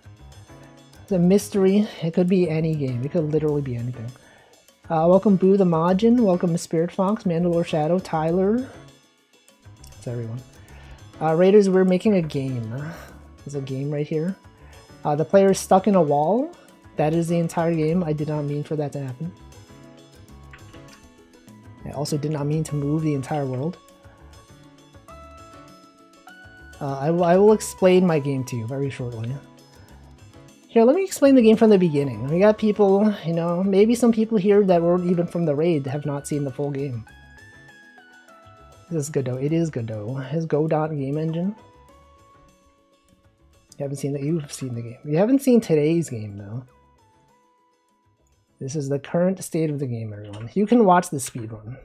It's a mystery. It could be any game. It could literally be anything. Welcome Boo the Majin. Welcome Spirit Fox, Mandalore Shadow, Tyler. That's everyone. Raiders, we're making a game. There's a game right here. The player is stuck in a wall. That is the entire game. I did not mean for that to happen. I also did not mean to move the entire world. I will explain my game to you very shortly. Here, let me explain the game from the beginning. We got people, you know, maybe some people here that weren't even from the raid have not seen the full game. This is Godot. It is Godot. His godot game engine. You haven't seen that. You've seen the game. You haven't seen today's game, though. This is the current state of the game, everyone. You can watch the speedrun.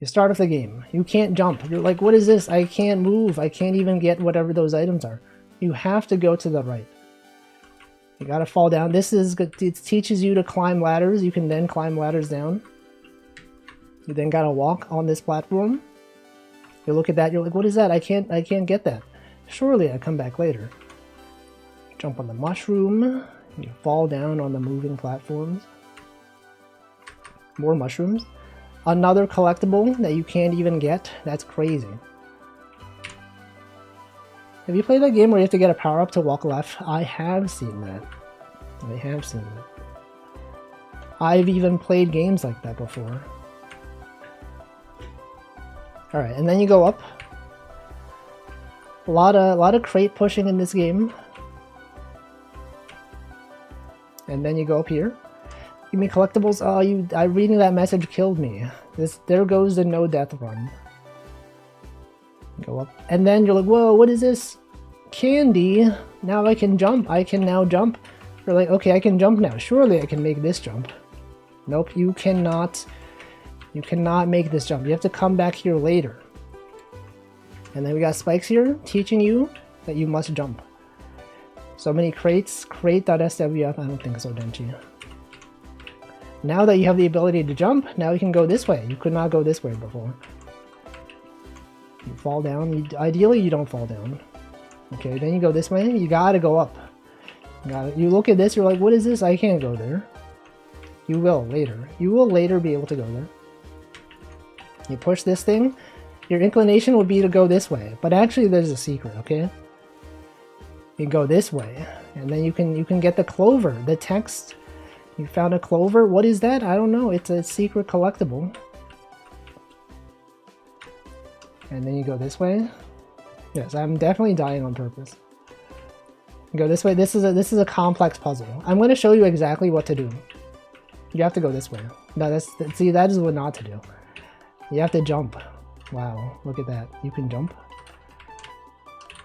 You start off the game. You can't jump. You're like, what is this? I can't move. I can't even get whatever those items are. You have to go to the right. You gotta fall down. This is good. It teaches you to climb ladders. You can then climb ladders down. You then gotta walk on this platform. You look at that, you're like, what is that? I can't get that. Surely I come back later. Jump on the mushroom. You fall down on the moving platforms. More mushrooms. Another collectible that you can't even get. That's crazy. Have you played that game where you have to get a power-up to walk left? I have seen that. I have seen that. I've even played games like that before. Alright, and then you go up. A lot of crate pushing in this game. And then you go up here. Give me collectibles. Oh, reading that message killed me. There goes the no death run. Go up. And then you're like, whoa, what is this? Candy. Now I can jump. I can now jump. You're like, okay, I can jump now. Surely I can make this jump. Nope, you cannot. You cannot make this jump. You have to come back here later. And then we got spikes here teaching you that you must jump. So many crates. Crate.swf. I don't think so, Denchi. Now that you have the ability to jump, now you can go this way. You could not go this way before. You fall down. Ideally, you don't fall down. Okay, then you go this way. You gotta go up. You look at this, you're like, what is this? I can't go there. You will later. You will later be able to go there. You push this thing. Your inclination would be to go this way, but actually there's a secret, okay? You go this way, and then you can get the clover, the text. You found a clover. What is that? I don't know. It's a secret collectible. And then you go this way. Yes, I'm definitely dying on purpose. Go this way. This is a complex puzzle. I'm going to show you exactly what to do. You have to go this way. No, see, that is what not to do. You have to jump. Wow, look at that. You can jump.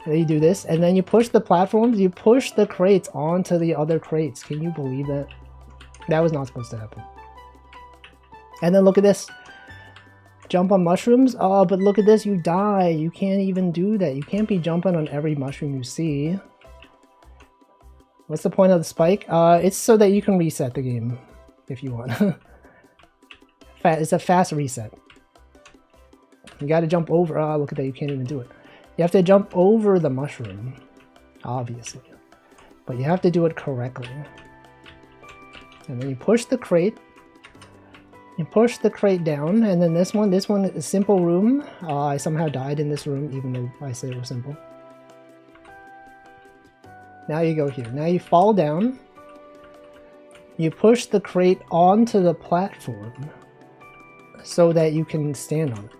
And then you do this, and then you push the platforms. You push the crates onto the other crates. Can you believe that? That was not supposed to happen. And then look at this. Jump on mushrooms? Oh, but look at this. You die. You can't even do that. You can't be jumping on every mushroom you see. What's the point of the spike? It's so that you can reset the game if you want. It's a fast reset. You gotta jump over. Oh, look at that. You can't even do it. You have to jump over the mushroom, obviously. But you have to do it correctly. And then you push the crate. You push the crate down, and then this one is a simple room. I somehow died in this room, even though I said it was simple. Now you go here. Now you fall down. You push the crate onto the platform so that you can stand on it.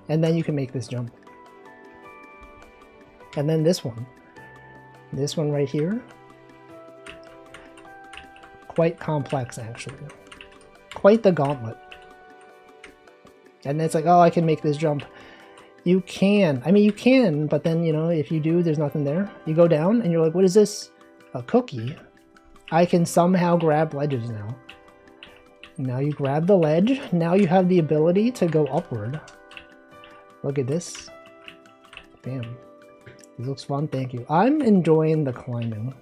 And then you can make this jump. And then this one right here. Quite complex, actually. Quite the gauntlet. And then it's like, oh, I can make this jump. You can. I mean, you can, but then, you know, if you do, there's nothing there. You go down, and you're like, what is this? A cookie? I can somehow grab ledges now. Now you grab the ledge. Now you have the ability to go upward. Look at this. Damn. This looks fun, thank you. I'm enjoying the climbing.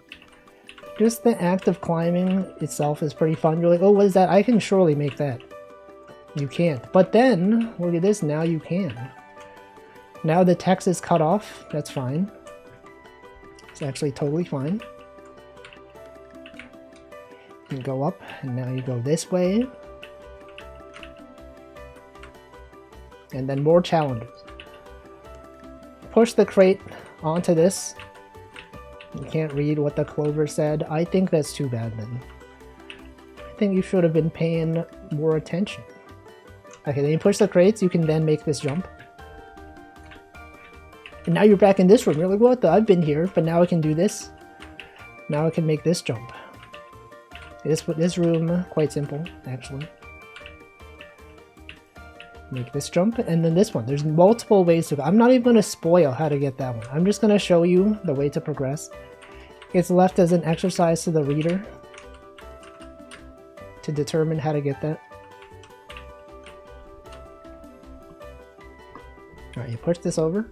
Just the act of climbing itself is pretty fun. You're like, oh, what is that? I can surely make that. You can't. But then, look at this, now you can. Now the text is cut off. That's fine. It's actually totally fine. You go up, and now you go this way. And then more challenges. Push the crate onto this. You can't read what the clover said. I think that's too bad then. I think you should have been paying more attention. Okay, then you push the crates, you can then make this jump. And now you're back in this room. You're like, what the? I've been here, but now I can do this. Now I can make this jump. This room, quite simple, actually. Make this jump, and then this one. There's multiple ways to go. I'm not even going to spoil how to get that one. I'm just going to show you the way to progress. It's left as an exercise to the reader to determine how to get that. Alright, you push this over.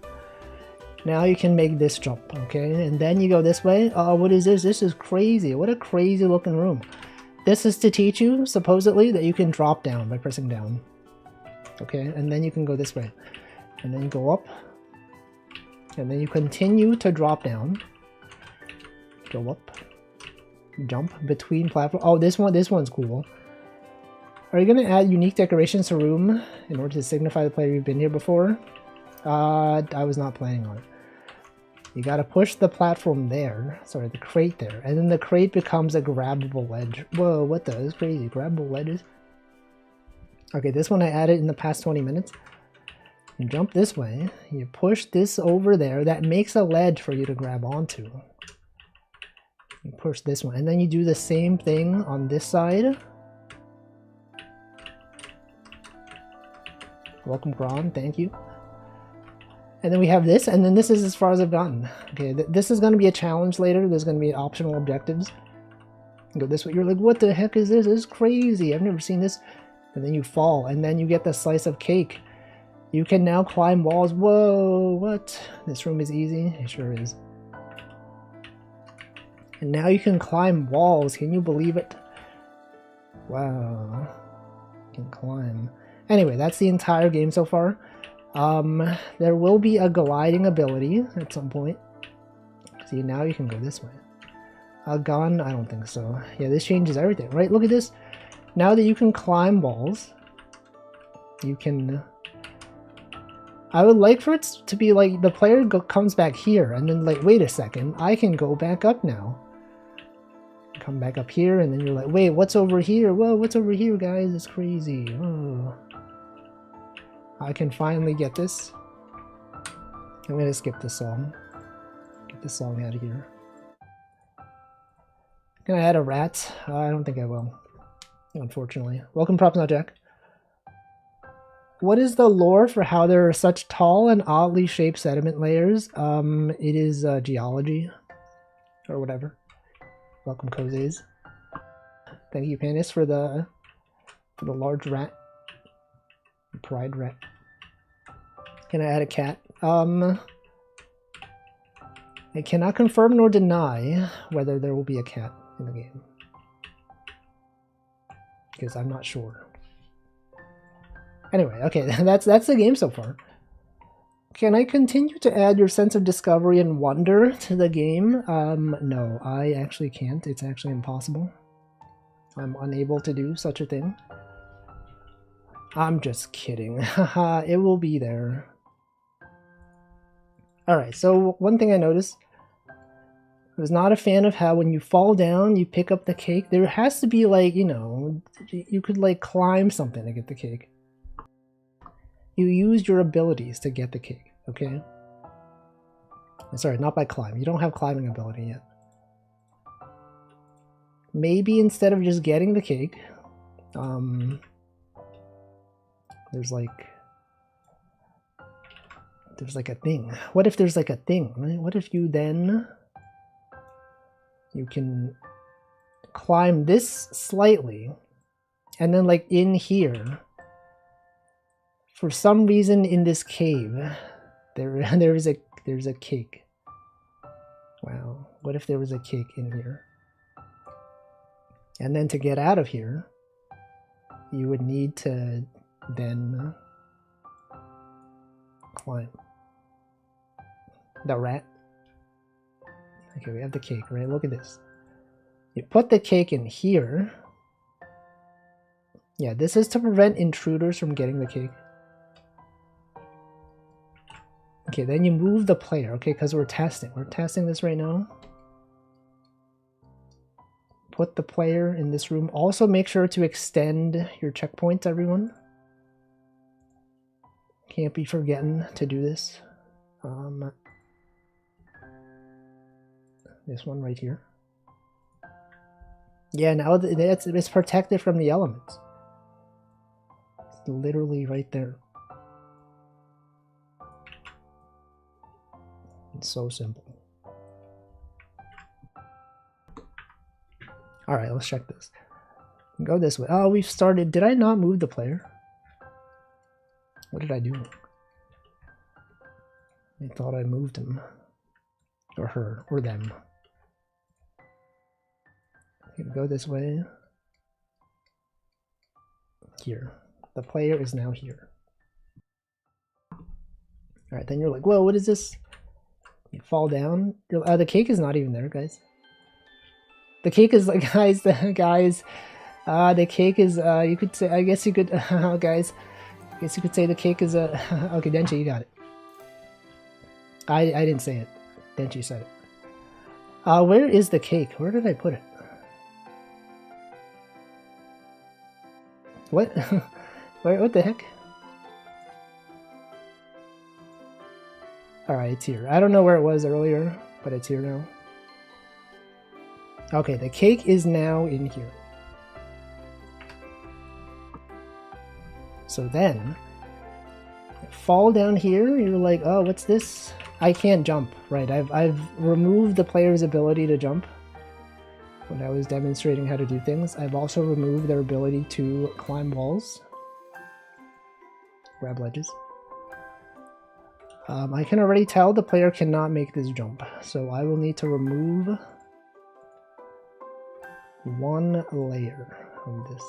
Now you can make this jump, okay? And then you go this way. Oh, what is this? This is crazy. What a crazy looking room. This is to teach you, supposedly, that you can drop down by pressing down. okay? And then you can go this way. And then you go up. And then you continue to drop down. Go up. Jump between platforms. Oh, this one's cool. Are you going to add unique decorations to room in order to signify the player you've been here before? I was not planning on it. You gotta push the platform there. Sorry, the crate there. And then the crate becomes a grabbable ledge. Whoa, what the? That's crazy. Grabbable ledges? Okay, this one I added in the past 20 minutes. You jump this way. You push this over there. That makes a ledge for you to grab onto. You push this one. And then you do the same thing on this side. Welcome, Gron. Thank you. And then we have this, and then this is as far as I've gotten. Okay, this is going to be a challenge later. There's going to be optional objectives. You go this way. You're like, what the heck is this? This is crazy. I've never seen this. And then you fall, and then you get the slice of cake. You can now climb walls. Whoa, what? This room is easy. It sure is. And now you can climb walls. Can you believe it? Wow. You can climb. Anyway, that's the entire game so far. There will be a gliding ability at some point. See, now you can go this way. A gun? I don't think so. Yeah, this changes everything, right? Look at this. Now that you can climb walls, you can... I would like for it to be like the player comes back here and then like, wait a second, I can go back up now. Come back up here and then you're like, wait, what's over here? Whoa, what's over here, guys? It's crazy. Oh. I can finally get this. I'm gonna skip this song. Get this song out of here. Can I add a rat? I don't think I will. Unfortunately. Welcome, Props Not Jack. What is the lore for how there are such tall and oddly shaped sediment layers? It is geology. Or whatever. Welcome, Kozes. Thank you, Panis, for the large rat. Pride rat. Can I add a cat? I cannot confirm nor deny whether there will be a cat in the game. Because I'm not sure. Anyway, okay, that's the game so far. Can I continue to add your sense of discovery and wonder to the game? No, I actually can't. It's actually impossible. I'm unable to do such a thing. I'm just kidding. Haha, it will be there. Alright, so one thing I noticed. I was not a fan of how when you fall down, you pick up the cake. There has to be like, you know, you could like climb something to get the cake. You use your abilities to get the cake, okay? Sorry, not by climb. You don't have climbing ability yet. Maybe instead of just getting the cake, there's like a thing. What if there's like a thing, right? What if you then you can climb this slightly and then like in here for some reason in this cave there's a cake. Wow, what if there was a cake in here? And then to get out of here you would need to then climb. The rat. Okay, we have the cake, right? Look at this. You put the cake in here. Yeah, this is to prevent intruders from getting the cake. Okay, then you move the player, okay, because we're testing. We're testing this right now. Put the player in this room. Also make sure to extend your checkpoints, everyone. Can't be forgetting to do this. This one right here. Yeah, now it's protected from the elements. It's literally right there. It's so simple. Alright, let's check this. Go this way. Oh, we've started. Did I not move the player? What did I do? I thought I moved him. Or her. Or them. Go this way. Here. The player is now here. Alright, then you're like, whoa, what is this? You fall down. The cake is not even there, guys. The cake is like, guys, the cake is, you could say, I guess you could, guys, I guess you could say the cake is okay, Denchi, you got it. I didn't say it. Denchi said it. Where is the cake? Where did I put it? What? What the heck? Alright, it's here. I don't know where it was earlier, but it's here now. Okay, the cake is now in here. So then, fall down here, you're like, oh, what's this? I can't jump, right? I've removed the player's ability to jump when I was demonstrating how to do things. I've also removed their ability to climb walls, grab ledges. I can already tell the player cannot make this jump, so I will need to remove one layer of this.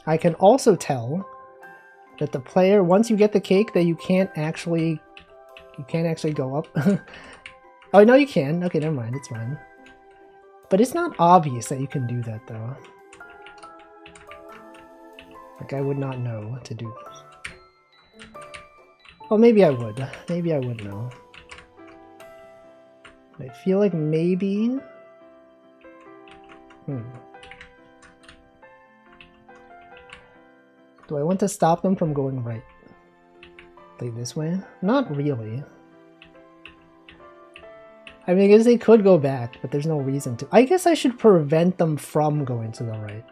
I can also tell that the player, once you get the cake, that you can't actually go up. Oh, no, you can. Okay, never mind. It's fine. But it's not obvious that you can do that, though. Like, I would not know to do this. Well, maybe I would. Maybe I would know. I feel like maybe... Do I want to stop them from going right? Like this way? Not really. I mean, I guess they could go back, but there's no reason to. I guess I should prevent them from going to the right.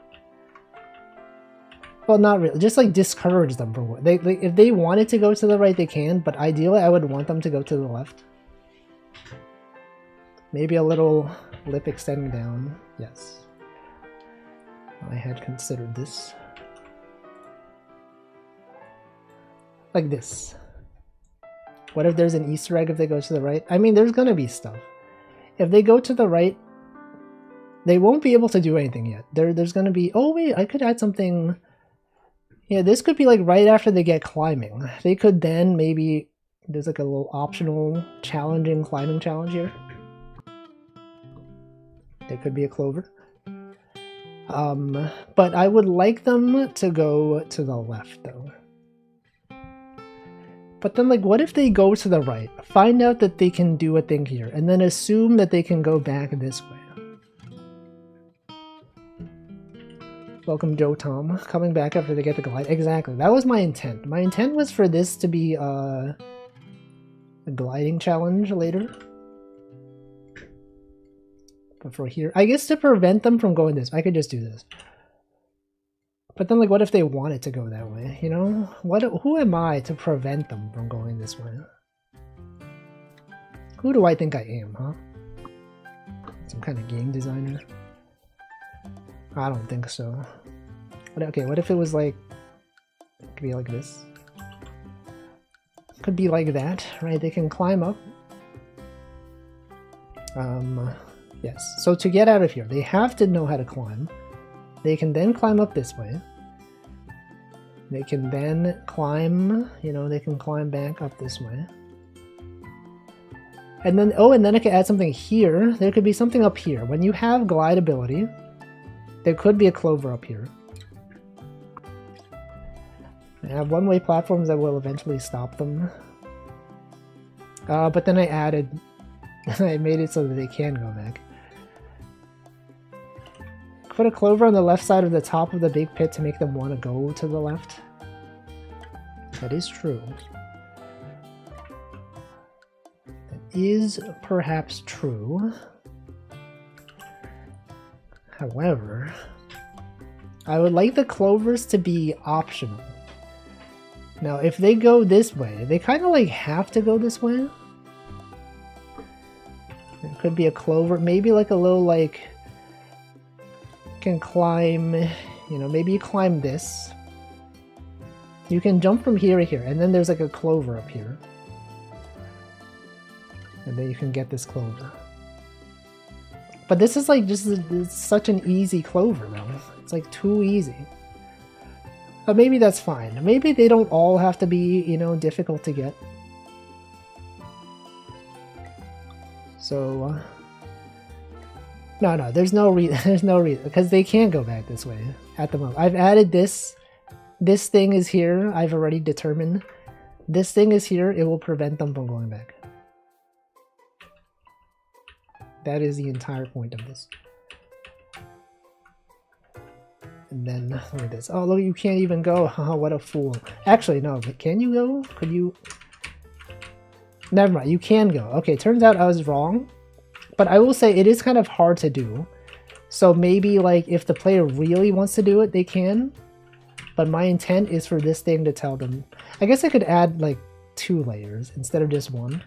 Well, not really. Just like discourage them from what if they wanted to go to the right, they can. But ideally, I would want them to go to the left. Maybe a little lip extending down. Yes, I had considered this. Like this. What if there's an Easter egg if they go to the right? I mean, there's gonna be stuff. If they go to the right, they won't be able to do anything yet. There's gonna be... Oh wait, I could add something... Yeah, this could be like right after they get climbing. They could then maybe... There's like a little optional challenging climbing challenge here. There could be a clover. But I would like them to go to the left though. But then, like, what if they go to the right, find out that they can do a thing here, and then assume that they can go back this way? Welcome, Joe Tom. Coming back after they get the glide. Exactly. That was my intent. My intent was for this to be a gliding challenge later. But for here, I guess to prevent them from going this, I could just do this. But then, like, what if they wanted to go that way, you know? Who am I to prevent them from going this way? Who do I think I am, huh? Some kind of game designer? I don't think so. Okay, what if it was like... It could be like this. Could be like that, right? They can climb up. Yes. So to get out of here, they have to know how to climb. They can then climb up this way. They can then climb, you know, they can climb back up this way. And then, oh, and then I could add something here. There could be something up here. When you have glide ability, there could be a clover up here. I have one-way platforms that will eventually stop them. But then I added, I made it so that they can go back. Put a clover on the left side of the top of the big pit to make them want to go to the left. That is true. That is perhaps true. However, I would like the clovers to be optional. Now, if they go this way, they kind of like have to go this way. There could be a clover, maybe like a little like... can climb, you know, maybe you climb this. You can jump from here to here, and then there's like a clover up here. And then you can get this clover. But this is like just such an easy clover though. It's like too easy. Maybe that's fine. Maybe they don't all have to be, you know, difficult to get. So, no, there's no reason, because they can't go back this way at the moment. I've added this. This thing is here. I've already determined. This thing is here. It will prevent them from going back. That is the entire point of this. And then, look at this. Oh, look, you can't even go. Haha, what a fool. Actually, no, but can you go? Could you? Never mind, you can go. Okay, turns out I was wrong. But I will say it is kind of hard to do. So maybe, like, if the player really wants to do it, they can. But my intent is for this thing to tell them. I guess I could add, like, 2 layers instead of just 1.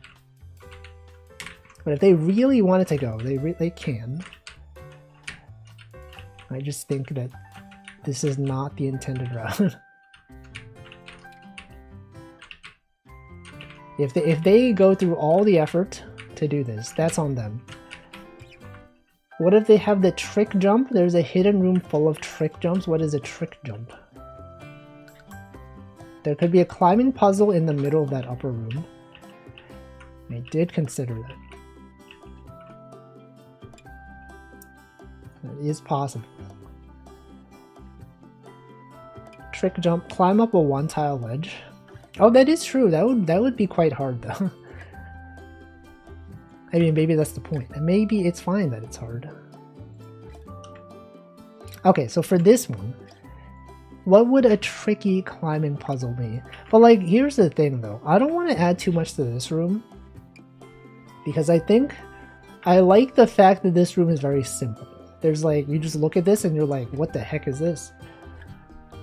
But if they really wanted to go, they can. I just think that this is not the intended route. If they go through all the effort to do this, that's on them. What if they have the trick jump? There's a hidden room full of trick jumps. What is a trick jump? There could be a climbing puzzle in the middle of that upper room. I did consider that. That is possible. Trick jump, climb up a 1-tile ledge. Oh, that is true. That would be quite hard though. I mean, maybe that's the point. And maybe it's fine that it's hard. Okay, so for this one, what would a tricky climbing puzzle be? But like, here's the thing though. I don't want to add too much to this room. Because I like the fact that this room is very simple. There's like, you just look at this and you're like, what the heck is this?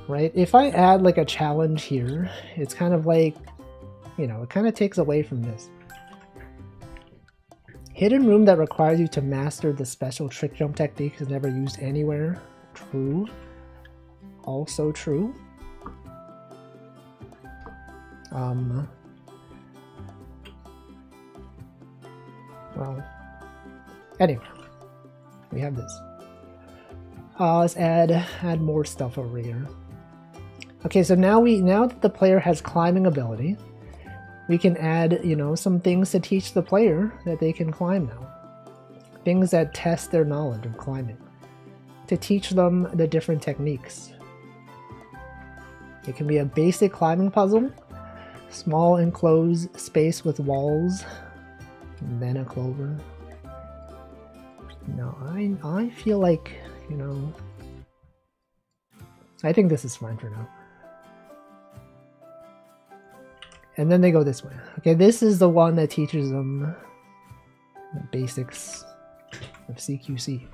Right? If I add like a challenge here, it's kind of like, you know, it kind of takes away from this. Hidden room that requires you to master the special trick jump technique is never used anywhere. True. Also true. Well, anyway, we have this. Let's add more stuff over here. Okay, so now that the player has climbing ability, we can add, you know, some things to teach the player that they can climb now. Things that test their knowledge of climbing. To teach them the different techniques. It can be a basic climbing puzzle, small enclosed space with walls, and then a clover. No, I feel like, you know, I think this is fine for now. And then they go this way. Okay, this is the one that teaches them the basics of CQC.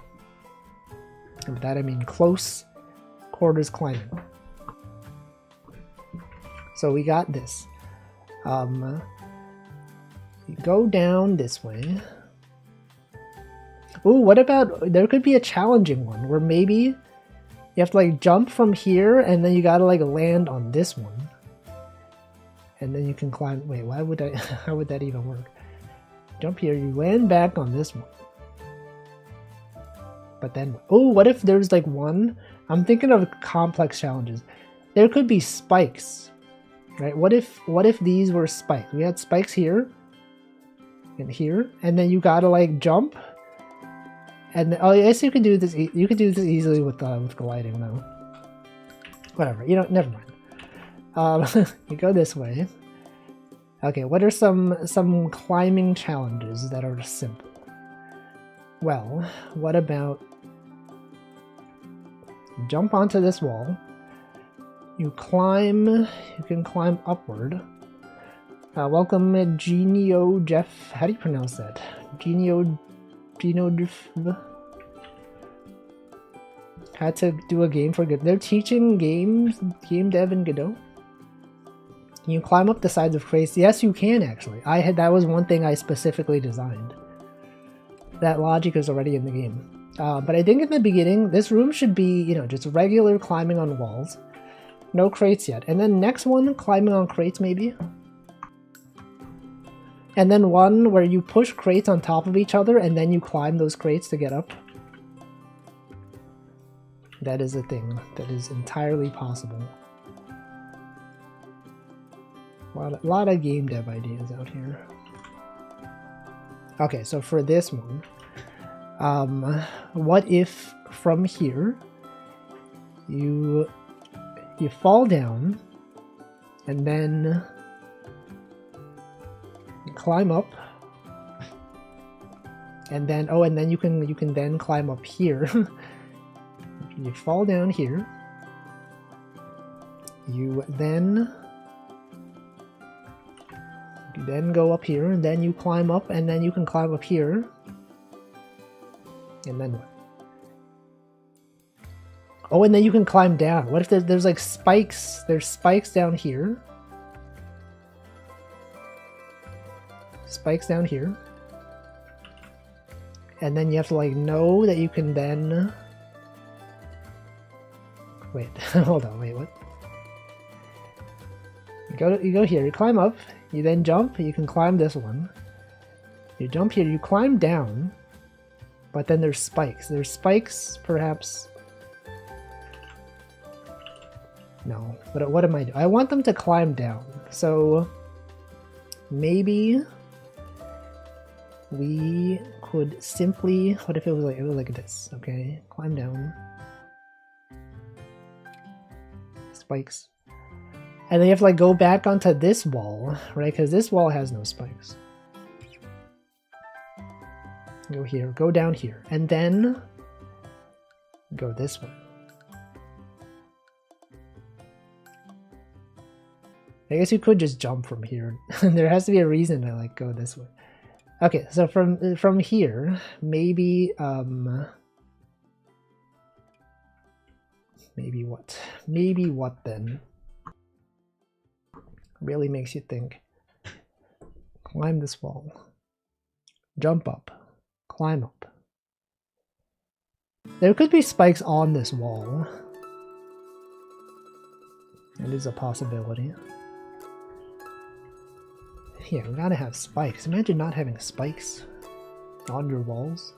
And by that I mean close quarters climbing. So we got this. You go down this way. Ooh, what about, there could be a challenging one where maybe you have to like jump from here and then you gotta like land on this one. And then you can climb, wait, why would how would that even work? Jump here, you land back on this one. But then, oh, what if there's like one? I'm thinking of complex challenges. There could be spikes, right? What if these were spikes? We had spikes here and here, and then you gotta like jump. And oh, I guess you could do this. You could do this easily with gliding though. Whatever, you know, never mind. You go this way. Okay, what are some climbing challenges that are simple? Well, what about jump onto this wall. You can climb upward. Welcome, Genio Jeff. How do you pronounce that? Genio Jeff. Had to do a game for Godot. They're teaching game dev in Godot. Can you climb up the sides of crates? Yes, you can actually. That was one thing I specifically designed. That logic is already in the game. But I think in the beginning, this room should be, you know, just regular climbing on walls. No crates yet. And then next one, climbing on crates maybe. And then one where you push crates on top of each other and then you climb those crates to get up. That is a thing that is entirely possible. A lot of game dev ideas out here. Okay, so for this one, what if from here you fall down and then you climb up, and then and then you can then climb up here. You fall down here. You then go up here, and then you climb up, and then you can climb up here. And then what? Oh, and then you can climb down. What if there's like spikes? There's spikes down here. Spikes down here. And then you have to like know that you can then... Wait, hold on, wait, what? You go here, you climb up, you then jump, you can climb this one. You jump here, you climb down, but then there's spikes. There's spikes, perhaps... No, but what am I doing? I want them to climb down. So maybe we could simply... What if it was like this, okay? Climb down. Spikes. And then you have to like go back onto this wall, right? Because this wall has no spikes. Go here, go down here, and then go this way. I guess you could just jump from here. There has to be a reason to like go this way. Okay, so from here, maybe maybe what? Maybe what then? Really makes you think. Climb this wall. Jump up. Climb up. There could be spikes on this wall. That is a possibility. Yeah, we gotta have spikes. Imagine not having spikes on your walls.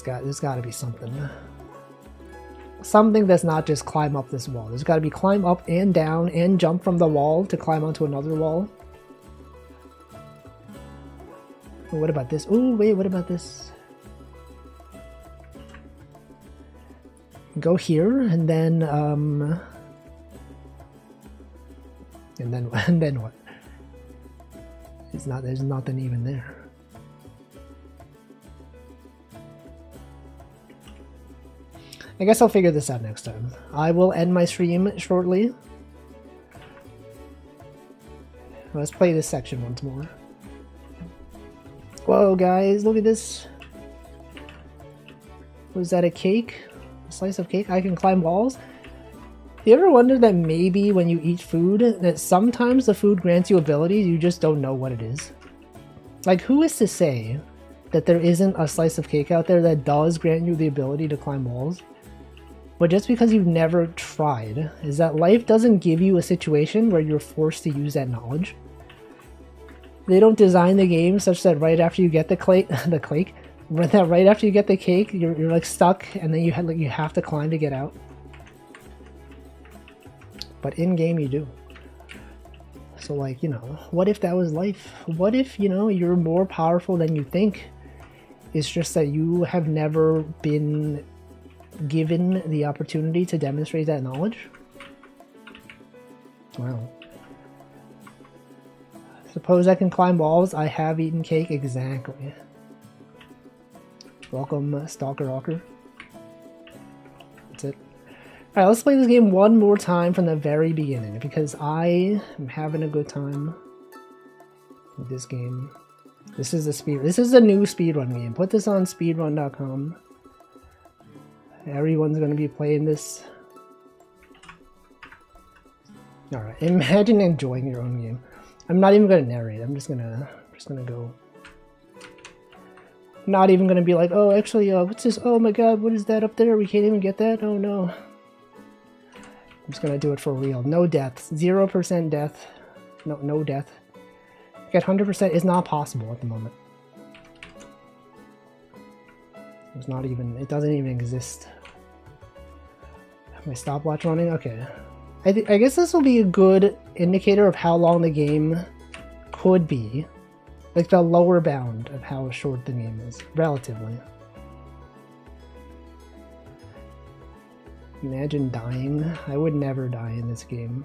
There's gotta be something. Something that's not just climb up this wall. There's gotta be climb up and down and jump from the wall to climb onto another wall. What about this? Oh, wait, what about this? Go here, and then and then what? There's nothing even there. I guess I'll figure this out next time. I will end my stream shortly. Let's play this section once more. Whoa, guys, look at this. Was that a cake? A slice of cake? I can climb walls? You ever wonder that maybe when you eat food, that sometimes the food grants you abilities, you just don't know what it is? Like, who is to say that there isn't a slice of cake out there that does grant you the ability to climb walls? But just because you've never tried, is that life doesn't give you a situation where you're forced to use that knowledge. They don't design the game such that right after you get right after you get the cake, you're like stuck, and then you have to climb to get out. But in game you do. So like, you know, what if that was life? What if, you know, you're more powerful than you think? It's just that you have never been given the opportunity to demonstrate that knowledge? Wow. Suppose I can climb walls. I have eaten cake. Exactly. Welcome, Stalker Rocker. That's it. Alright, let's play this game one more time from the very beginning, because I am having a good time with this game. This is a new speedrun game. Put this on speedrun.com. Everyone's gonna be playing this. Alright, imagine enjoying your own game. I'm not even gonna narrate. I'm just gonna go. Not even gonna be like, oh, actually, what's this? Oh my god, what is that up there? We can't even get that? Oh no. I'm just gonna do it for real. No deaths. 0% death. No death. Get 100% is not possible at the moment. It's not even, it doesn't even exist. My stopwatch running? Okay. I guess this will be a good indicator of how long the game could be. Like the lower bound of how short the game is, relatively. Imagine dying. I would never die in this game.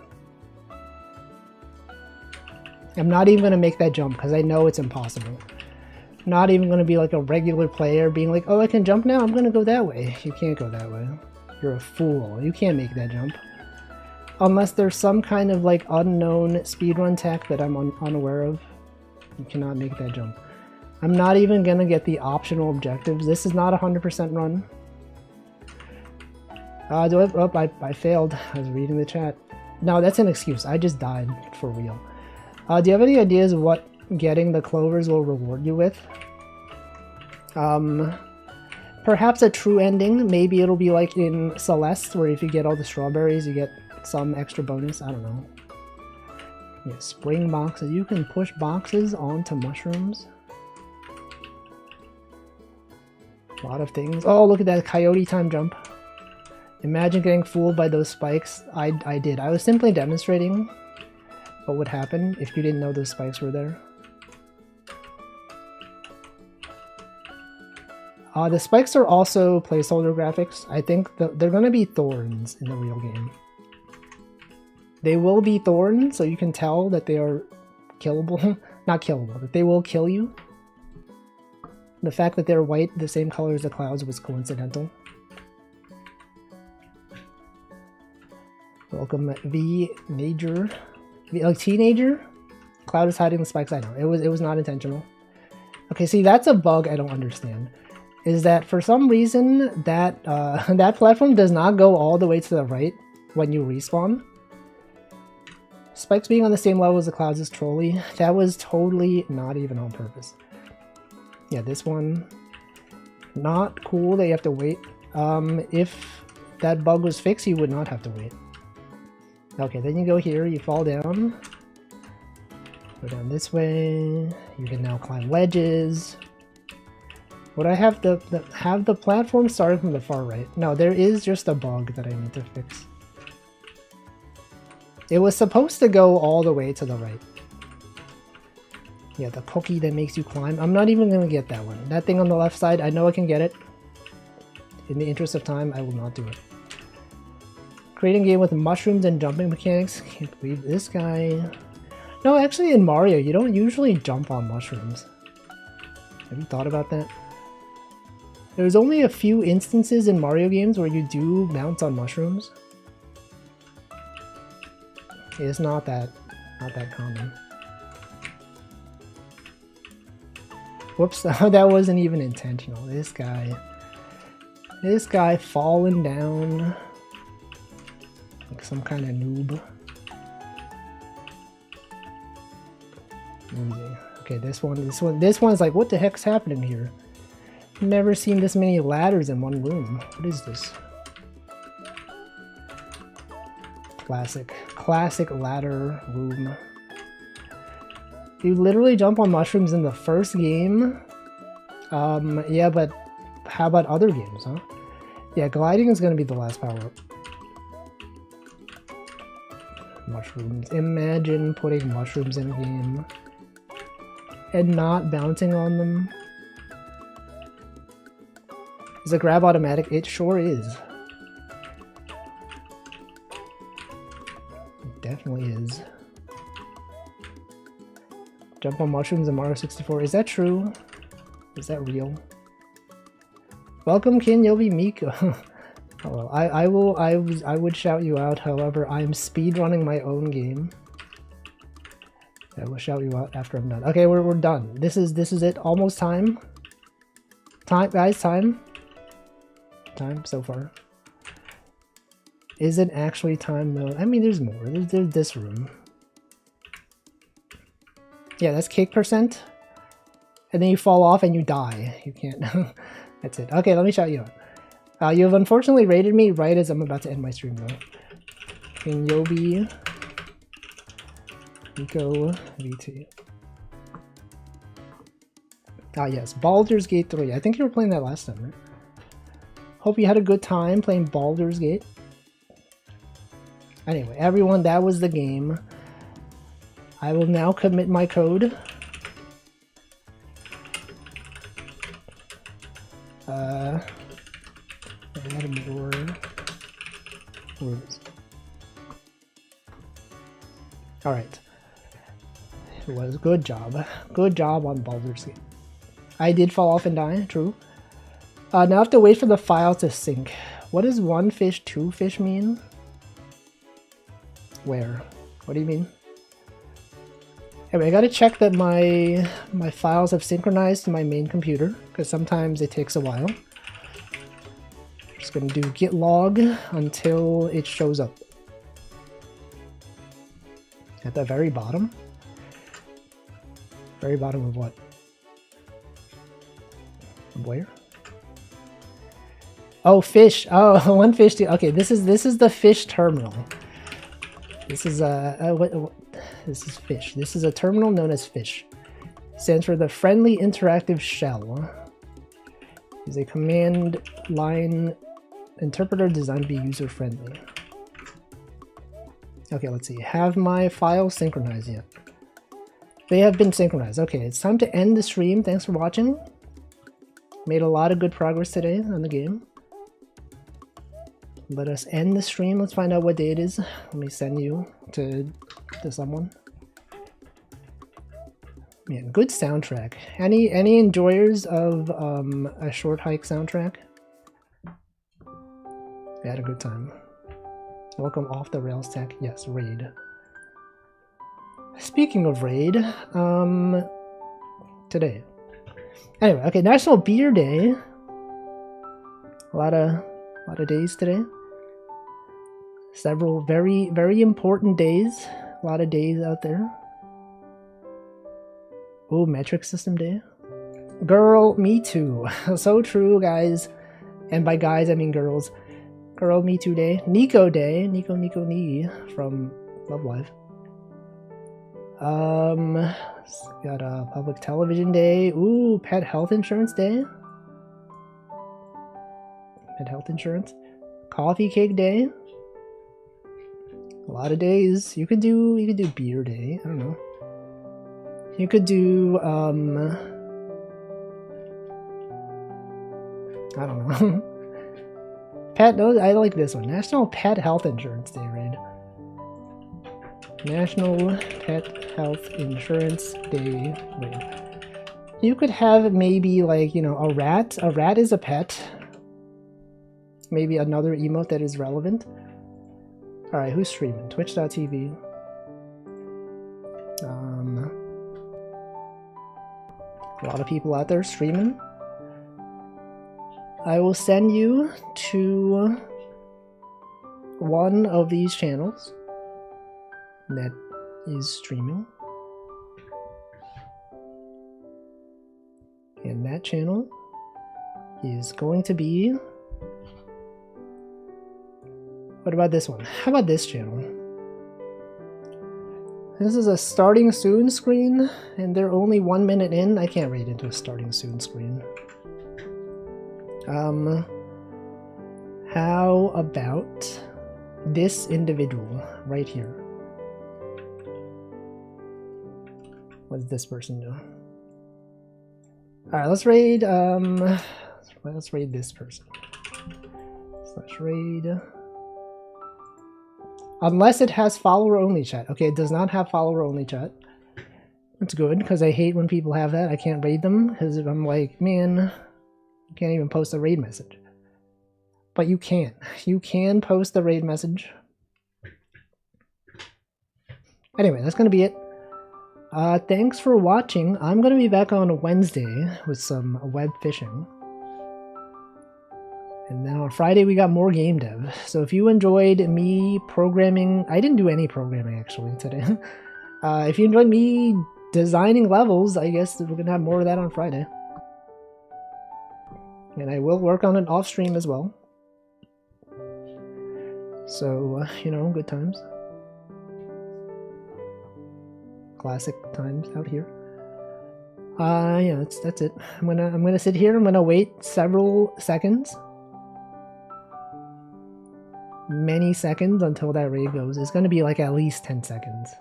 I'm not even going to make that jump because I know it's impossible. I'm not even going to be like a regular player being like, oh, I can jump now, I'm going to go that way. You can't go that way. You're a fool. You can't make that jump. Unless there's some kind of like unknown speedrun tech that I'm unaware of. You cannot make that jump. I'm not even going to get the optional objectives. This is not a 100% run. I failed. I was reading the chat. No, that's an excuse. I just died for real. Do you have any ideas of what getting the clovers will reward you with? Perhaps a true ending. Maybe it'll be like in Celeste, where if you get all the strawberries, you get some extra bonus. I don't know. Yeah, spring boxes. You can push boxes onto mushrooms. A lot of things. Oh, look at that coyote time jump. Imagine getting fooled by those spikes. I did. I was simply demonstrating what would happen if you didn't know those spikes were there. The spikes are also placeholder graphics. I think they're going to be thorns in the real game. They will be thorns, so you can tell that they are killable. Not killable, but they will kill you. The fact that they're white, the same color as the clouds, was coincidental. Welcome, V-Major. Like teenager? Cloud is hiding the spikes. I know. It was not intentional. Okay, see, that's a bug I don't understand. Is that for some reason that that platform does not go all the way to the right when you respawn. Spikes being on the same level as the clouds is trolly. That was totally not even on purpose. Yeah, this one, not cool that you have to wait. If that bug was fixed, you would not have to wait. Okay, then you go here, you fall down. Go down this way. You can now climb ledges. Would I have have the platform starting from the far right? No, there is just a bug that I need to fix. It was supposed to go all the way to the right. Yeah, the cookie that makes you climb. I'm not even going to get that one. That thing on the left side, I know I can get it. In the interest of time, I will not do it. Creating a game with mushrooms and jumping mechanics. Can't believe this guy. No, actually in Mario, you don't usually jump on mushrooms. Have you thought about that? There's only a few instances in Mario games where you do bounce on mushrooms. It's not that common. Whoops, that wasn't even intentional. This guy falling down like some kind of noob. Easy. Okay, this one's like, what the heck's happening here? Never seen this many ladders in one room. What is this? Classic ladder room. You literally jump on mushrooms in the first game? Yeah, but how about other games, huh? Yeah, gliding is gonna be the last power-up. Mushrooms. Imagine putting mushrooms in a game and not bouncing on them. Is the grab automatic? It sure is. It definitely is. Jump on mushrooms in Mario 64. Is that true? Is that real? Welcome, Kinyobi Miko. Hello. I would shout you out. However, I'm speedrunning my own game. I will shout you out after I'm done. Okay, we're done. This is it. Almost time. Time, guys. Time so far. Is it actually time though? I mean, there's more. There's this room. Yeah, that's cake percent. And then you fall off and you die. You can't. That's it. Okay, let me shout you out. You have unfortunately rated me right as I'm about to end my stream though. Yobi Nico VT. Ah yes, Baldur's Gate 3. I think you were playing that last time, right? Hope you had a good time playing Baldur's Gate. Anyway, everyone, that was the game. I will now commit my code. Add more rooms. Alright. It was good job. Good job on Baldur's Gate. I did fall off and die, true. Now I have to wait for the file to sync. What does one fish, two fish mean? Where? What do you mean? Anyway, I gotta check that my files have synchronized to my main computer, because sometimes it takes a while. Just gonna do git log until it shows up. At the very bottom? Very bottom of what? Where? Oh, fish. Oh, one fish. Okay, this is the fish terminal. This is this is fish. This is a terminal known as fish. Stands for the Friendly Interactive Shell. Is a command line interpreter designed to be user friendly. Okay, let's see. Have my files synchronized yet? They have been synchronized. Okay, it's time to end the stream. Thanks for watching. Made a lot of good progress today on the game. Let us end the stream. Let's find out what day it is. Let me send you to someone. Man, good soundtrack. Any enjoyers of a Short Hike soundtrack? I had a good time. Welcome Off the Rails Tech. Yes, Raid. Speaking of Raid, today. Anyway, okay, National Beer Day. A lot of days today. Several very, very important days. A lot of days out there. Oh, Metric System Day. Girl, me too. So true, guys. And by guys, I mean girls. Girl, me too day. Nico Day. Nico Nee from Love Live. Got a Public Television Day. Ooh, Pet Health Insurance Day. Pet Health Insurance. Coffee Cake Day. A lot of days. You could do Beer Day. I don't know. You could do I don't know. Pet. No, I like this one. National Pet Health Insurance Day, right? National Pet Health Insurance Day. Wait. You could have maybe like, you know, a rat. A rat is a pet. Maybe another emote that is relevant. Alright, who's streaming? Twitch.tv. A lot of people out there streaming. I will send you to one of these channels that is streaming. And that channel is going to be... What about this one? How about this channel? This is a starting soon screen, and they're only 1 minute in. I can't read into a starting soon screen. How about this individual right here? What does this person do? Alright, let's raid, let's raid this person. Slash raid. Unless it has follower-only chat. Okay, it does not have follower-only chat. That's good, because I hate when people have that. I can't raid them, because I'm like, man, you can't even post a raid message. But you can. You can post the raid message. Anyway, that's going to be it. Thanks for watching. I'm going to be back on Wednesday with some web fishing. And then on Friday we got more game dev. So if you enjoyed me programming... I didn't do any programming actually today. If you enjoyed me designing levels, I guess we're going to have more of that on Friday. And I will work on it off stream as well. So, you know, good times. Classic times out here. Yeah, that's it. I'm gonna sit here. I'm gonna wait several seconds many seconds until that raid goes. It's gonna be like at least 10 seconds.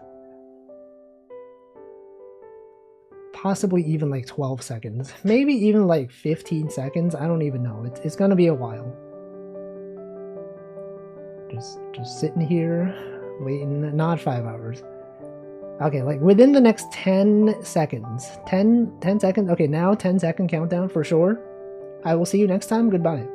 Possibly even like 12 seconds. Maybe even like 15 seconds. I don't even know. It's gonna be a while. Just sitting here, waiting. Not 5 hours. Okay, like within the next 10 seconds. 10 seconds? Okay, now 10-second countdown for sure. I will see you next time. Goodbye.